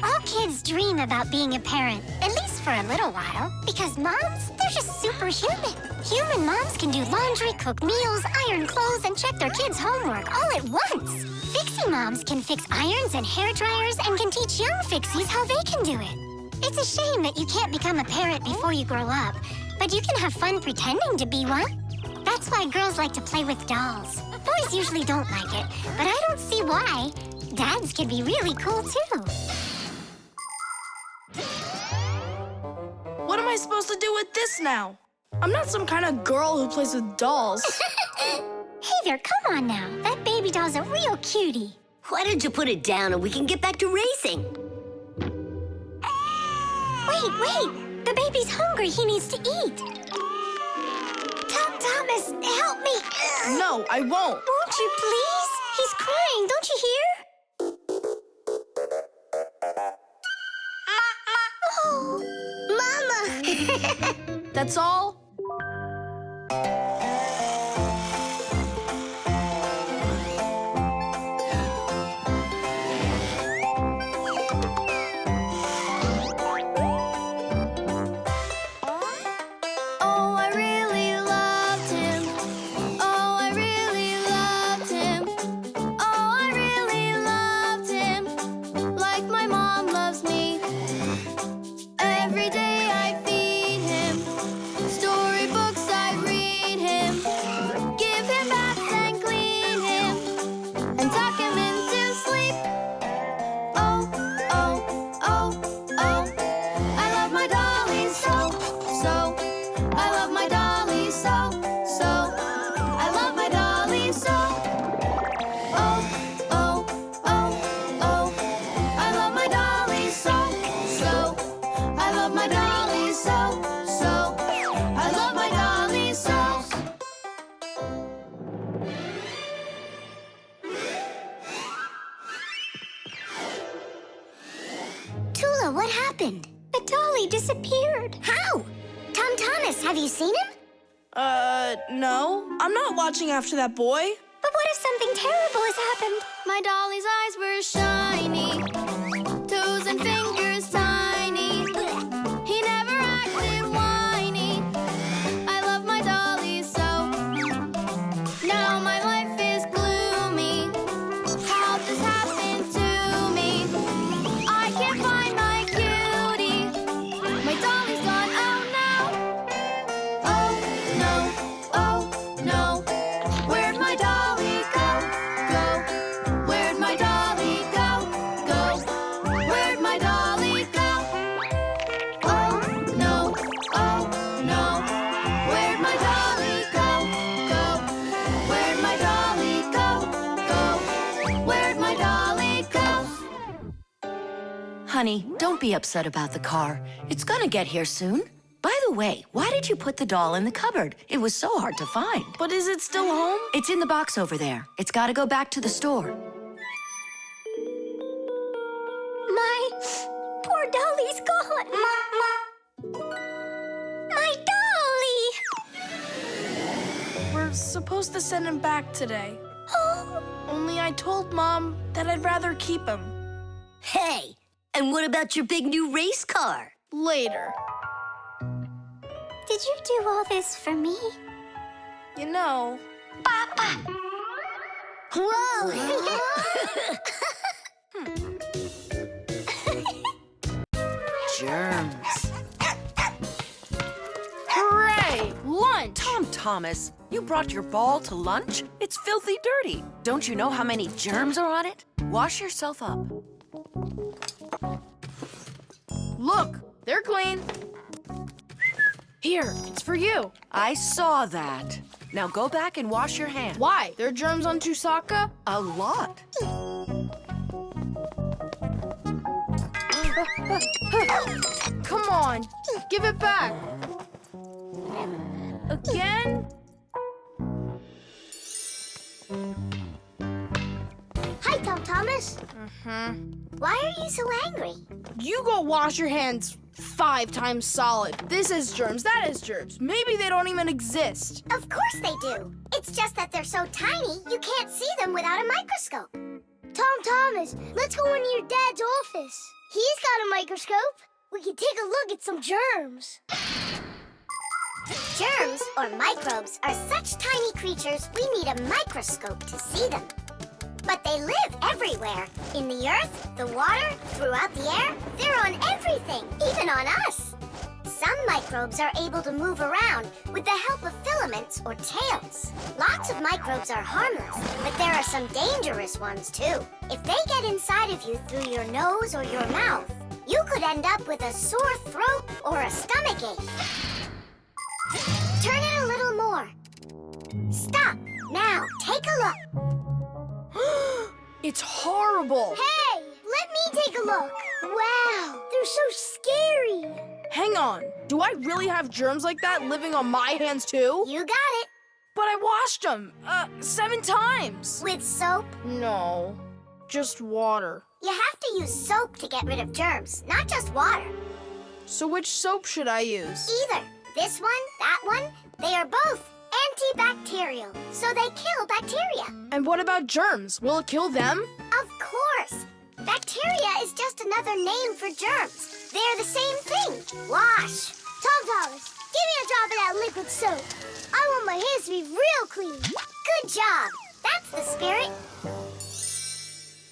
All kids dream about being a parent, at least for a little while. Because moms, they're just superhuman. Human moms can do laundry, cook meals, iron clothes, and check their kids' homework all at once. Fixie moms can fix irons and hair dryers and can teach young Fixies how they can do it. It's a shame that you can't become a parent before you grow up, but you can have fun pretending to be one. That's why girls like to play with dolls. Boys usually don't like it, but I don't see why. Dads can be really cool, too. What am I supposed to do with this now? I'm not some kind of girl who plays with dolls. Hey there, come on now. That baby doll's a real cutie. Why don't you put it down and we can get back to racing? Wait. The baby's hungry. He needs to eat. Thomas, help me. No, I won't. Won't you please? He's crying. Don't you hear? Oh, Mama. That's all? What happened? The dolly disappeared. How? Tom Thomas, have you seen him? No. I'm not watching after that boy. But what if something terrible has happened? My dolly's eyes were shiny, toes and fingers tiny. He never acted whiny. I love my dolly so. Now my life is gloomy. How this happened to me? I can't find my cutie. My dolly's gone out now. Oh no, oh no. Where'd my dolly go? Go. Where'd my dolly go? Go. Where'd my dolly go? Oh no, oh no. Where'd my dolly go? Go. Where'd my dolly go? Go. Where'd my dolly go? Honey, don't be upset about the car. It's gonna get here soon. By the way, why did you put the doll in the cupboard? It was so hard to find. But is it still home? It's in the box over there. It's gotta go back to the store. My poor dolly's gone. My supposed to send him back today. Only I told Mom that I'd rather keep him. Hey, and what about your big new race car? Later. Did you do all this for me? You know... Whoa! Germs. Hooray! Lunch! Tom Thomas, you brought your ball to lunch? It's filthy dirty. Don't you know how many germs are on it? Wash yourself up. Look, they're clean. Here, it's for you. I saw that. Now go back and wash your hands. Why? There are germs on Tusaka? A lot. Come on, give it back. Again? Hi, Tom Thomas. Why are you so angry? You go wash your hands 5 times solid. This is germs, that is germs. Maybe they don't even exist. Of course they do. It's just that they're so tiny, you can't see them without a microscope. Tom Thomas, let's go into your dad's office. He's got a microscope. We can take a look at some germs. Germs, or microbes, are such tiny creatures we need a microscope to see them. But they live everywhere. In the earth, the water, throughout the air. They're on everything, even on us. Some microbes are able to move around with the help of filaments or tails. Lots of microbes are harmless, but there are some dangerous ones too. If they get inside of you through your nose or your mouth, you could end up with a sore throat or a stomachache. Turn it a little more. Stop. Now, take a look. It's horrible. Hey, let me take a look. Wow, they're so scary. Hang on. Do I really have germs like that living on my hands too? You got it. But I washed them 7 times. With soap? No, just water. You have to use soap to get rid of germs, not just water. So which soap should I use? Either this one, that one, they are both antibacterial, so they kill bacteria. And what about germs? Will it kill them? Of course. Bacteria is just another name for germs. They're the same thing. Wash. Tom Thomas, give me a drop of that liquid soap. I want my hands to be real clean. Good job. That's the spirit.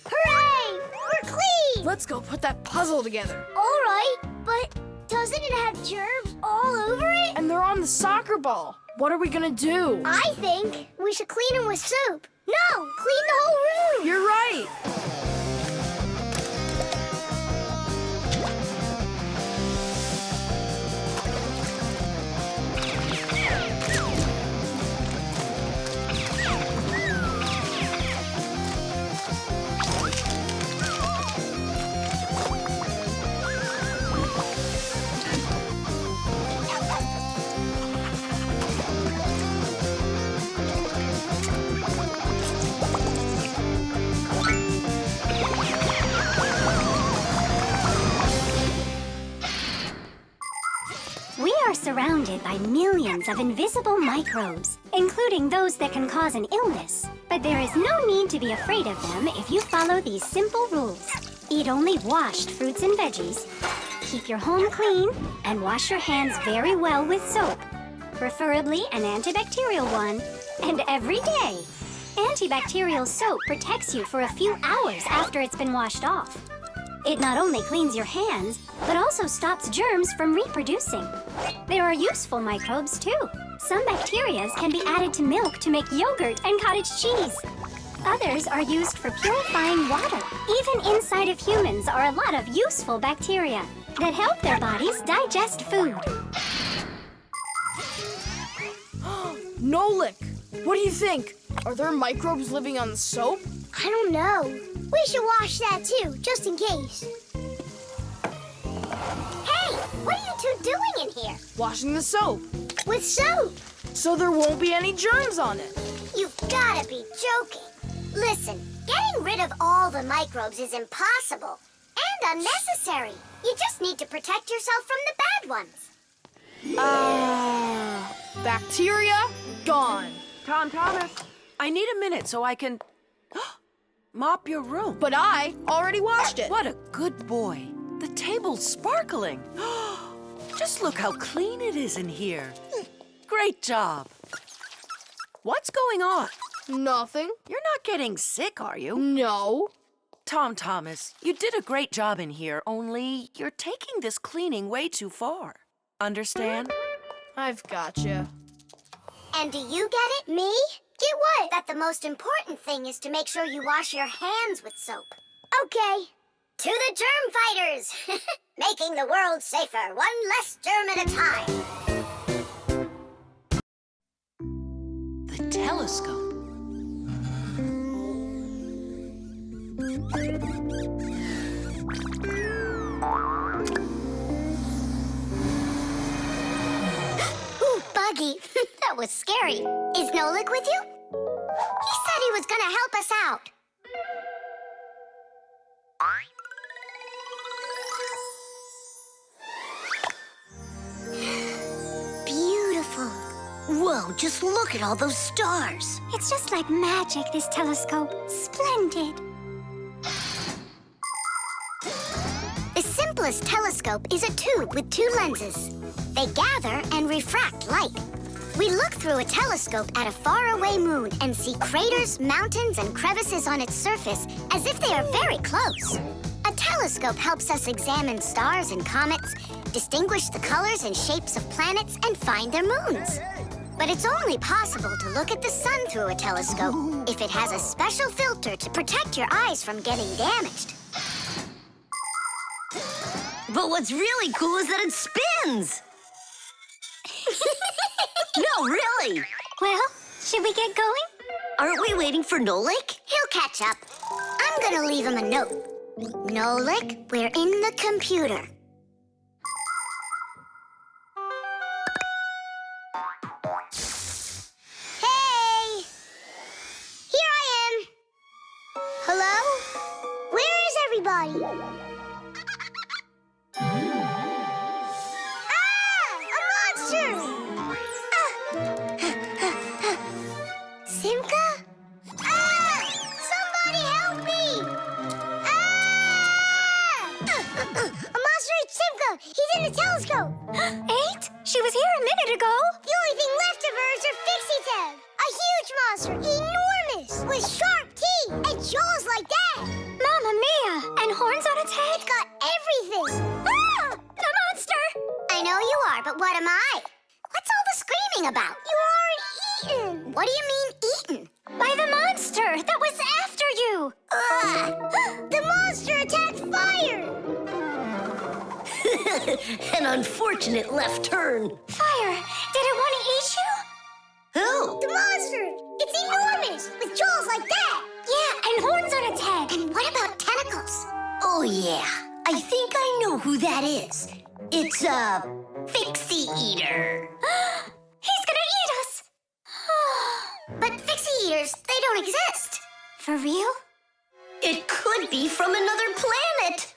Hooray! We're clean! Let's go put that puzzle together. All right, but doesn't it have germs all over it? And they're on the soccer ball. What are we gonna do? I think we should clean them with soap. No, clean the whole room. You're right. We are surrounded by millions of invisible microbes, including those that can cause an illness. But there is no need to be afraid of them if you follow these simple rules. Eat only washed fruits and veggies, keep your home clean, and wash your hands very well with soap, preferably an antibacterial one, and every day. Antibacterial soap protects you for a few hours after it's been washed off. It not only cleans your hands, but also stops germs from reproducing. There are useful microbes, too. Some bacteria can be added to milk to make yogurt and cottage cheese. Others are used for purifying water. Even inside of humans are a lot of useful bacteria that help their bodies digest food. Nolik, what do you think? Are there microbes living on the soap? I don't know. We should wash that too, just in case. Hey, what are you two doing in here? Washing the soap. With soap? So there won't be any germs on it. You've gotta be joking. Listen, getting rid of all the microbes is impossible and unnecessary. You just need to protect yourself from the bad ones. Bacteria, gone. Thomas. I need a minute so I can mop your room. But I already washed it. What a good boy. The table's sparkling. Just look how clean it is in here. Great job. What's going on? Nothing. You're not getting sick, are you? No. Thomas, you did a great job in here, only you're taking this cleaning way too far. Understand? I've gotcha. And do you get it? Me? Get what? That the most important thing is to make sure you wash your hands with soap. Okay. To the germ fighters! Making the world safer, one less germ at a time. The telescope. Ooh, Buggy. That was scary. Is Nolik with you? He said he was gonna help us out. Beautiful. Whoa, just look at all those stars. It's just like magic, this telescope. Splendid. The simplest telescope is a tube with two lenses. They gather and refract light. We look through a telescope at a faraway moon and see craters, mountains, and crevices on its surface as if they are very close. A telescope helps us examine stars and comets, distinguish the colors and shapes of planets, and find their moons. But it's only possible to look at the sun through a telescope if it has a special filter to protect your eyes from getting damaged. But what's really cool is that it spins. No, really. Well, should we get going? Aren't we waiting for Nolik? He'll catch up. I'm gonna leave him a note. Nolik, we're in the computer. Hey! Here I am. Hello? Where is everybody? Simka? Somebody help me! A monster ate Simka! He's in the telescope! Ate? She was here a minute ago. The only thing left of her is her Fixie tag! A huge monster, enormous, with sharp teeth and jaws like that! Mamma mia! And horns on its head? It's got everything! Ah! The monster! I know you are, but what am I? What's all the screaming about? You aren't eaten! What do you mean, eaten? By the monster that was after you! The monster attacked Fire! An unfortunate left turn. Fire, did it want to eat you? Who? The monster! It's enormous, with jaws like that! Yeah, and horns on its head. And what about tentacles? Oh, yeah. I think I know who that is. It's a Fixie eater. He's gonna eat us! But Fixie eaters, they don't exist. For real? It could be from another planet.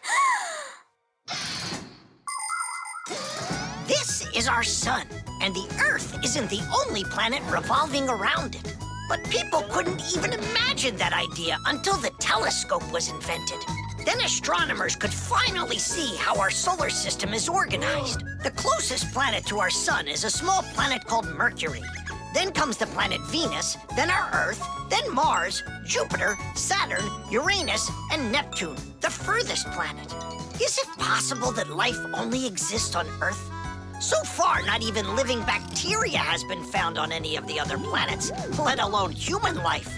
This is our sun, and the Earth isn't the only planet revolving around it. But people couldn't even imagine that idea until the telescope was invented. Then astronomers could finally see how our solar system is organized. The closest planet to our sun is a small planet called Mercury. Then comes the planet Venus, then our Earth, then Mars, Jupiter, Saturn, Uranus, and Neptune, the furthest planet. Is it possible that life only exists on Earth? So far, not even living bacteria has been found on any of the other planets, let alone human life.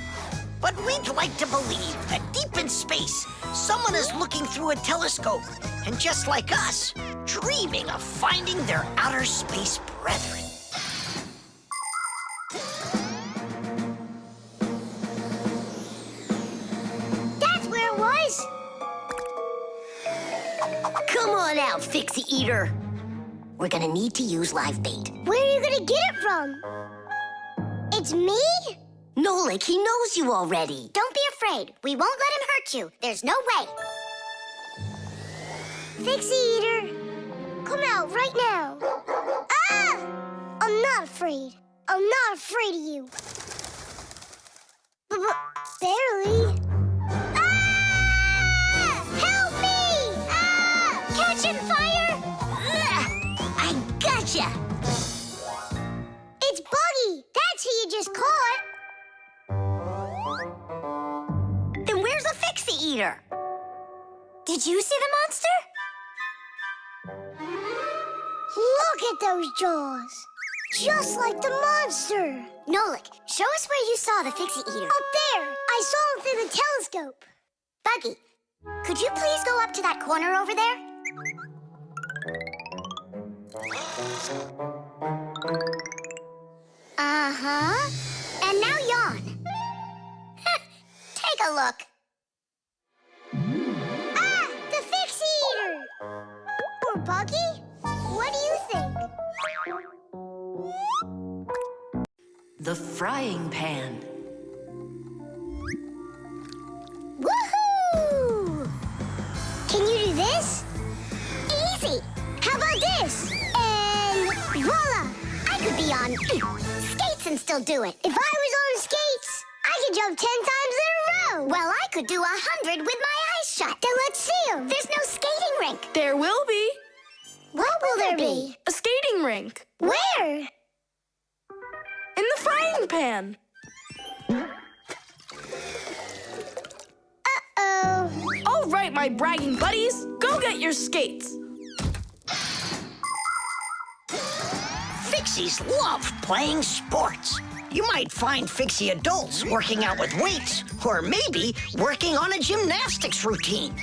But we'd like to believe that deep in space, someone is looking through a telescope, and just like us, dreaming of finding their outer space brethren. That's where it was! Come on out, Fixie eater. We're gonna need to use live bait. Where are you gonna get it from? It's me? Nolik, he knows you already. Don't be afraid. We won't let him hurt you. There's no way. Fixie eater, come out right now. Ah! I'm not afraid. I'm not afraid of you. Barely. Ah! Help me! Ah! Catching fire! I gotcha! It's Buggy! That's who you just caught! Then where's the Fixie eater? Did you see the monster? Look at those jaws! Just like the monster! Nolik, show us where you saw the Fixie eater. Up there! I saw him through the telescope. Buggy, could you please go up to that corner over there? Uh-huh. And now yawn. Take a look. Ah! The Fixie eater! Or Buggy? What do you think? The frying pan. Woohoo! Can you do this? Easy! How about this? And voila! I could be on skates and still do it. If I was on skates, I could jump 10 times in a row. Well, I could do 100 with my eyes shut. Then let's see them. There's no skating rink. There will be. What will there be? A skating rink. Where? In the frying pan. Uh-oh. All right, my bragging buddies, go get your skates. Fixies love playing sports. You might find Fixie adults working out with weights, or maybe working on a gymnastics routine.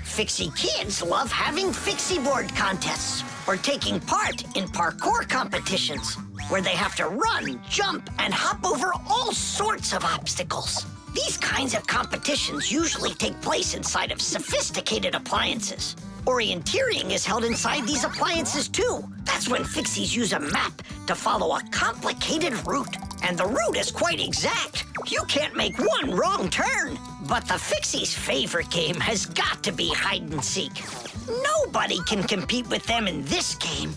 Fixie kids love having Fixie board contests, or taking part in parkour competitions, where they have to run, jump, and hop over all sorts of obstacles. These kinds of competitions usually take place inside of sophisticated appliances. Orienteering is held inside these appliances too. That's when Fixies use a map to follow a complicated route. And the route is quite exact. You can't make one wrong turn. But the Fixies' favorite game has got to be hide and seek. Nobody can compete with them in this game.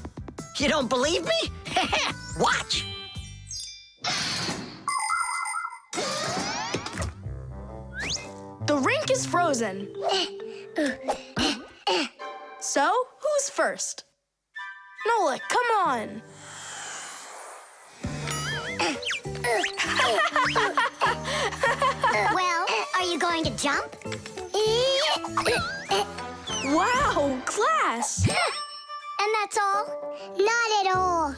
You don't believe me? Watch. The rink is frozen. So, who's first? Nolik, come on. Well, are you going to jump? Wow, class. And that's all? Not at all.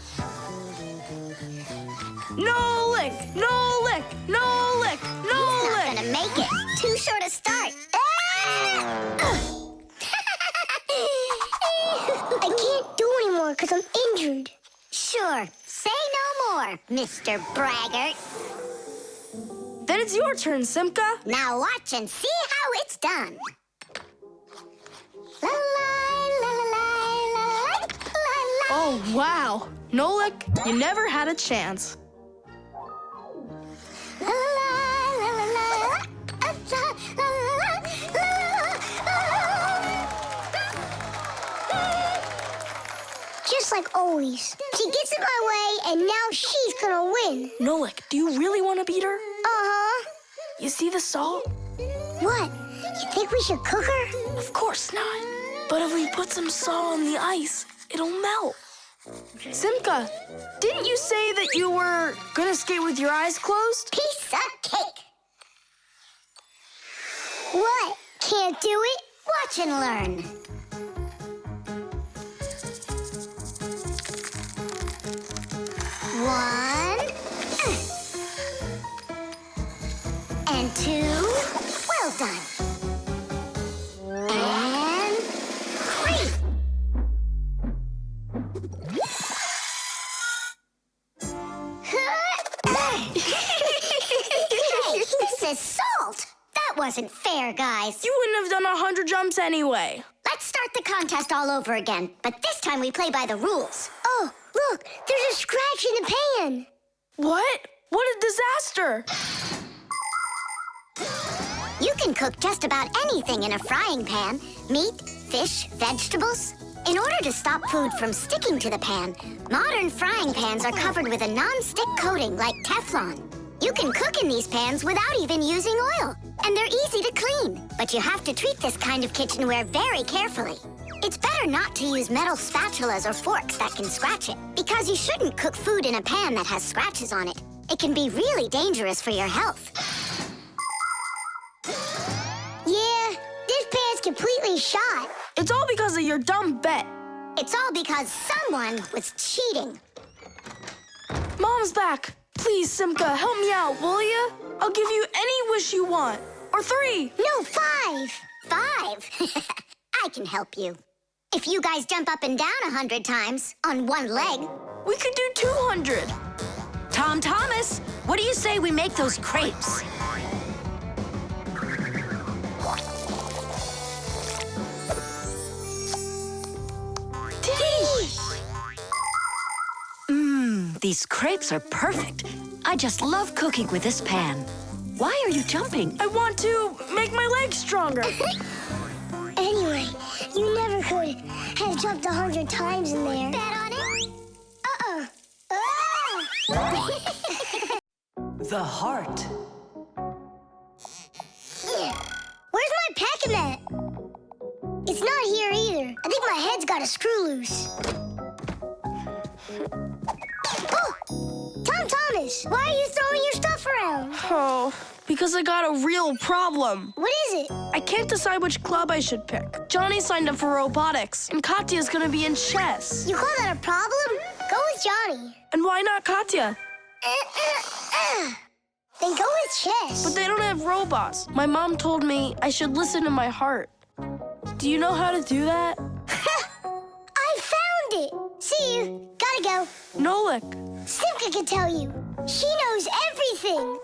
Nolik, Nolik, Nolik, He's Nolik. not gonna make it. Too short a start. I can't do anymore because I'm injured. Sure, say no more, Mr. Braggart. Then it's your turn, Simka. Now watch and see how it's done. La la la la la la la la. Oh, wow. Nolik, you never had a chance. La la la la la la. Just like always. She gets in my way, and now she's gonna win. Nolik, do you really want to beat her? Uh-huh. You see the salt? What? You think we should cook her? Of course not. But if we put some salt on the ice, it'll melt. Simka, didn't you say that you were gonna skate with your eyes closed? Piece of cake. What? Can't do it? Watch and learn. One. And two. Well done. And three. Hey, this is salt. That wasn't fair, guys. You wouldn't have done 100 jumps anyway. Let's start the contest all over again, but this time we play by the rules. Oh, look, there's a scratch in the pan. What? What a disaster! You can cook just about anything in a frying pan. Meat, fish, vegetables. In order to stop food from sticking to the pan, modern frying pans are covered with a non-stick coating like Teflon. You can cook in these pans without even using oil, and they're easy to clean. But you have to treat this kind of kitchenware very carefully. It's better not to use metal spatulas or forks that can scratch it, because you shouldn't cook food in a pan that has scratches on it. It can be really dangerous for your health. Yeah, this pan's completely shot. It's all because of your dumb bet. It's all because someone was cheating. Mom's back. Please, Simka, help me out, will you? I'll give you any wish you want. Or 3. No, 5. 5? I can help you. If you guys jump up and down 100 times on one leg. We could do 200. Tom Thomas, what do you say we make those crepes? These crepes are perfect. I just love cooking with this pan. Why are you jumping? I want to make my legs stronger. Anyway, you never could have jumped 100 times in there. Bet on it? The heart. Where's my pack-a-mat? It's not here either. I think my head's got a screw loose. Oh! Tom Thomas, why are you throwing your stuff around? Oh, because I got a real problem. What is it? I can't decide which club I should pick. Johnny signed up for robotics, and Katya's gonna be in chess. You call that a problem? Go with Johnny. And why not Katya? Then go with chess. But they don't have robots. My mom told me I should listen to my heart. Do you know how to do that? I found it. See you. Gotta go. Nolik. Simka can tell you. She knows everything.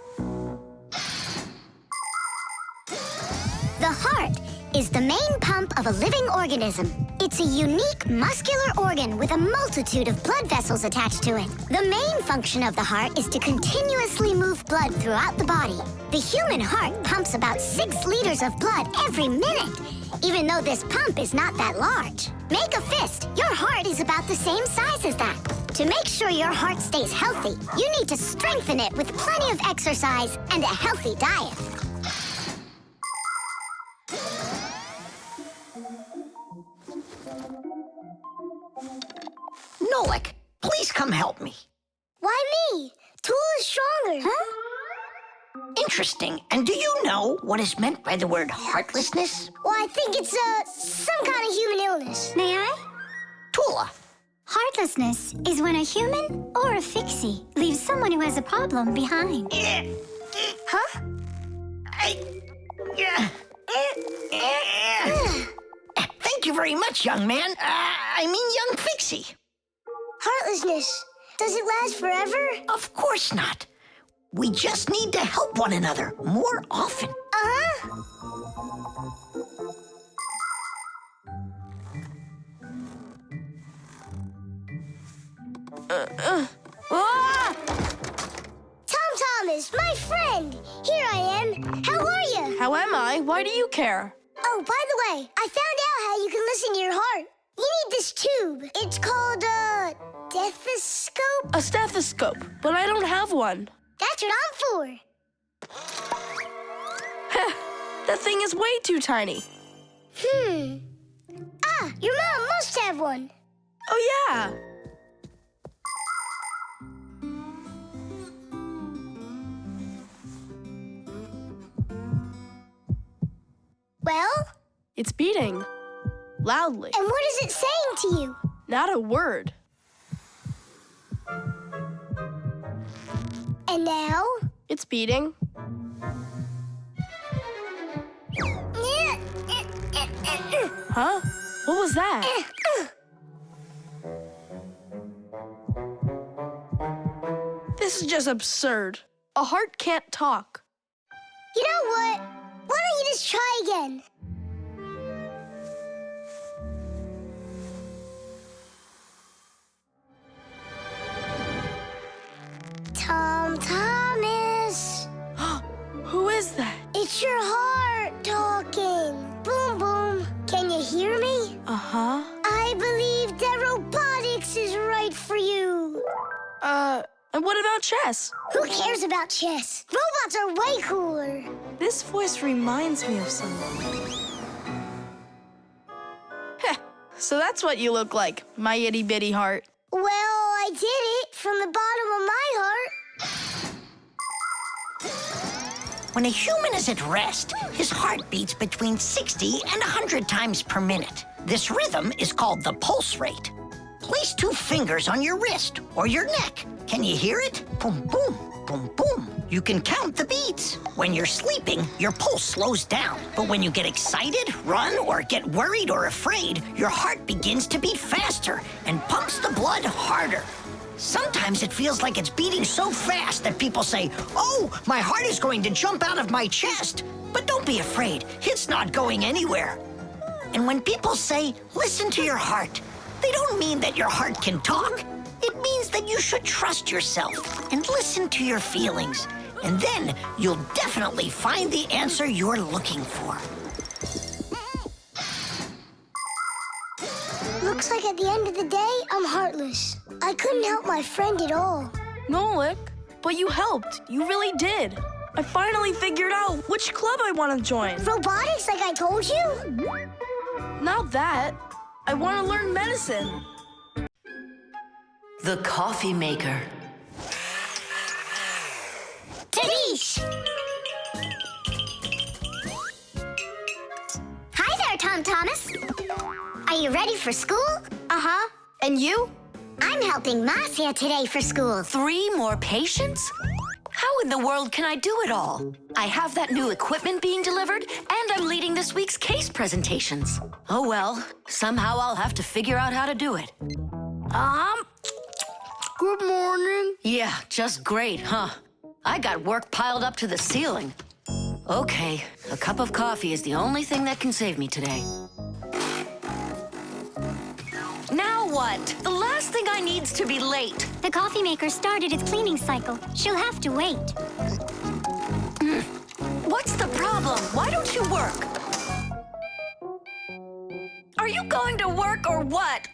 The heart is the main pump of a living organism. It's a unique muscular organ with a multitude of blood vessels attached to it. The main function of the heart is to continuously move blood throughout the body. The human heart pumps about 6 liters of blood every minute, even though this pump is not that large. Make a fist. Your heart is about the same size as that. To make sure your heart stays healthy, you need to strengthen it with plenty of exercise and a healthy diet. Nolik, please come help me. Why me? Tool is stronger. Huh? Interesting. And do you know what is meant by the word heartlessness? Well, I think it's some kind of human illness. May I? Tula. Heartlessness is when a human or a fixie leaves someone who has a problem behind. Huh? Thank you very much, young man. I mean, young Fixie. Heartlessness. Does it last forever? Of course not. We just need to help one another more often. Tom Thomas, my friend. Here I am. How are you? How am I? Why do you care? Oh, by the way, I found out how you can listen to your heart. You need this tube. It's called a stethoscope. A stethoscope, but I don't have one. That's what I'm for. That thing is way too tiny. Your mom must have one. Oh, yeah. Well? It's beating. Loudly. And what is it saying to you? Not a word. And now? It's beating. Huh? What was that? This is just absurd. A heart can't talk. You know what? Why don't you just try again? Tom Thomas. Who is that? It's your heart talking. Boom, boom. Can you hear me? Uh-huh. I believe that robotics is right for you. And what about chess? Who cares about chess? Robots are way cooler. This voice reminds me of someone. Heh, so that's what you look like, my itty-bitty heart. Well, I did it from the bottom of my heart. When a human is at rest, his heart beats between 60 and 100 times per minute. This rhythm is called the pulse rate. Place 2 fingers on your wrist or your neck. Can you hear it? Boom, boom, boom, boom. You can count the beats. When you're sleeping, your pulse slows down. But when you get excited, run, or get worried or afraid, your heart begins to beat faster and pumps the blood harder. Sometimes it feels like it's beating so fast that people say, "Oh, my heart is going to jump out of my chest." But don't be afraid, it's not going anywhere. And when people say, "Listen to your heart," they don't mean that your heart can talk. It means that you should trust yourself and listen to your feelings. And then you'll definitely find the answer you're looking for. Looks like at the end of the day, I'm heartless. I couldn't help my friend at all. Nolik, but you helped. You really did. I finally figured out which club I want to join. Robotics, like I told you? Not that. I want to learn medicine. The coffee maker. Tadish! Hi there, Tom Thomas. Are you ready for school? Uh-huh. And you? I'm helping Marcia today for school. 3 more patients? How in the world can I do it all? I have that new equipment being delivered, and I'm leading this week's case presentations. Oh well, somehow I'll have to figure out how to do it. Good morning. Yeah, just great, huh? I got work piled up to the ceiling. Okay, a cup of coffee is the only thing that can save me today. Now what? The last thing I need's to be late. The coffee maker started its cleaning cycle. She'll have to wait. What's the problem? Why don't you work? Are you going to work or what?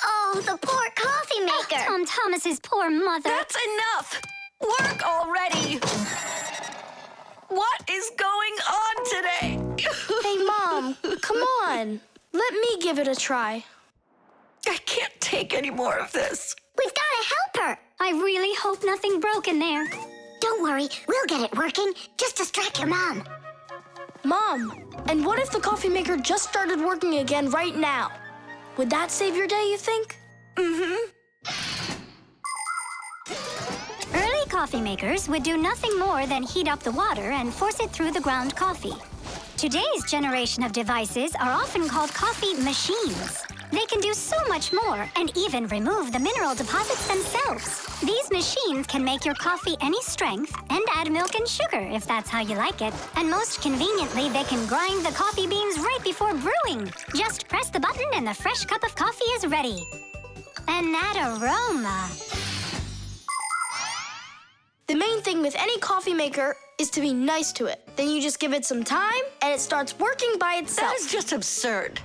Oh, the poor coffee maker. Tom Thomas's poor mother. That's enough! Work already! What is going on today? Hey, Mom, come on. Let me give it a try. I can't take any more of this. We've got to help her. I really hope nothing broke in there. Don't worry, we'll get it working. Just distract your mom. Mom, and what if the coffee maker just started working again right now? Would that save your day, you think? Early coffee makers would do nothing more than heat up the water and force it through the ground coffee. Today's generation of devices are often called coffee machines. They can do so much more and even remove the mineral deposits themselves. These machines can make your coffee any strength and add milk and sugar if that's how you like it. And most conveniently, they can grind the coffee beans right before brewing. Just press the button and the fresh cup of coffee is ready. And that aroma. The main thing with any coffee maker is to be nice to it. Then you just give it some time and it starts working by itself. That is just absurd.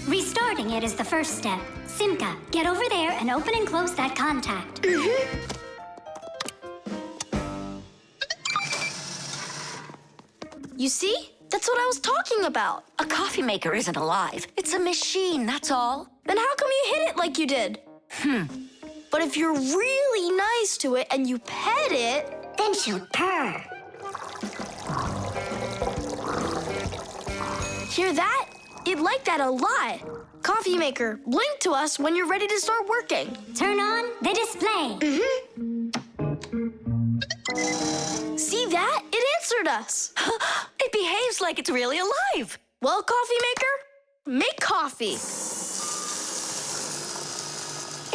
Restarting it is the first step. Simka, get over there and open and close that contact. You see? That's what I was talking about. A coffee maker isn't alive. It's a machine, that's all. Then how come you hit it like you did? But if you're really nice to it and you pet it, then she'll purr. Hear that? It liked that a lot. Coffee maker, blink to us when you're ready to start working. Turn on the display. See that? It answered us. It behaves like it's really alive. Well, coffee maker, make coffee.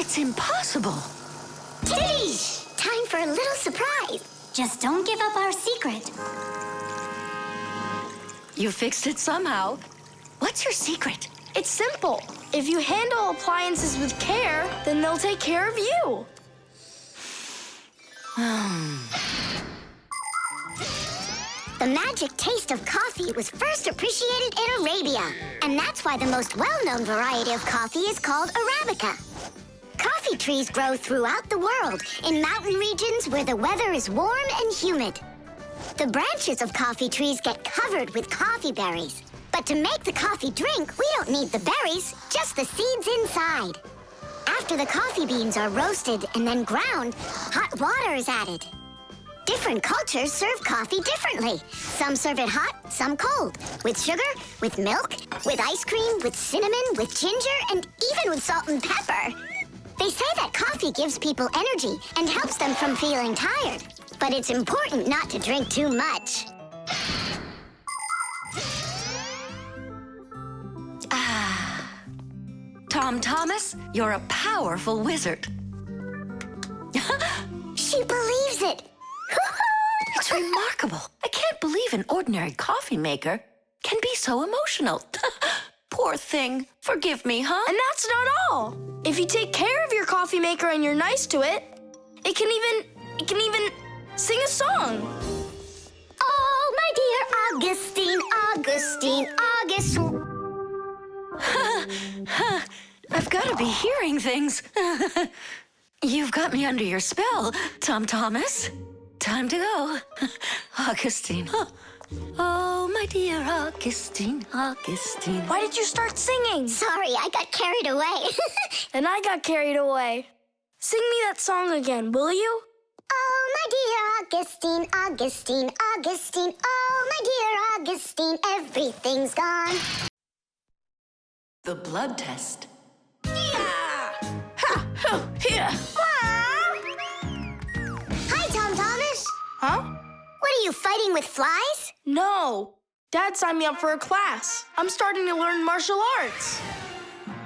It's impossible. Tadish! Time for a little surprise. Just don't give up our secret. You fixed it somehow. What's your secret? It's simple. If you handle appliances with care, then they'll take care of you. The magic taste of coffee was first appreciated in Arabia. And that's why the most well-known variety of coffee is called Arabica. Coffee trees grow throughout the world in mountain regions where the weather is warm and humid. The branches of coffee trees get covered with coffee berries. But to make the coffee drink, we don't need the berries, just the seeds inside. After the coffee beans are roasted and then ground, hot water is added. Different cultures serve coffee differently. Some serve it hot, some cold. With sugar, with milk, with ice cream, with cinnamon, with ginger, and even with salt and pepper. They say that coffee gives people energy and helps them from feeling tired. But it's important not to drink too much. Tom Thomas, you're a powerful wizard. She believes it. It's remarkable. I can't believe an ordinary coffee maker can be so emotional. Poor thing. Forgive me, huh? And that's not all. If you take care of your coffee maker and you're nice to it, it can even sing a song. Oh, my dear Augustine, Augustine, Augustine. I've got to be hearing things. You've got me under your spell, Tom Thomas. Time to go. Augustine. Oh, my dear Augustine, Augustine. Why did you start singing? Sorry, I got carried away. And I got carried away. Sing me that song again, will you? Oh, my dear Augustine, Augustine, Augustine. Oh, my dear Augustine, everything's gone. The blood test. Here. Hi, Tom Thomas. Huh? What are you, fighting with flies? No. Dad signed me up for a class. I'm starting to learn martial arts.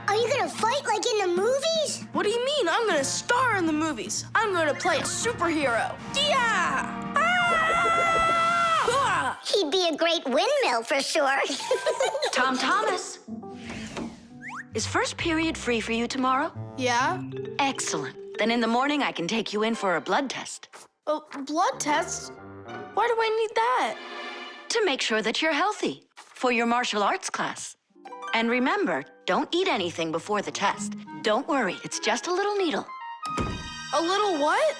Are you gonna fight like in the movies? What do you mean? I'm gonna star in the movies. I'm gonna play a superhero. Yeah! Ah! He'd be a great windmill for sure. Tom Thomas. Is first period free for you tomorrow? Yeah? Excellent. Then in the morning I can take you in for a blood test. Oh, blood test? Why do I need that? To make sure that you're healthy for your martial arts class. And remember, don't eat anything before the test. Don't worry, it's just a little needle. A little what?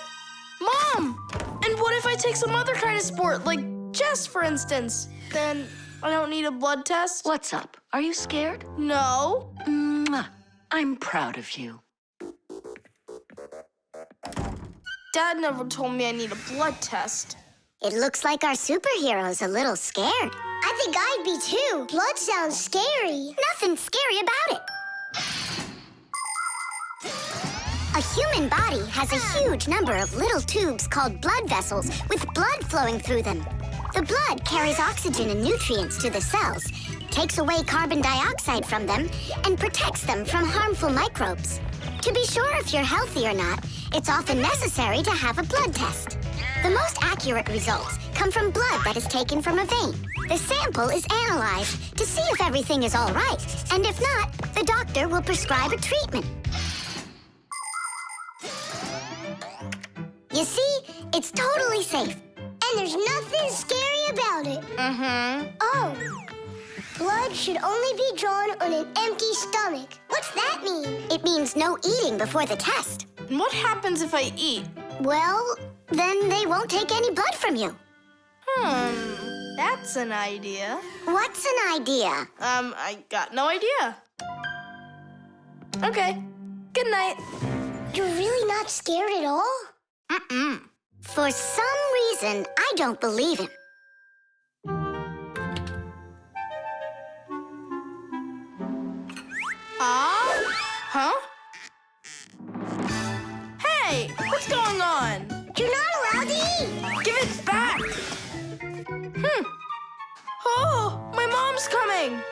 Mom! And what if I take some other kind of sport, like chess, for instance? Then I don't need a blood test? What's up? Are you scared? No. Mwah. I'm proud of you. Dad never told me I need a blood test. It looks like our superhero's a little scared. I think I'd be too. Blood sounds scary. Nothing scary about it. A human body has a huge number of little tubes called blood vessels with blood flowing through them. The blood carries oxygen and nutrients to the cells, takes away carbon dioxide from them, and protects them from harmful microbes. To be sure if you're healthy or not, it's often necessary to have a blood test. The most accurate results come from blood that is taken from a vein. The sample is analyzed to see if everything is all right, and if not, the doctor will prescribe a treatment. You see, it's totally safe. And there's nothing scary about it. Mm-hmm. Oh. Blood should only be drawn on an empty stomach. What's that mean? It means no eating before the test. And what happens if I eat? Well, then they won't take any blood from you. That's an idea. What's an idea? I got no idea. Okay. Good night. You're really not scared at all? Mm-mm. For some reason, I don't believe him. Huh? Hey, what's going on? You're not allowed to eat. Give it back. Oh, my mom's coming.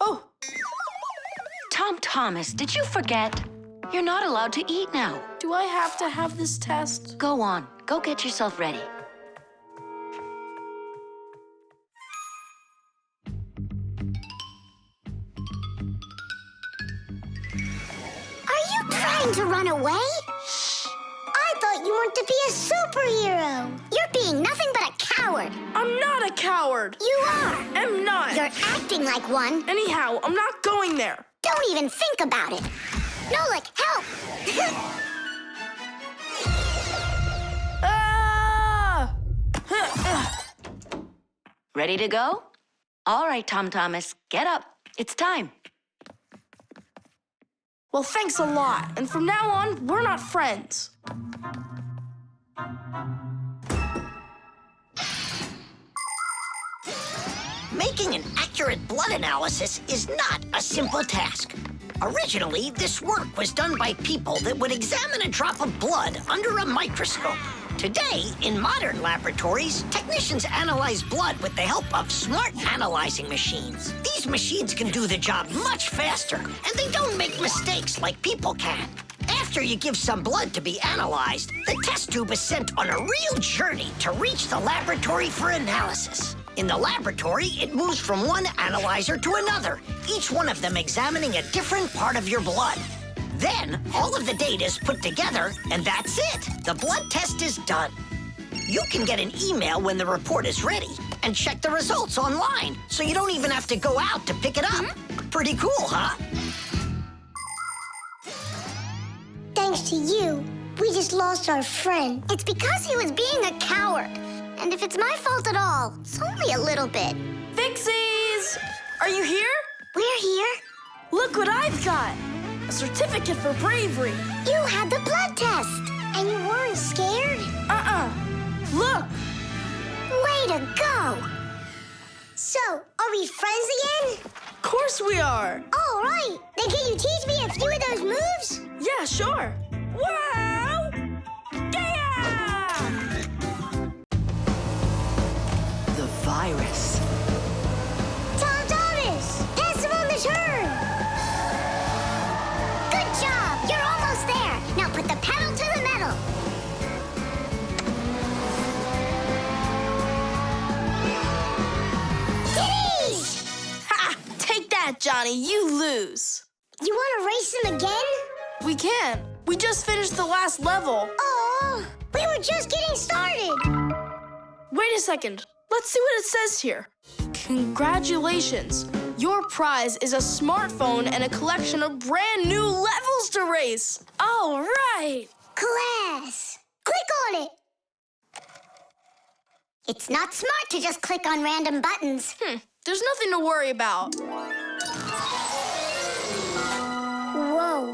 Oh. Tom Thomas, did you forget? You're not allowed to eat now. Do I have to have this test? Go on. Go get yourself ready. Are you trying to run away? Shh. I thought you wanted to be a superhero. You're being nothing but a coward. I'm not a coward. You are. I'm not. You're acting like one. Anyhow, I'm not going there. Don't even think about it. Nolik, help! Ready to go? All right, Tom Thomas, get up. It's time. Well, thanks a lot. And from now on, we're not friends. Making an accurate blood analysis is not a simple task. Originally, this work was done by people that would examine a drop of blood under a microscope. Today, in modern laboratories, technicians analyze blood with the help of smart analyzing machines. These machines can do the job much faster, and they don't make mistakes like people can. After you give some blood to be analyzed, the test tube is sent on a real journey to reach the laboratory for analysis. In the laboratory, it moves from one analyzer to another, each one of them examining a different part of your blood. Then, all of the data is put together, and that's it. The blood test is done. You can get an email when the report is ready and check the results online, so you don't even have to go out to pick it up. Pretty cool, huh? Thanks to you, we just lost our friend. It's because he was being a coward. And if it's my fault at all, it's only a little bit. Fixies! Are you here? We're here. Look what I've got! A certificate for bravery. You had the blood test. And you weren't scared? Look! Way to go! So, are we friends again? Of course we are. All right. Then can you teach me a few of those moves? Yeah, sure. Wow! Yeah! The virus. Tom Thomas! Pass him on the turn! Good job! You're almost there. Now put the pedal to the metal. Ha! Take that, Johnny. You lose. You want to race him again? We can. We just finished the last level. Oh, we were just getting started. Wait a second. Let's see what it says here. Congratulations. Your prize is a smartphone and a collection of brand new levels to race. All right. Class. Click on it. It's not smart to just click on random buttons. There's nothing to worry about. Whoa.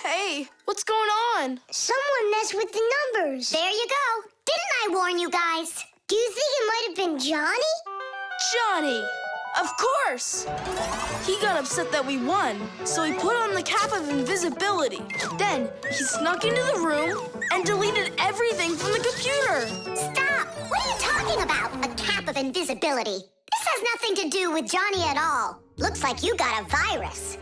Hey, what's going on? Someone messed with the numbers. There you go. Didn't I warn you guys? Do you think it might have been Johnny? Johnny! Of course! He got upset that we won, so he put on the cap of invisibility. Then he snuck into the room and deleted everything from the computer. Stop! What are you talking about? A cap of invisibility? This has nothing to do with Johnny at all. Looks like you got a virus.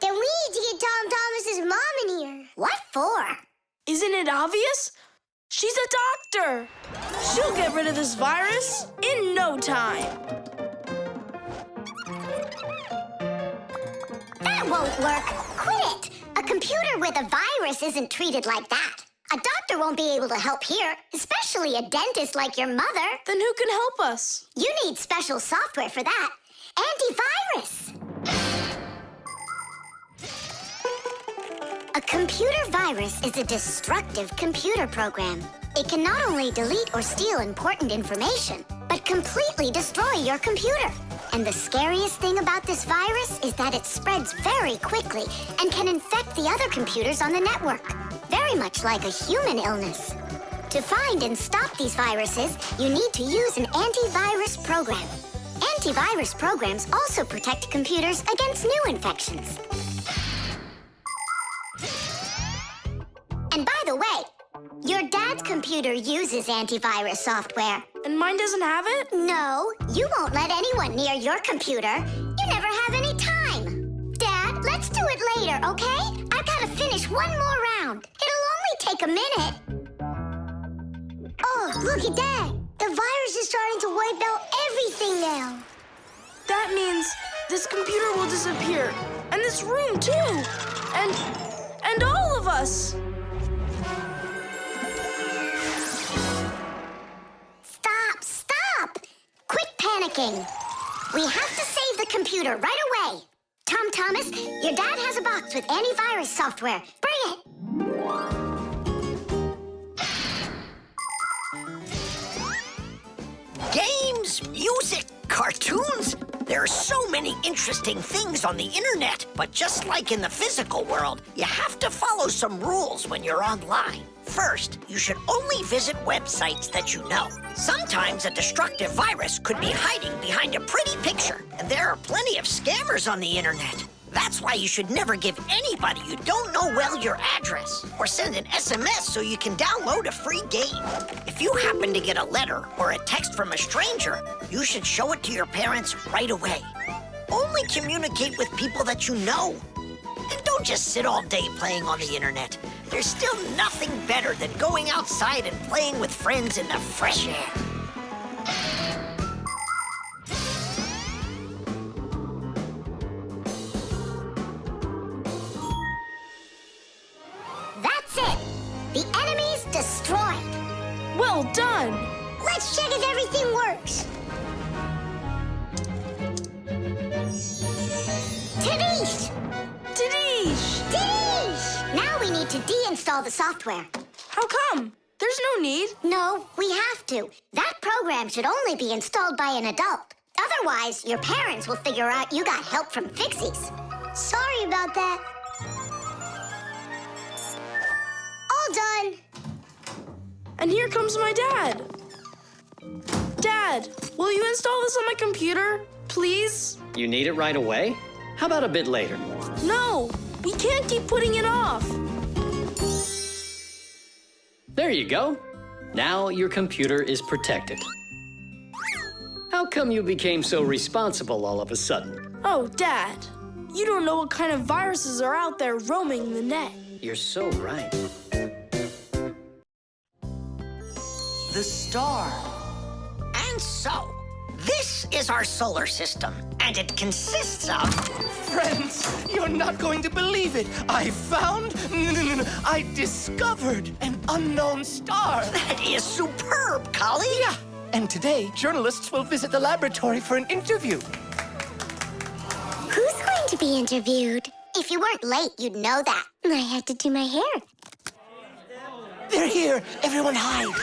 Then we need to get Tom Thomas's mom in here. What for? Isn't it obvious? She's a doctor. She'll get rid of this virus in no time. That won't work. Quit it. A computer with a virus isn't treated like that. A doctor won't be able to help here, especially a dentist like your mother. Then who can help us? You need special software for that. Antivirus. A computer virus is a destructive computer program. It can not only delete or steal important information, but completely destroy your computer. And the scariest thing about this virus is that it spreads very quickly and can infect the other computers on the network, very much like a human illness. To find and stop these viruses, you need to use an antivirus program. Antivirus programs also protect computers against new infections. And by the way, your dad's computer uses antivirus software. And mine doesn't have it? No, you won't let anyone near your computer. You never have any time. Dad, let's do it later, okay? I've got to finish one more round. It'll only take a minute. Oh, look at that. The virus is starting to wipe out everything now. That means this computer will disappear. And this room, too. And all of us. Stop. working. We have to save the computer right away. Tom Thomas, your dad has a box with antivirus software. Bring it. Games, music, cartoons. There are so many interesting things on the internet, but just like in the physical world, you have to follow some rules when you're online. First, you should only visit websites that you know. Sometimes a destructive virus could be hiding behind a pretty picture, and there are plenty of scammers on the internet. That's why you should never give anybody you don't know well your address, or send an SMS so you can download a free game. If you happen to get a letter or a text from a stranger, you should show it to your parents right away. Only communicate with people that you know. And don't just sit all day playing on the internet. There's still nothing better than going outside and playing with friends in the fresh air. That's it. The enemy's destroyed. Well done. Let's check if everything works. Tadish! Tadish! Tadish! Now we need to deinstall the software. How come? There's no need. No, we have to. That program should only be installed by an adult. Otherwise, your parents will figure out you got help from Fixies. Sorry about that. All done. And here comes my dad. Dad, will you install this on my computer, please? You need it right away? How about a bit later? No, we can't keep putting it off. There you go. Now your computer is protected. How come you became so responsible all of a sudden? Oh, Dad, you don't know what kind of viruses are out there roaming the net. You're so right. The star. And so, this is our solar system, and it consists of... Friends, you're not going to believe it. I discovered an unknown star. That is superb, colleague. Yeah, and today, journalists will visit the laboratory for an interview. Who's going to be interviewed? If you weren't late, you'd know that. I had to do my hair. They're here. Everyone hide.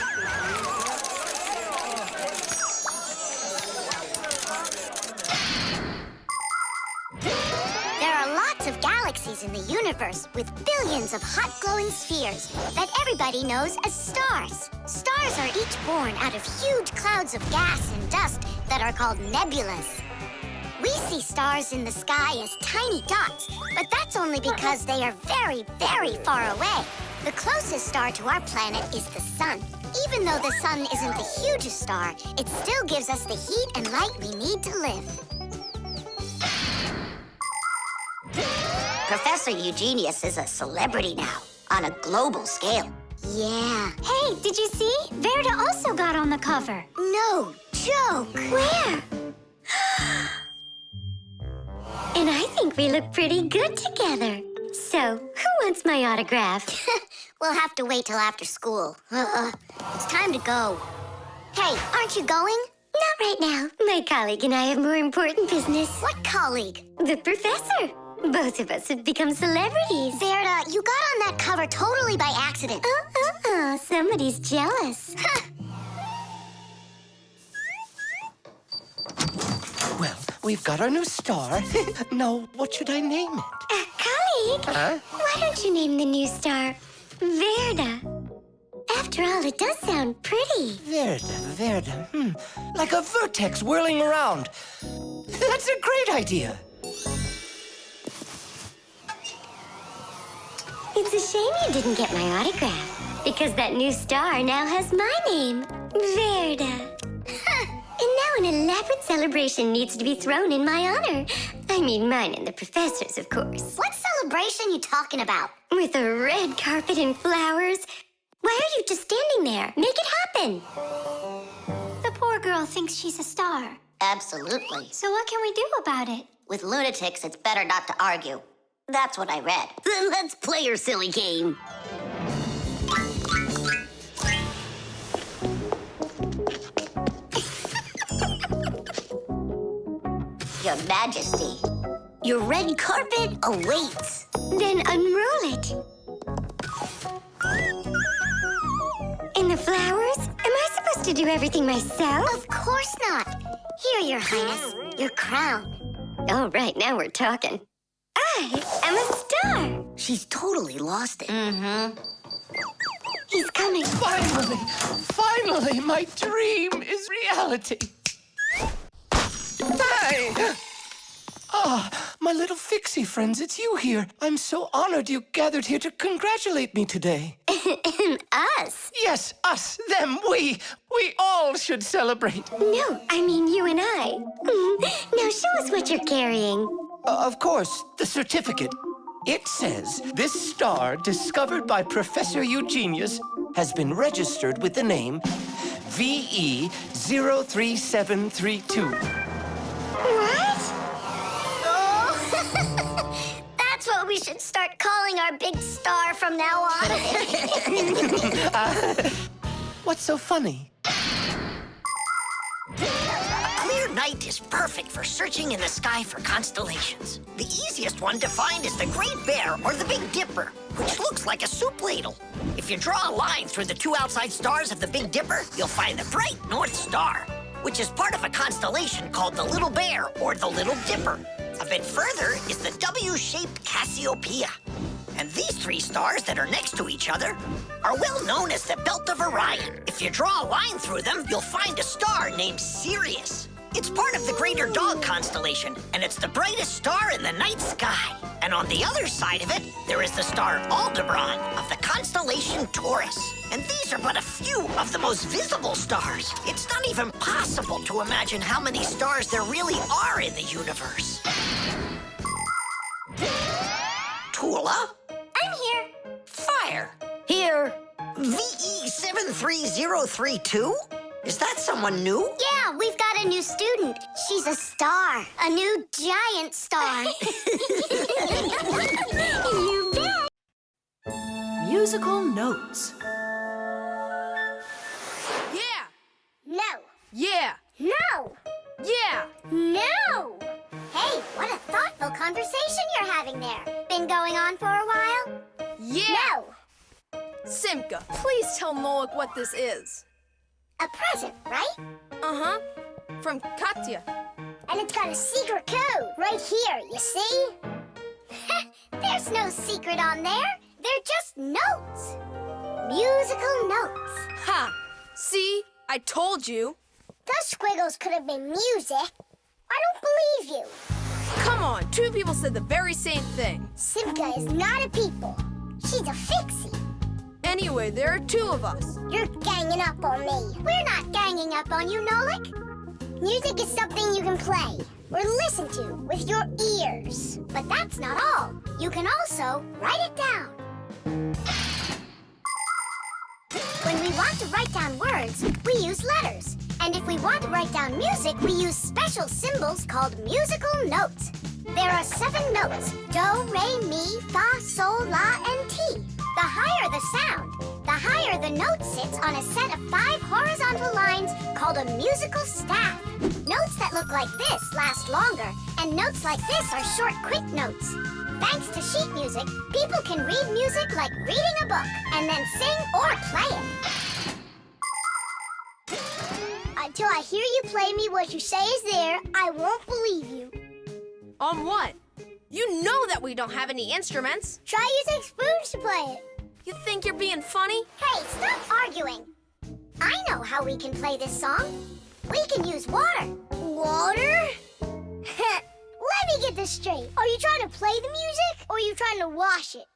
There are lots of galaxies in the universe with billions of hot glowing spheres that everybody knows as stars. Stars are each born out of huge clouds of gas and dust that are called nebulas. We see stars in the sky as tiny dots, but that's only because they are very, very far away. The closest star to our planet is the sun. Even though the sun isn't the hugest star, it still gives us the heat and light we need to live. Professor Eugenius is a celebrity now, on a global scale. Yeah. Hey, did you see? Verda also got on the cover. No joke. Where? And I think we look pretty good together. So, who wants my autograph? We'll have to wait till after school. It's time to go. Hey, aren't you going? Not right now. My colleague and I have more important business. What colleague? The professor. Both of us have become celebrities. Verda, you got on that cover totally by accident. Somebody's jealous. Well, we've got our new star. Now, what should I name it? Colleague, Huh? why don't you name the new star Verda? After all, it does sound pretty. Verda. Like a vertex whirling around. That's a great idea. It's a shame you didn't get my autograph, because that new star now has my name, Verda. And now an elaborate celebration needs to be thrown in my honor. I mean mine and the professor's, of course. What celebration you talking about? With a red carpet and flowers. Why are you just standing there? Make it happen. The poor girl thinks she's a star. Absolutely. So what can we do about it? With lunatics, it's better not to argue. That's what I read. Then let's play your silly game. Your Majesty. Your red carpet awaits. Then unroll it. And the flowers? Am I supposed to do everything myself? Of course not. Here, Your Highness, your crown. All right, now we're talking. I am a star. She's totally lost it. Mm-hmm. He's coming. Finally, my dream is reality. Hi! Ah, my little Fixie friends, it's you here. I'm so honored you gathered here to congratulate me today. Us? Yes, us, them, we all should celebrate. No, I mean you and I. Now show us what you're carrying. Of course, the certificate. It says this star, discovered by Professor Eugenius, has been registered with the name VE03732. What? Oh, that's what we should start calling our big star from now on. What's so funny? A clear night is perfect for searching in the sky for constellations. The easiest one to find is the Great Bear or the Big Dipper, which looks like a soup ladle. If you draw a line through the two outside stars of the Big Dipper, you'll find the bright North Star, which is part of a constellation called the Little Bear or the Little Dipper. A bit further is the W-shaped Cassiopeia. And these three stars that are next to each other are well known as the Belt of Orion. If you draw a line through them, you'll find a star named Sirius. It's part of the Greater Dog constellation, and it's the brightest star in the night sky. And on the other side of it, there is the star Aldebaran of the constellation Taurus. And these are but a few of the most visible stars. It's not even possible to imagine how many stars there really are in the universe. Tula? I'm here. Fire. Here. VE73032? Is that someone new? Yeah, we've got a new student. She's a star. A new giant star. You bet. Musical notes. Yeah! No. Yeah! No. Yeah! No. Hey, what a thoughtful conversation you're having there. Been going on for a while? Yeah! No. Simka, please tell Nolik what this is. A present, right? Uh-huh. From Katya. And it's got a secret code right here, you see? There's no secret on there. They're just notes. Musical notes. Ha! See? I told you. Those squiggles could have been music. I don't believe you. Come on, two people said the very same thing. Simka is not a people. She's a Fixie. Anyway, there are two of us. You're ganging up on me. We're not ganging up on you, Nolik. Music is something you can play or listen to with your ears. But that's not all. You can also write it down. When we want to write down words, we use letters. And if we want to write down music, we use special symbols called musical notes. There are 7 notes: do, re, mi, fa, sol, la, and ti. The higher the sound, the higher the note sits on a set of 5 horizontal lines called a musical staff. Notes that look like this last longer, and notes like this are short, quick notes. Thanks to sheet music, people can read music like reading a book, and then sing or play it. Until I hear you play me what you say is there, I won't believe you. On what? You know that we don't have any instruments. Try using spoons to play it. You think you're being funny? Hey, stop arguing. I know how we can play this song. We can use water. Water? Let me get this straight. Are you trying to play the music, or are you trying to wash it?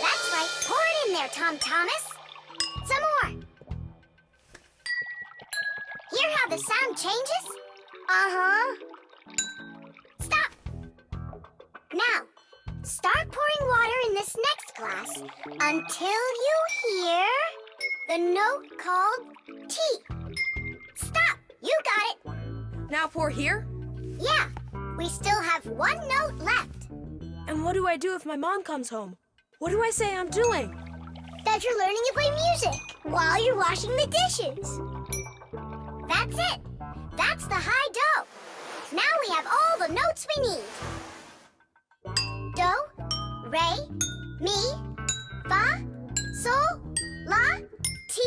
That's right. Pour it in there, Tom Thomas. Some more. Hear how the sound changes? Uh-huh. Stop. Now, start pouring water in this next glass until you hear the note called T. Stop. You got it. Now pour here? Yeah. We still have 1 note left. And what do I do if my mom comes home? What do I say I'm doing? That you're learning to play music while you're washing the dishes. That's it. That's the high do. Now we have all the notes we need. Do, re, mi, fa, sol, la, ti,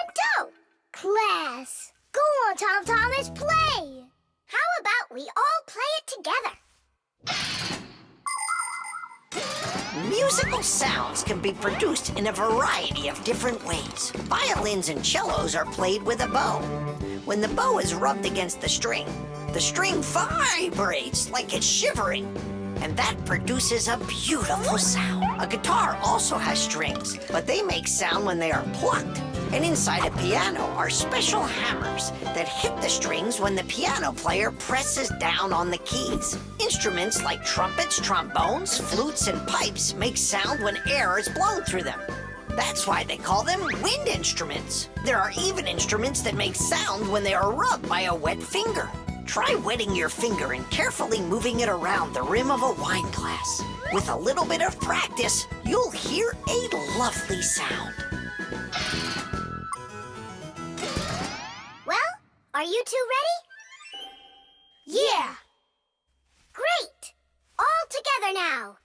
and do. Class, go on, Tom Thomas, play. How about we all play it together? Musical sounds can be produced in a variety of different ways. Violins and cellos are played with a bow. When the bow is rubbed against the string vibrates like it's shivering, and that produces a beautiful sound. A guitar also has strings, but they make sound when they are plucked. And inside a piano are special hammers that hit the strings when the piano player presses down on the keys. Instruments like trumpets, trombones, flutes, and pipes make sound when air is blown through them. That's why they call them wind instruments. There are even instruments that make sound when they are rubbed by a wet finger. Try wetting your finger and carefully moving it around the rim of a wine glass. With a little bit of practice, you'll hear a lovely sound. Well, are you two ready? Yeah! Great! All together now!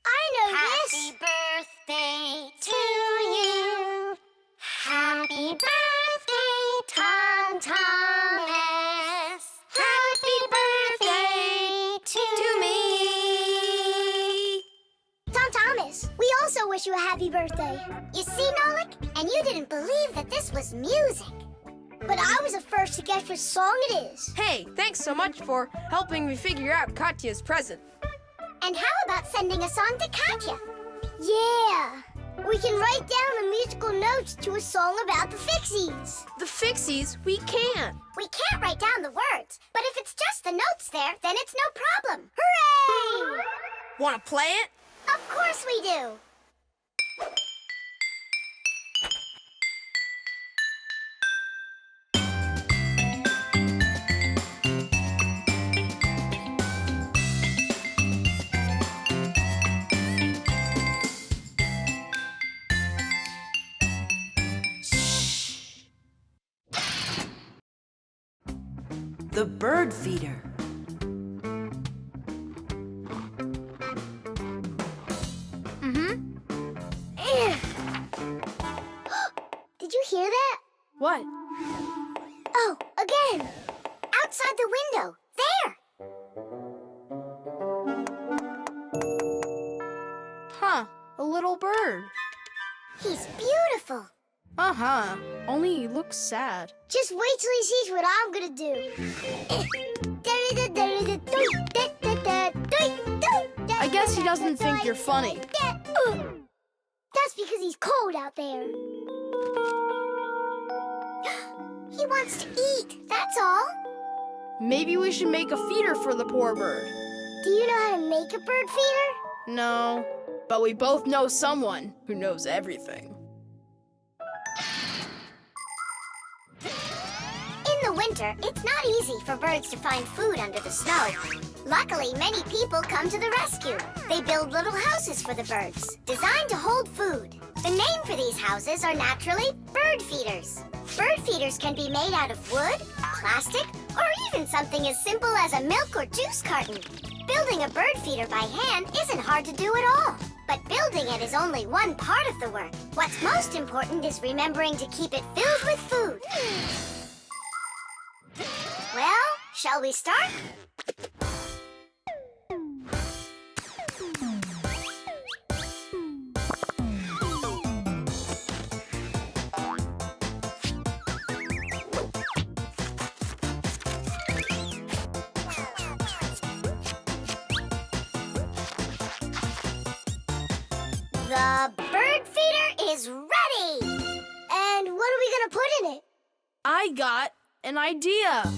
I know this! Happy birthday to you! Happy birthday, Tom Thomas! Happy birthday to me! Tom Thomas, we also wish you a happy birthday. You see, Nolik? And you didn't believe that this was music. But I was the first to guess which song it is. Hey, thanks so much for helping me figure out Katya's present. And how about sending a song to Katya? Yeah! We can write down the musical notes to a song about the Fixies. The Fixies? We can't. We can't write down the words, but if it's just the notes there, then it's no problem. Hooray! Want to play it? Of course we do. The bird feeder. Did you hear that? What? Oh, again! Outside the window! There! Huh, a little bird. He's beautiful! Uh-huh, only he looks sad. Just wait till he sees what I'm gonna do. I guess he doesn't think you're funny. That's because he's cold out there. He wants to eat, that's all. Maybe we should make a feeder for the poor bird. Do you know how to make a bird feeder? No, but we both know someone who knows everything. In the winter, it's not easy for birds to find food under the snow. Luckily, many people come to the rescue. They build little houses for the birds, designed to hold food. The name for these houses are naturally bird feeders. Bird feeders can be made out of wood, plastic, or even something as simple as a milk or juice carton. Building a bird feeder by hand isn't hard to do at all. But building it is only one part of the work. What's most important is remembering to keep it filled with food. Well, shall we start? The bird feeder is ready! And what are we gonna put in it? I got an idea.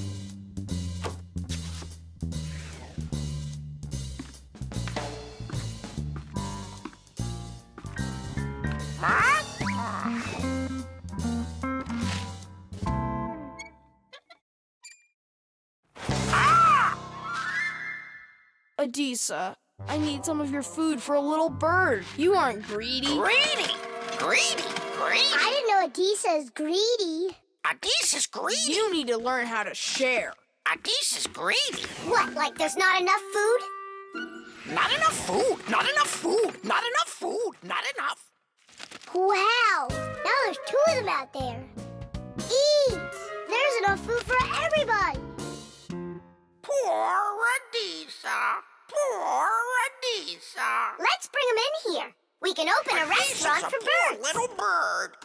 Elisa, I need some of your food for a little bird. You aren't greedy. Greedy! Greedy! Greedy! I didn't know Elisa is greedy. This is greedy. You need to learn how to share. This is greedy. What, like there's not enough food? Not enough food. Not enough food. Not enough food. Not enough. Wow! Now there's 2 of them out there. Eat! There's enough food for everybody. Poor Elisa. Poor Elisa. Let's bring them in here. We can open a restaurant for birds. Little bird.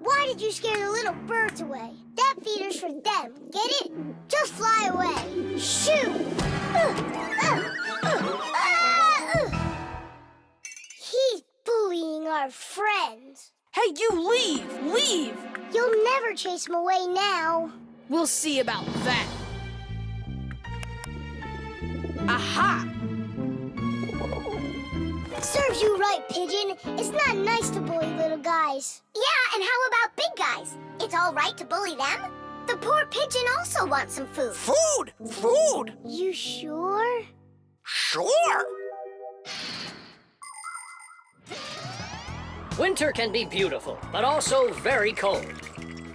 Why did you scare the little birds away? That feeder's for them. Get it? Just fly away. Shoot! He's bullying our friends. Hey, you leave! Leave! You'll never chase him away now. We'll see about that. Aha! Serves you right, Pigeon. It's not nice to bully little guys. Yeah, and how about big guys? It's all right to bully them? The poor pigeon also wants some food. Food! Food! You sure? Sure! Winter can be beautiful, but also very cold.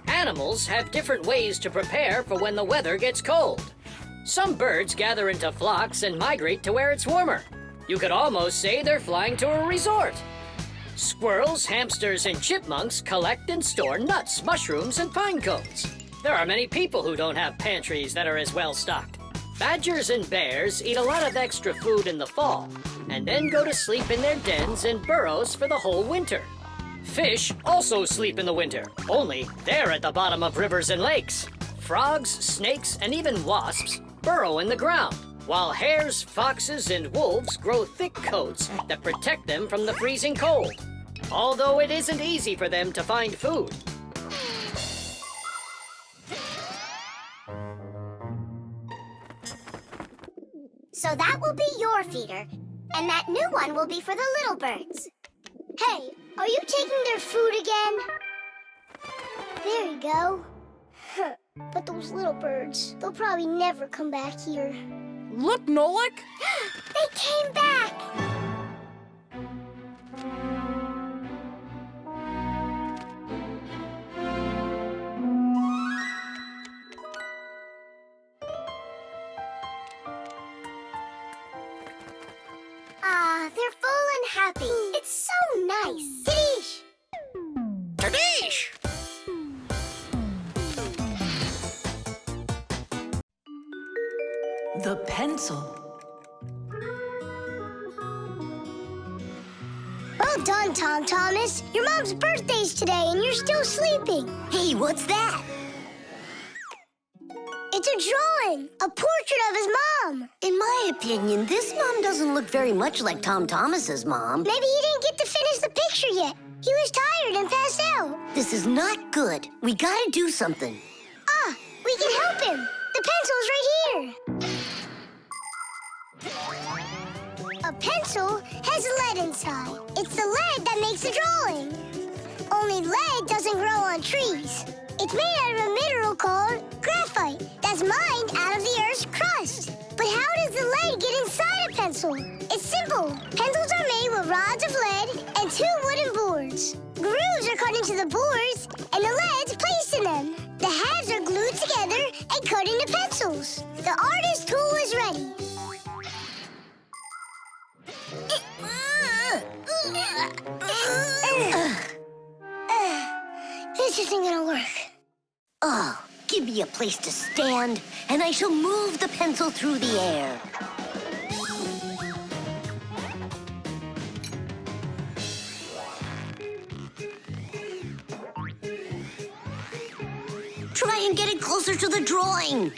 Animals have different ways to prepare for when the weather gets cold. Some birds gather into flocks and migrate to where it's warmer. You could almost say they're flying to a resort. Squirrels, hamsters, and chipmunks collect and store nuts, mushrooms, and pine cones. There are many people who don't have pantries that are as well stocked. Badgers and bears eat a lot of extra food in the fall, and then go to sleep in their dens and burrows for the whole winter. Fish also sleep in the winter, only they're at the bottom of rivers and lakes. Frogs, snakes, and even wasps burrow in the ground, while hares, foxes, and wolves grow thick coats that protect them from the freezing cold, although it isn't easy for them to find food. So that will be your feeder, and that new one will be for the little birds. Hey, are you taking their food again? There you go. But those little birds, they'll probably never come back here. Look, Nolik! They came back! Ah, they're full and happy. It's so nice. Tadish! Tadish! The pencil. Well done, Tom Thomas. Your mom's birthday's today and you're still sleeping. Hey, what's that? It's a drawing, a portrait of his mom. In my opinion, this mom doesn't look very much like Tom Thomas's mom. Maybe he didn't get to finish the picture yet. He was tired and passed out. This is not good. We gotta do something. Ah, we can help him. The pencil's right here. A pencil has lead inside. It's the lead that makes the drawing. Only lead doesn't grow on trees. It's made out of a mineral called graphite that's mined out of the Earth's crust. But how does the lead get inside a pencil? It's simple. Pencils are made with rods of lead and 2 wooden boards. Grooves are cut into the boards, and the lead's placed in them. The halves are glued together and cut into pencils. The artist's tool is ready. This isn't gonna work. Oh, give me a place to stand, and I shall move the pencil through the air. Try and get it closer to the drawing.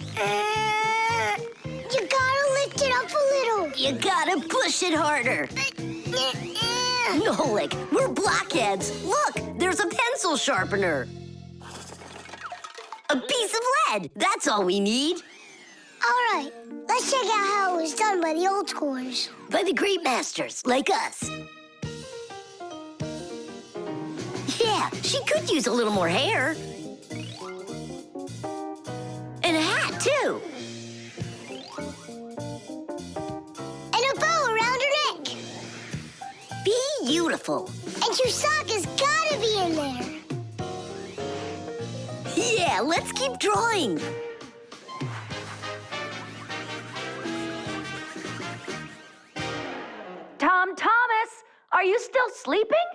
You gotta lift it up a little. You gotta push it harder. Nolik, we're blockheads. Look, there's a pencil sharpener. A piece of lead. That's all we need. All right, let's check out how it was done by the old schoolers. By the great masters, like us. Yeah, she could use a little more hair. And a hat, too. And a bow around her neck. Be beautiful. And Chewsaka's gotta be in there. Yeah, let's keep drawing. Tom Thomas, are you still sleeping?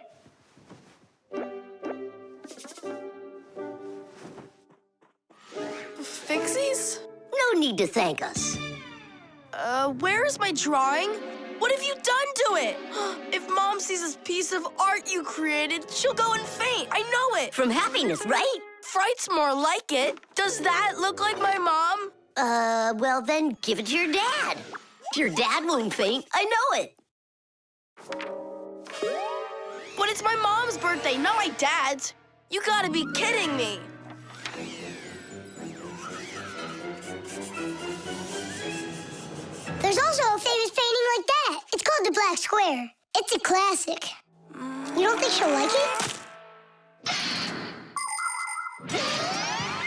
Fixies? No need to thank us. Where's my drawing? What have you done to it? If Mom sees this piece of art you created, she'll go and faint. I know it. From happiness, right? Fright's more like it. Does that look like my mom? Well then give it to your dad. Your dad won't faint, I know it. But it's my mom's birthday, not my dad's. You gotta be kidding me. There's also a famous painting like that. It's called The Black Square. It's a classic. You don't think she'll like it?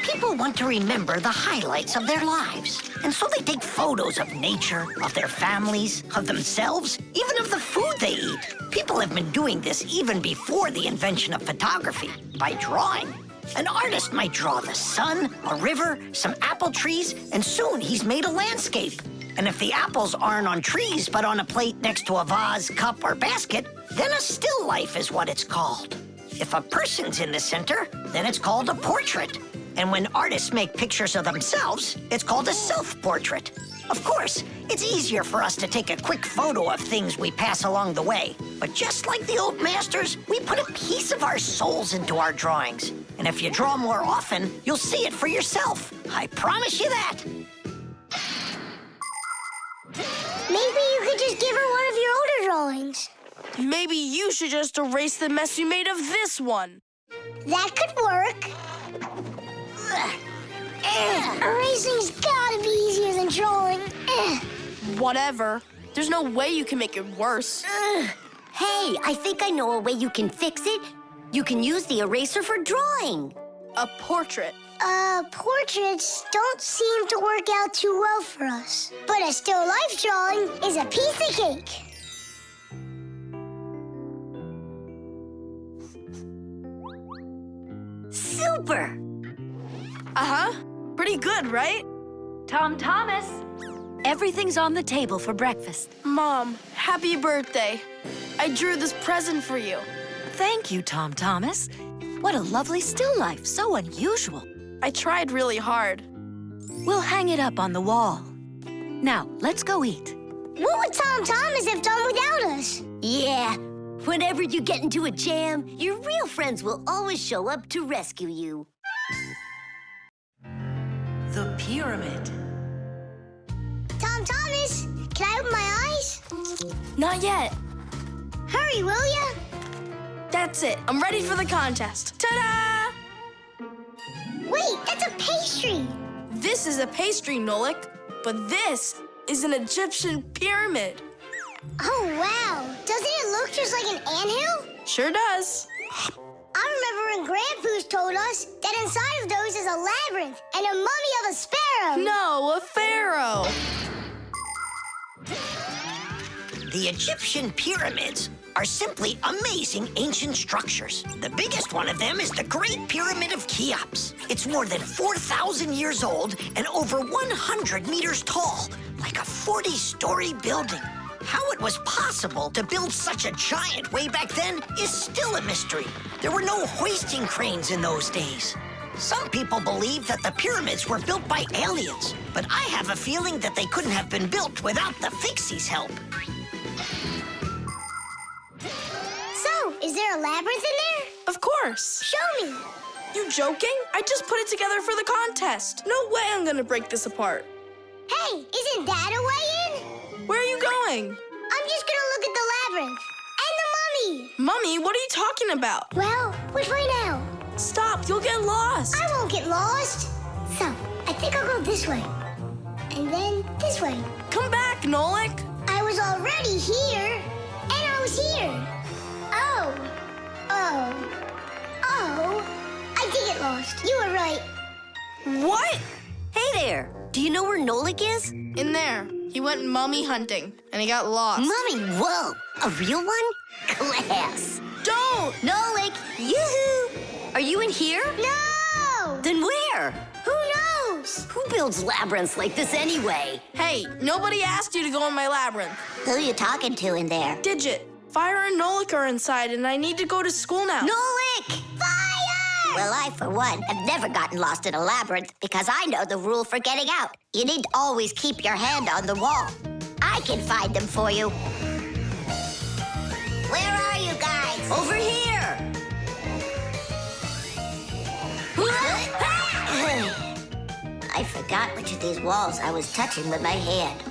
People want to remember the highlights of their lives. And so they take photos of nature, of their families, of themselves, even of the food they eat. People have been doing this even before the invention of photography, by drawing. An artist might draw the sun, a river, some apple trees, and soon he's made a landscape. And if the apples aren't on trees, but on a plate next to a vase, cup, or basket, then a still life is what it's called. If a person's in the center, then it's called a portrait. And when artists make pictures of themselves, it's called a self-portrait. Of course, it's easier for us to take a quick photo of things we pass along the way. But just like the old masters, we put a piece of our souls into our drawings. And if you draw more often, you'll see it for yourself. I promise you that. Maybe you could just give her one of your older drawings. Maybe you should just erase the mess you made of this one. That could work. Erasing's gotta be easier than drawing. Whatever. There's no way you can make it worse. Hey, I think I know a way you can fix it. You can use the eraser for drawing. A portrait. Portraits don't seem to work out too well for us. But a still life drawing is a piece of cake. Super! Uh-huh. Pretty good, right? Tom Thomas, everything's on the table for breakfast. Mom, happy birthday. I drew this present for you. Thank you, Tom Thomas. What a lovely still life, so unusual. I tried really hard. We'll hang it up on the wall. Now, let's go eat. What would Tom Thomas have done without us? Yeah, whenever you get into a jam, your real friends will always show up to rescue you. The pyramid. Tom Thomas, can I open my eyes? Not yet. Hurry, will ya? That's it. I'm ready for the contest. Ta-da! Wait, that's a pastry. This is a pastry, Nolik, but this is an Egyptian pyramid. Oh, wow. Doesn't it look just like an anthill? Sure does. I remember when Grandpoo's told us that inside of those is a labyrinth and a mummy of a sparrow. No, a pharaoh. The Egyptian pyramids are simply amazing ancient structures. The biggest one of them is the Great Pyramid of Cheops. It's more than 4,000 years old and over 100 meters tall, like a 40-story building. How it was possible to build such a giant way back then is still a mystery. There were no hoisting cranes in those days. Some people believe that the pyramids were built by aliens, but I have a feeling that they couldn't have been built without the Fixies' help. So, is there a labyrinth in there? Of course. Show me. You joking? I just put it together for the contest. No way I'm gonna break this apart. Hey, isn't that a way in? Where are you going? I'm just gonna look at the labyrinth. And the mummy. Mummy, what are you talking about? Well, which way now? Stop, you'll get lost. I won't get lost. So, I think I'll go this way. And then this way. Come back, Nolik. I was already here. And I was here. Oh. I did get lost. You were right. What? Hey there, do you know where Nolik is? In there. He went mummy hunting, and he got lost. Mummy, whoa, a real one? Class. Don't! Nolik! Yoo-hoo! Are you in here? No! Then where? Who knows? Who builds labyrinths like this anyway? Hey, nobody asked you to go in my labyrinth. Who you talking to in there? Digit, Fire and Nolik are inside, and I need to go to school now. Nolik! Fire! Well, I, for one, have never gotten lost in a labyrinth because I know the rule for getting out. You need to always keep your hand on the wall. I can find them for you. Where are you guys? Over here! I forgot which of these walls I was touching with my hand.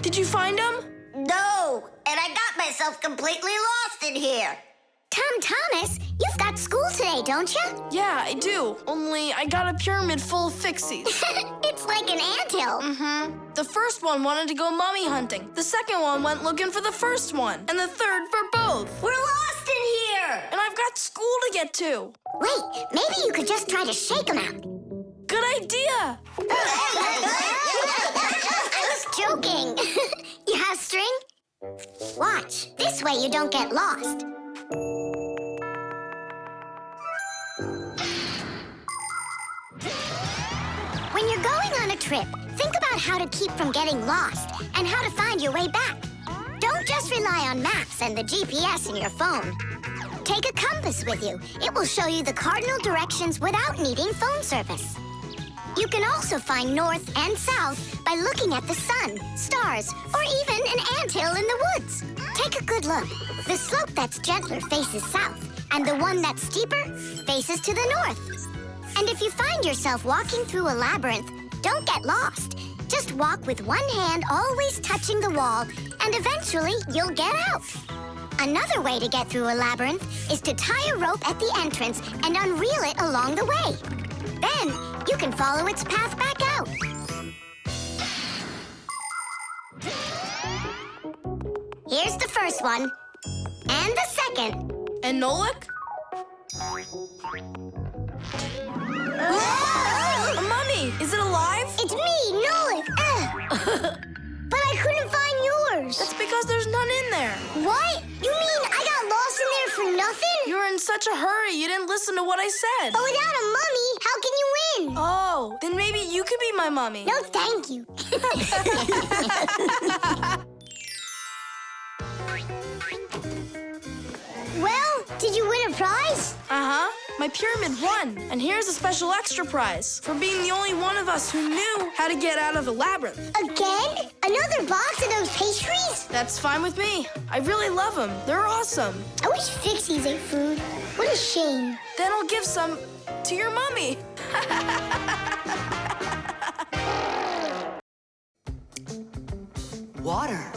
Did you find them? No, and I got myself completely lost in here. Tom Thomas, you've got school today, don't you? Yeah, I do. Only I got a pyramid full of Fixies. It's like an anthill. Mm-hmm. The first one wanted to go mummy hunting. The second one went looking for the first one. And the third for both. We're lost in here! And I've got school to get to. Wait, maybe you could just try to shake them out. Good idea. I was joking. You have string? Watch. This way you don't get lost. When you're going on a trip, think about how to keep from getting lost and how to find your way back. Don't just rely on maps and the GPS in your phone. Take a compass with you. It will show you the cardinal directions without needing phone service. You can also find north and south by looking at the sun, stars, or even an anthill in the woods. Take a good look. The slope that's gentler faces south, and the one that's steeper faces to the north. And if you find yourself walking through a labyrinth, don't get lost. Just walk with one hand always touching the wall, and eventually you'll get out. Another way to get through a labyrinth is to tie a rope at the entrance and unreel it along the way. Then you can follow its path back out. Here's the first one. And the second. And Nolik? A mummy! Is it alive? It's me, Nolik. But I couldn't find yours. That's because there's none in there. What? You mean I got lost in there for nothing? You were in such a hurry, you didn't listen to what I said. But without a mummy, how can you win? Oh, then maybe you could be my mummy. No, thank you. Well, did you win a prize? Uh-huh. My pyramid won. And here's a special extra prize for being the only one of us who knew how to get out of the labyrinth. Again? Another box of those pastries? That's fine with me. I really love them. They're awesome. I wish Fixies ate food. What a shame. Then I'll give some to your mummy. Water.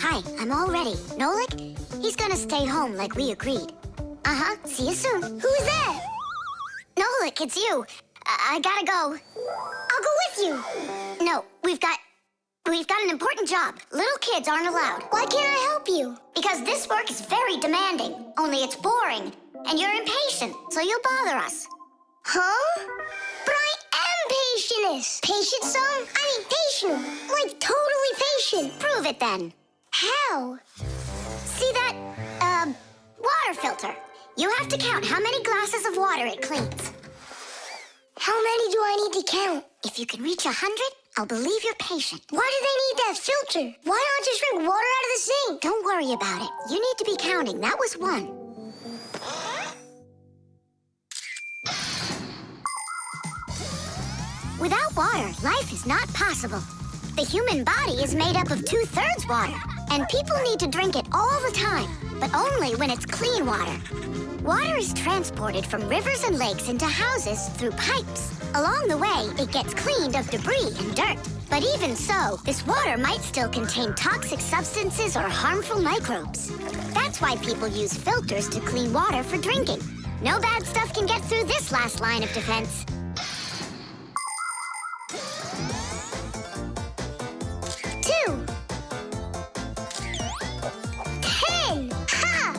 Hi, I'm all ready. Nolik? He's gonna stay home like we agreed. Uh-huh. See you soon. Who's that? Nolik, it's you. I gotta go. I'll go with you. No, we've got an important job. Little kids aren't allowed. Why can't I help you? Because this work is very demanding. Only it's boring. And you're impatient, so you'll bother us. Huh? But I am patientest. Patient, son? I mean patient. Like totally patient. Prove it then. How? See that, water filter? You have to count how many glasses of water it cleans. How many do I need to count? If you can reach 100, I'll believe you're patient. Why do they need that filter? Why not just drink water out of the sink? Don't worry about it. You need to be counting. That was 1. Without water, life is not possible. The human body is made up of 2/3 water, and people need to drink it all the time, but only when it's clean water. Water is transported from rivers and lakes into houses through pipes. Along the way, it gets cleaned of debris and dirt. But even so, this water might still contain toxic substances or harmful microbes. That's why people use filters to clean water for drinking. No bad stuff can get through this last line of defense. 2. 10. Ha!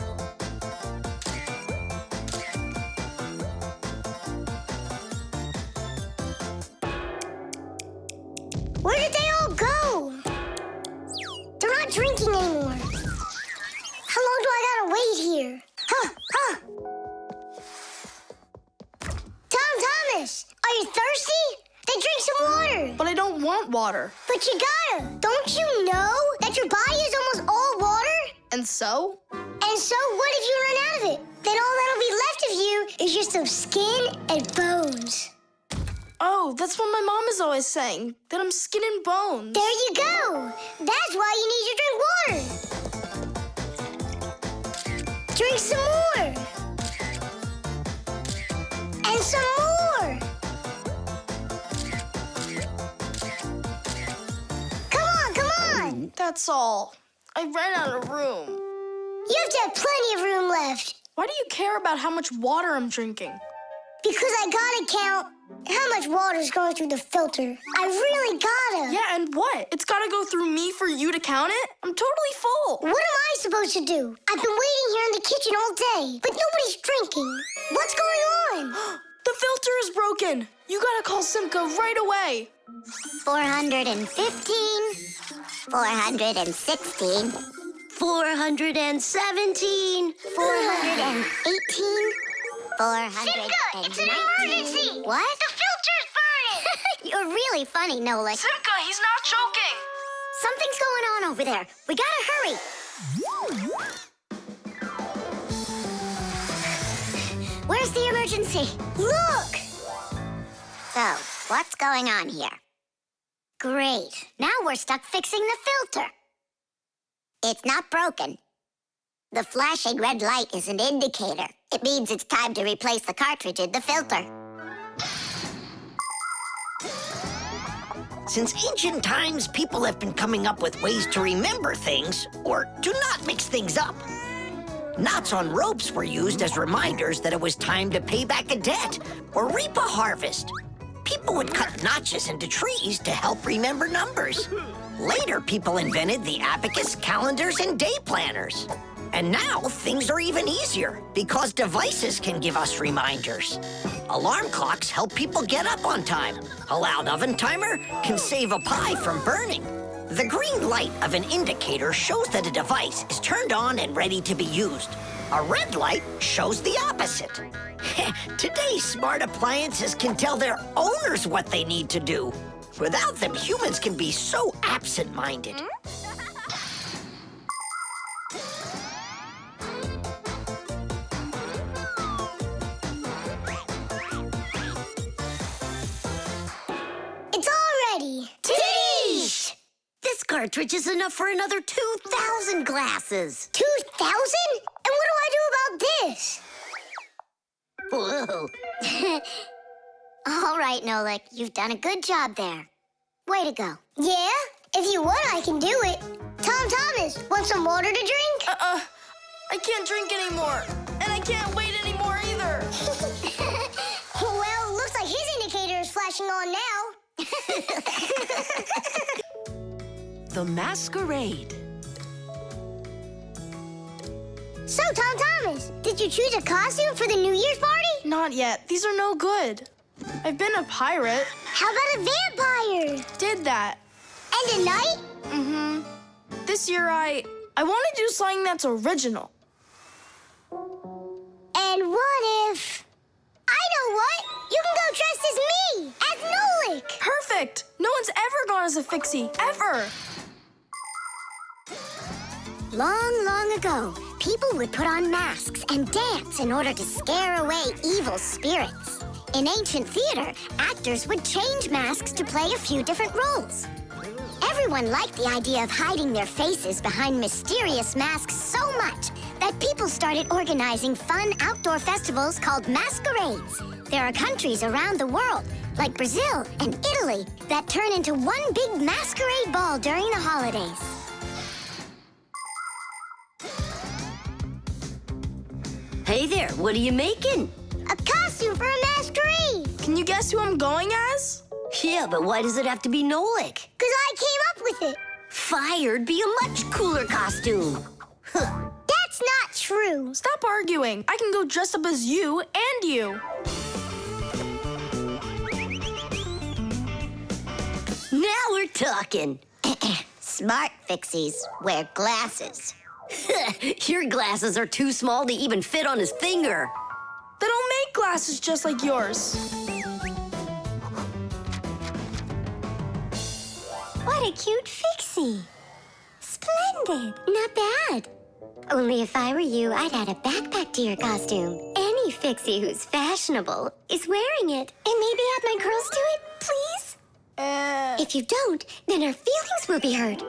Thomas! Are you thirsty? Then drink some water. But I don't want water. But you gotta. Don't you know that your body is almost all water? And so? And so what if you run out of it? Then all that'll be left of you is just some skin and bones. Oh, that's what my mom is always saying, that I'm skin and bones. There you go. That's why you need to drink water. Drink some more. And some more. Come on. That's all. I ran out of room. You have to have plenty of room left. Why do you care about how much water I'm drinking? Because I gotta count how much water's going through the filter. I really gotta. Yeah, and what? It's gotta go through me for you to count it? I'm totally full. What am I supposed to do? I've been waiting here in the kitchen all day, but nobody's drinking. What's going on? The filter is broken. You gotta call Simka right away. 415, 416, 417. 418, 419. It's an emergency! What? The filter's burning! You're really funny, Nolik. Simka, he's not joking. Something's going on over there. We gotta hurry. Where's the emergency? Look! So, what's going on here? Great. Now we're stuck fixing the filter. It's not broken. The flashing red light is an indicator. It means it's time to replace the cartridge in the filter. Since ancient times, people have been coming up with ways to remember things or to not mix things up. Knots on ropes were used as reminders that it was time to pay back a debt or reap a harvest. People would cut notches into trees to help remember numbers. Later, people invented the abacus, calendars, and day planners. And now, things are even easier because devices can give us reminders. Alarm clocks help people get up on time. A loud oven timer can save a pie from burning. The green light of an indicator shows that a device is turned on and ready to be used. A red light shows the opposite. Today's smart appliances can tell their owners what they need to do. Without them, humans can be so absent-minded. It's all ready. Titties! This cartridge is enough for another 2,000 glasses. 2,000? And what do I do about this? Whoa. All right, Nolik, you've done a good job there. Way to go. Yeah? If you want, I can do it. Thomas, want some water to drink? I can't drink anymore. And I can't wait anymore either. Well, looks like his indicator is flashing on now. The Masquerade. So, Thomas, did you choose a costume for the New Year's party? Not yet. These are no good. I've been a pirate. How about a vampire? Did that. And a knight? Mm-hmm. This year, I want to do something that's original. And what if... I know what! You can go dressed as me! As Nolik! Perfect! No one's ever gone as a Fixie, ever! Long, long ago, people would put on masks and dance in order to scare away evil spirits. In ancient theater, actors would change masks to play a few different roles. Everyone liked the idea of hiding their faces behind mysterious masks so much that people started organizing fun outdoor festivals called masquerades. There are countries around the world, like Brazil and Italy, that turn into one big masquerade ball during the holidays. Hey there, what are you making? A costume for a masquerade! Can you guess who I'm going as? Yeah, but why does it have to be Nolik? Because I came up with it. Fire'd be a much cooler costume. That's not true. Stop arguing. I can go dressed up as you and you. Now we're talking. Smart Fixies wear glasses. Your glasses are too small to even fit on his finger. They don't make glasses just like yours. What a cute Fixie. Splendid. Not bad. Only if I were you, I'd add a backpack to your costume. Any Fixie who's fashionable is wearing it. And maybe add my curls to it, please? If you don't, then our feelings will be hurt.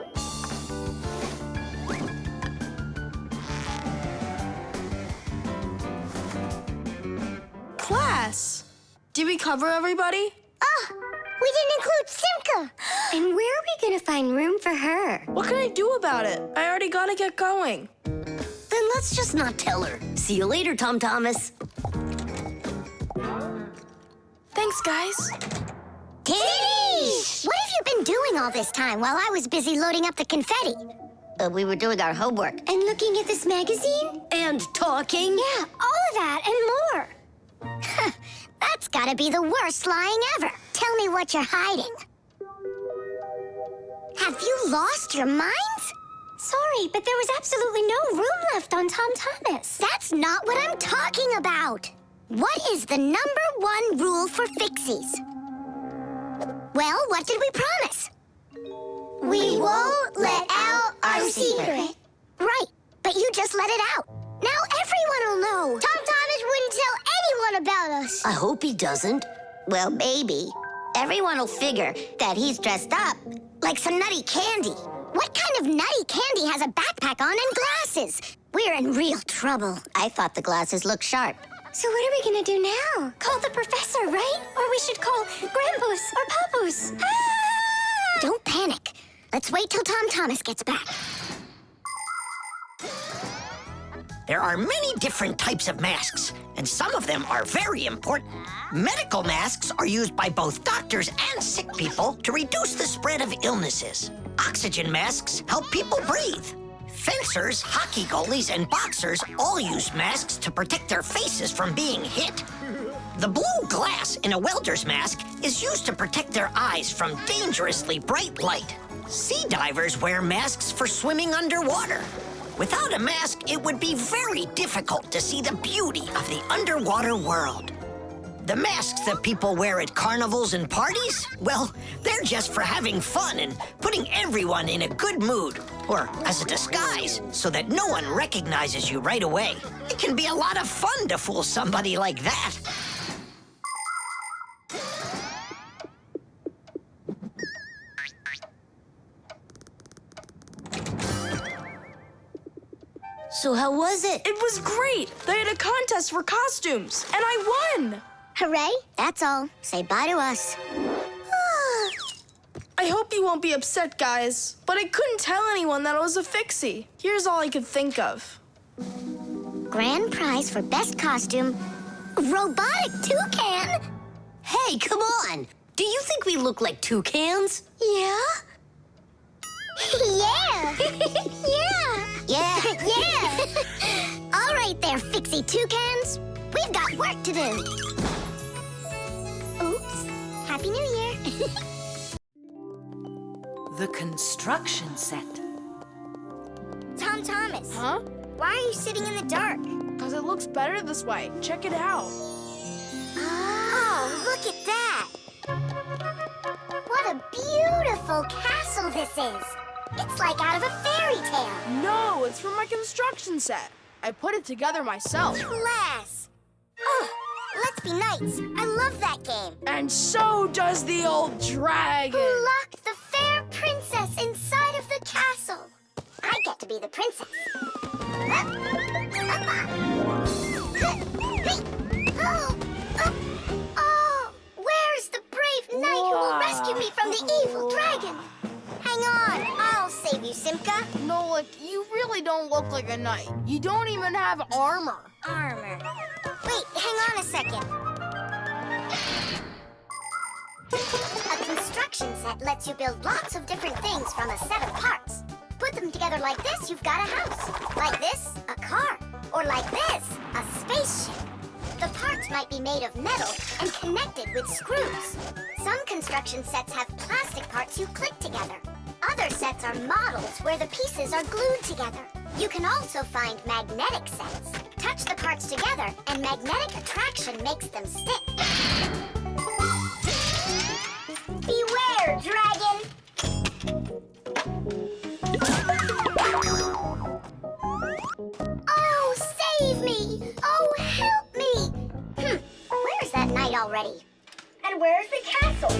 Class, did we cover everybody? Oh, we didn't include Simka. And where are we gonna find room for her? What can I do about it? I already gotta get going. Then let's just not tell her. See you later, Tom Thomas. Thanks, guys. Kitty! What have you been doing all this time while I was busy loading up the confetti? We were doing our homework. And looking at this magazine? And talking. Yeah, all of that and more. That's gotta be the worst lying ever. Tell me what you're hiding. Have you lost your minds? Sorry, but there was absolutely no room left on Tom Thomas. That's not what I'm talking about. What is the #1 rule for Fixies? Well, what did we promise? We won't let out our secret. Right, but you just let it out. Now everyone will know. Tom Thomas wouldn't tell anyone about us. I hope he doesn't. Well, maybe. Everyone will figure that he's dressed up like some nutty candy. What kind of nutty candy has a backpack on and glasses? We're in real trouble. I thought the glasses looked sharp. So what are we gonna do now? Call the professor, right? Or we should call Grandpus or Papus. Ah! Don't panic. Let's wait till Tom Thomas gets back. There are many different types of masks, and some of them are very important. Medical masks are used by both doctors and sick people to reduce the spread of illnesses. Oxygen masks help people breathe. Fencers, hockey goalies, and boxers all use masks to protect their faces from being hit. The blue glass in a welder's mask is used to protect their eyes from dangerously bright light. Sea divers wear masks for swimming underwater. Without a mask, it would be very difficult to see the beauty of the underwater world. The masks that people wear at carnivals and parties, well, they're just for having fun and putting everyone in a good mood, or as a disguise, so that no one recognizes you right away. It can be a lot of fun to fool somebody like that. So how was it? It was great. They had a contest for costumes, and I won. Hooray, that's all. Say bye to us. I hope you won't be upset, guys, but I couldn't tell anyone that I was a Fixie. Here's all I could think of. Grand prize for best costume, robotic toucan. Hey, come on. Do you think we look like toucans? Yeah? Yeah. Yeah. All right there, Fixie toucans. We've got work to do. Oops. Happy New Year. The construction set. Tom Thomas. Huh? Why are you sitting in the dark? Because it looks better this way. Check it out. Oh, look at that. What a beautiful castle this is. It's like out of a fairy tale. No, it's from my construction set. I put it together myself. Class. Oh, let's be knights. I love that game. And so does the old dragon. Who locked the fair princess inside of the castle? I get to be the princess. Oh, where's the brave knight who will rescue me from the evil dragon? Hang on, I'll save you, Simka. Nolik, you really don't look like a knight. You don't even have armor. Armor. Wait, hang on a second. A construction set lets you build lots of different things from a set of parts. Put them together like this, you've got a house. Like this, a car. Or like this, a spaceship. The parts might be made of metal and connected with screws. Some construction sets have plastic parts you click together. Other sets are models where the pieces are glued together. You can also find magnetic sets. Touch the parts together and magnetic attraction makes them stick. Beware, dragon! And where's the castle?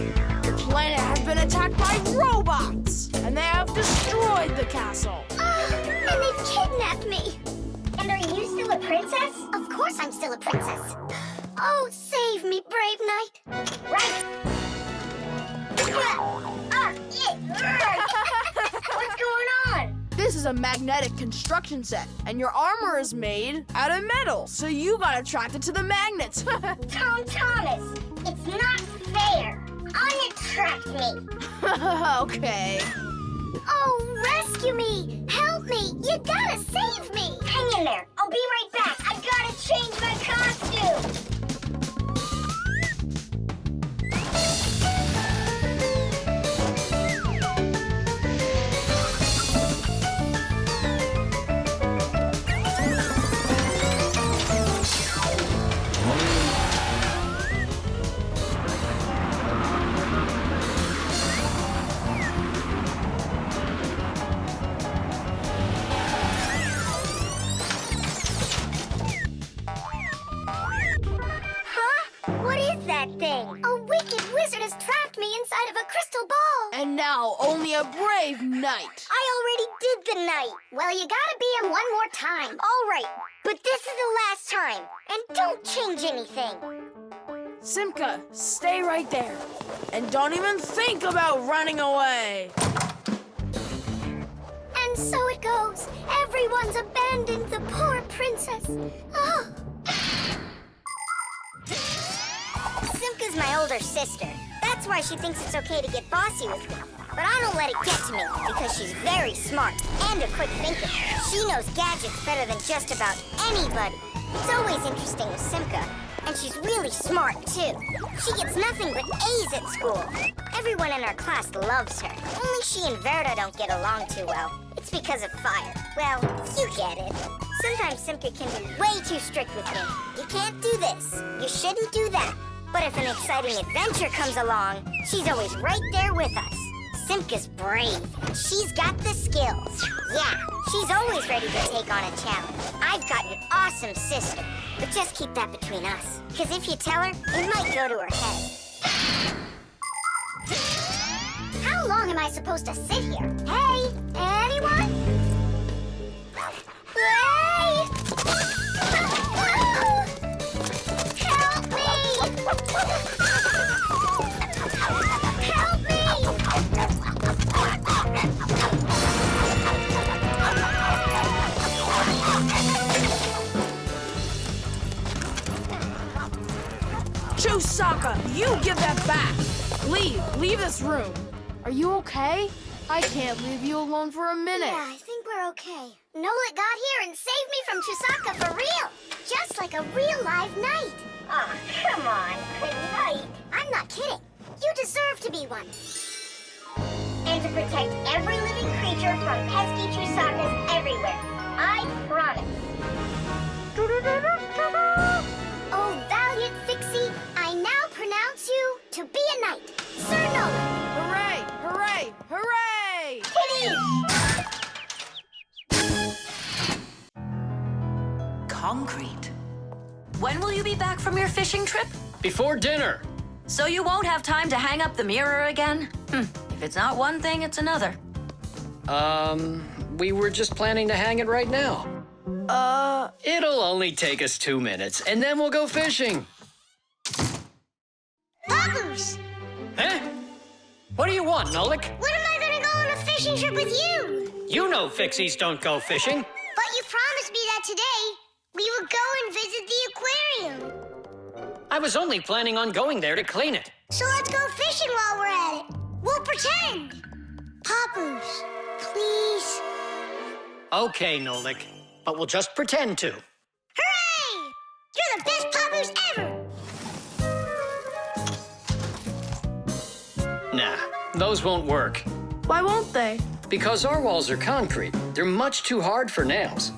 The planet has been attacked by robots, and they have destroyed the castle. And they've kidnapped me. And are you still a princess? Of course I'm still a princess. Oh, save me, brave knight. Right. What's going on? This is a magnetic construction set, and your armor is made out of metal, so you got attracted to the magnets. Tom Thomas, it's not fair. Unattract me. Okay. Oh, rescue me! Help me! You gotta save me! Hang in there. I'll be right back. I gotta change my costume. Thing. A wicked wizard has trapped me inside of a crystal ball. And now only a brave knight. I already did the knight. Well, you gotta be him one more time. All right, but this is the last time. And don't change anything. Simka, stay right there. And don't even think about running away. And so it goes. Everyone's abandoned the poor princess. Oh. Simka's my older sister. That's why she thinks it's okay to get bossy with me. But I don't let it get to me because she's very smart and a quick thinker. She knows gadgets better than just about anybody. It's always interesting with Simka. And she's really smart, too. She gets nothing but A's at school. Everyone in our class loves her. Only she and Verda don't get along too well. It's because of Fire. Well, you get it. Sometimes Simka can be way too strict with me. You can't do this. You shouldn't do that. But if an exciting adventure comes along, she's always right there with us. Simka's brave. She's got the skills. Yeah, she's always ready to take on a challenge. I've got an awesome sister. But just keep that between us. Because if you tell her, it might go to her head. How long am I supposed to sit here? Hey, anyone? Hey! Help me! Help me! Chusaka, you give that back. Leave this room. Are you okay? I can't leave you alone for a minute. Yeah, I think we're okay. Nolik got here and saved me from Chusaka for real. Just like a real live knight. Oh, come on, a knight. I'm not kidding. You deserve to be one. And to protect every living creature from pesky Chusakas everywhere. I promise. Oh, valiant Fixie, I now pronounce you to be a knight. Sir Nolik. Hooray! Hooray! Hooray! Concrete. When will you be back from your fishing trip? Before dinner. So you won't have time to hang up the mirror again? If it's not one thing, it's another. We were just planning to hang it right now. It'll only take us 2 minutes, and then we'll go fishing. Bubbles! Huh? What do you want, Nolik? When am I gonna go on a fishing trip with you? You know Fixies don't go fishing. But you promised me that today we would go and visit the aquarium. I was only planning on going there to clean it. So let's go fishing while we're at it. We'll pretend. Papoose, please. Okay, Nolik, but we'll just pretend to. Hooray! You're the best Papoose ever! Nah, those won't work. Why won't they? Because our walls are concrete. They're much too hard for nails.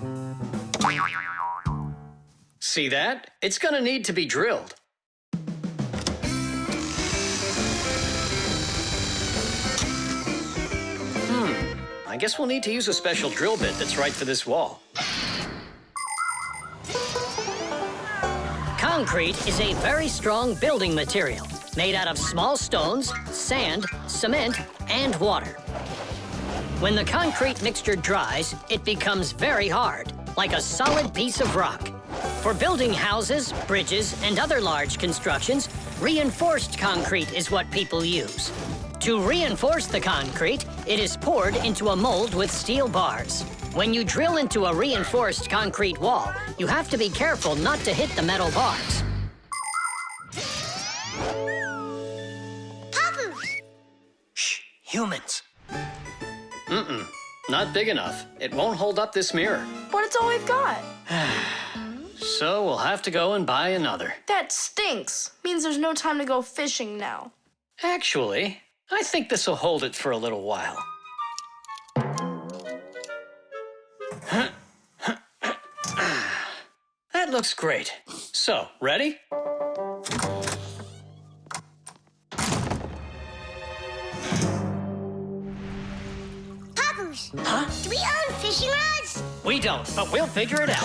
See that? It's gonna need to be drilled. I guess we'll need to use a special drill bit that's right for this wall. Concrete is a very strong building material. made out of small stones, sand, cement, and water. When the concrete mixture dries, it becomes very hard, like a solid piece of rock. For building houses, bridges, and other large constructions, reinforced concrete is what people use. To reinforce the concrete, it is poured into a mold with steel bars. When you drill into a reinforced concrete wall, you have to be careful not to hit the metal bars. Papoose! Shh, humans. Not big enough. It won't hold up this mirror. But it's all we've got. So we'll have to go and buy another. That stinks. Means there's no time to go fishing now. Actually, I think this will hold it for a little while. That looks great. So, ready? Papoose! Huh? Do we own fishing rods? We don't, but we'll figure it out.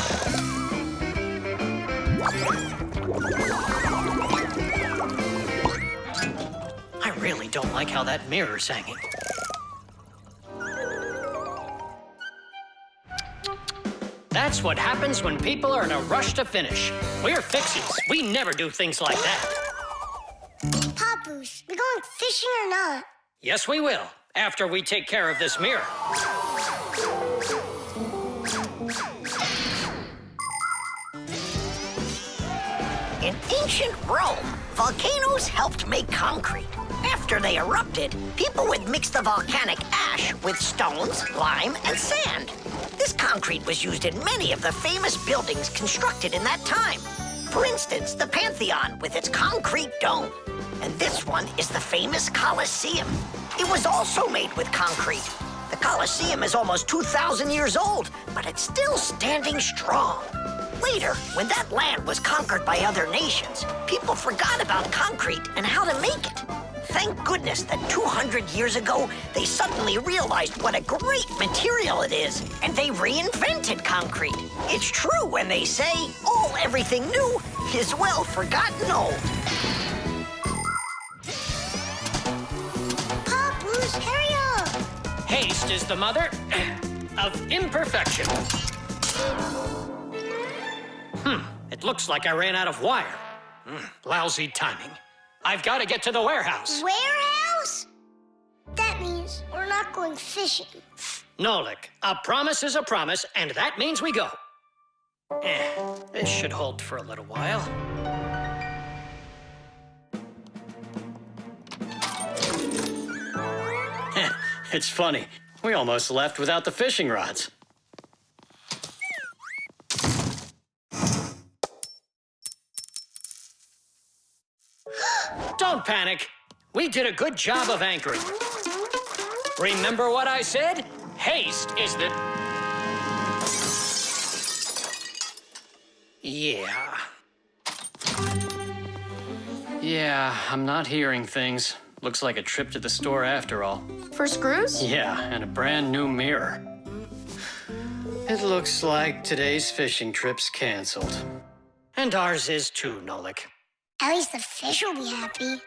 I really don't like how that mirror's hanging. That's what happens when people are in a rush to finish. We're Fixies. We never do things like that. Papoose, we going fishing or not? Yes, we will, after we take care of this mirror. In ancient Rome, volcanoes helped make concrete. After they erupted, people would mix the volcanic ash with stones, lime, and sand. This concrete was used in many of the famous buildings constructed in that time. For instance, the Pantheon with its concrete dome. And this one is the famous Colosseum. It was also made with concrete. The Colosseum is almost 2,000 years old, but it's still standing strong. Later, when that land was conquered by other nations, people forgot about concrete and how to make it. Thank goodness that 200 years ago, they suddenly realized what a great material it is, and they reinvented concrete. It's true when they say, everything new is well forgotten old. Papoose, hurry up! Haste is the mother of imperfection. It looks like I ran out of wire. Lousy timing. I've got to get to the warehouse. Warehouse? That means we're not going fishing. Nolik, a promise is a promise, and that means we go. This should hold for a little while. It's funny. We almost left without the fishing rods. Don't panic. We did a good job of anchoring. Remember what I said? Haste is the... Yeah, I'm not hearing things. Looks like a trip to the store after all. For screws? Yeah, and a brand new mirror. It looks like today's fishing trip's canceled. And ours is too, Nolik. At least the fish will be happy.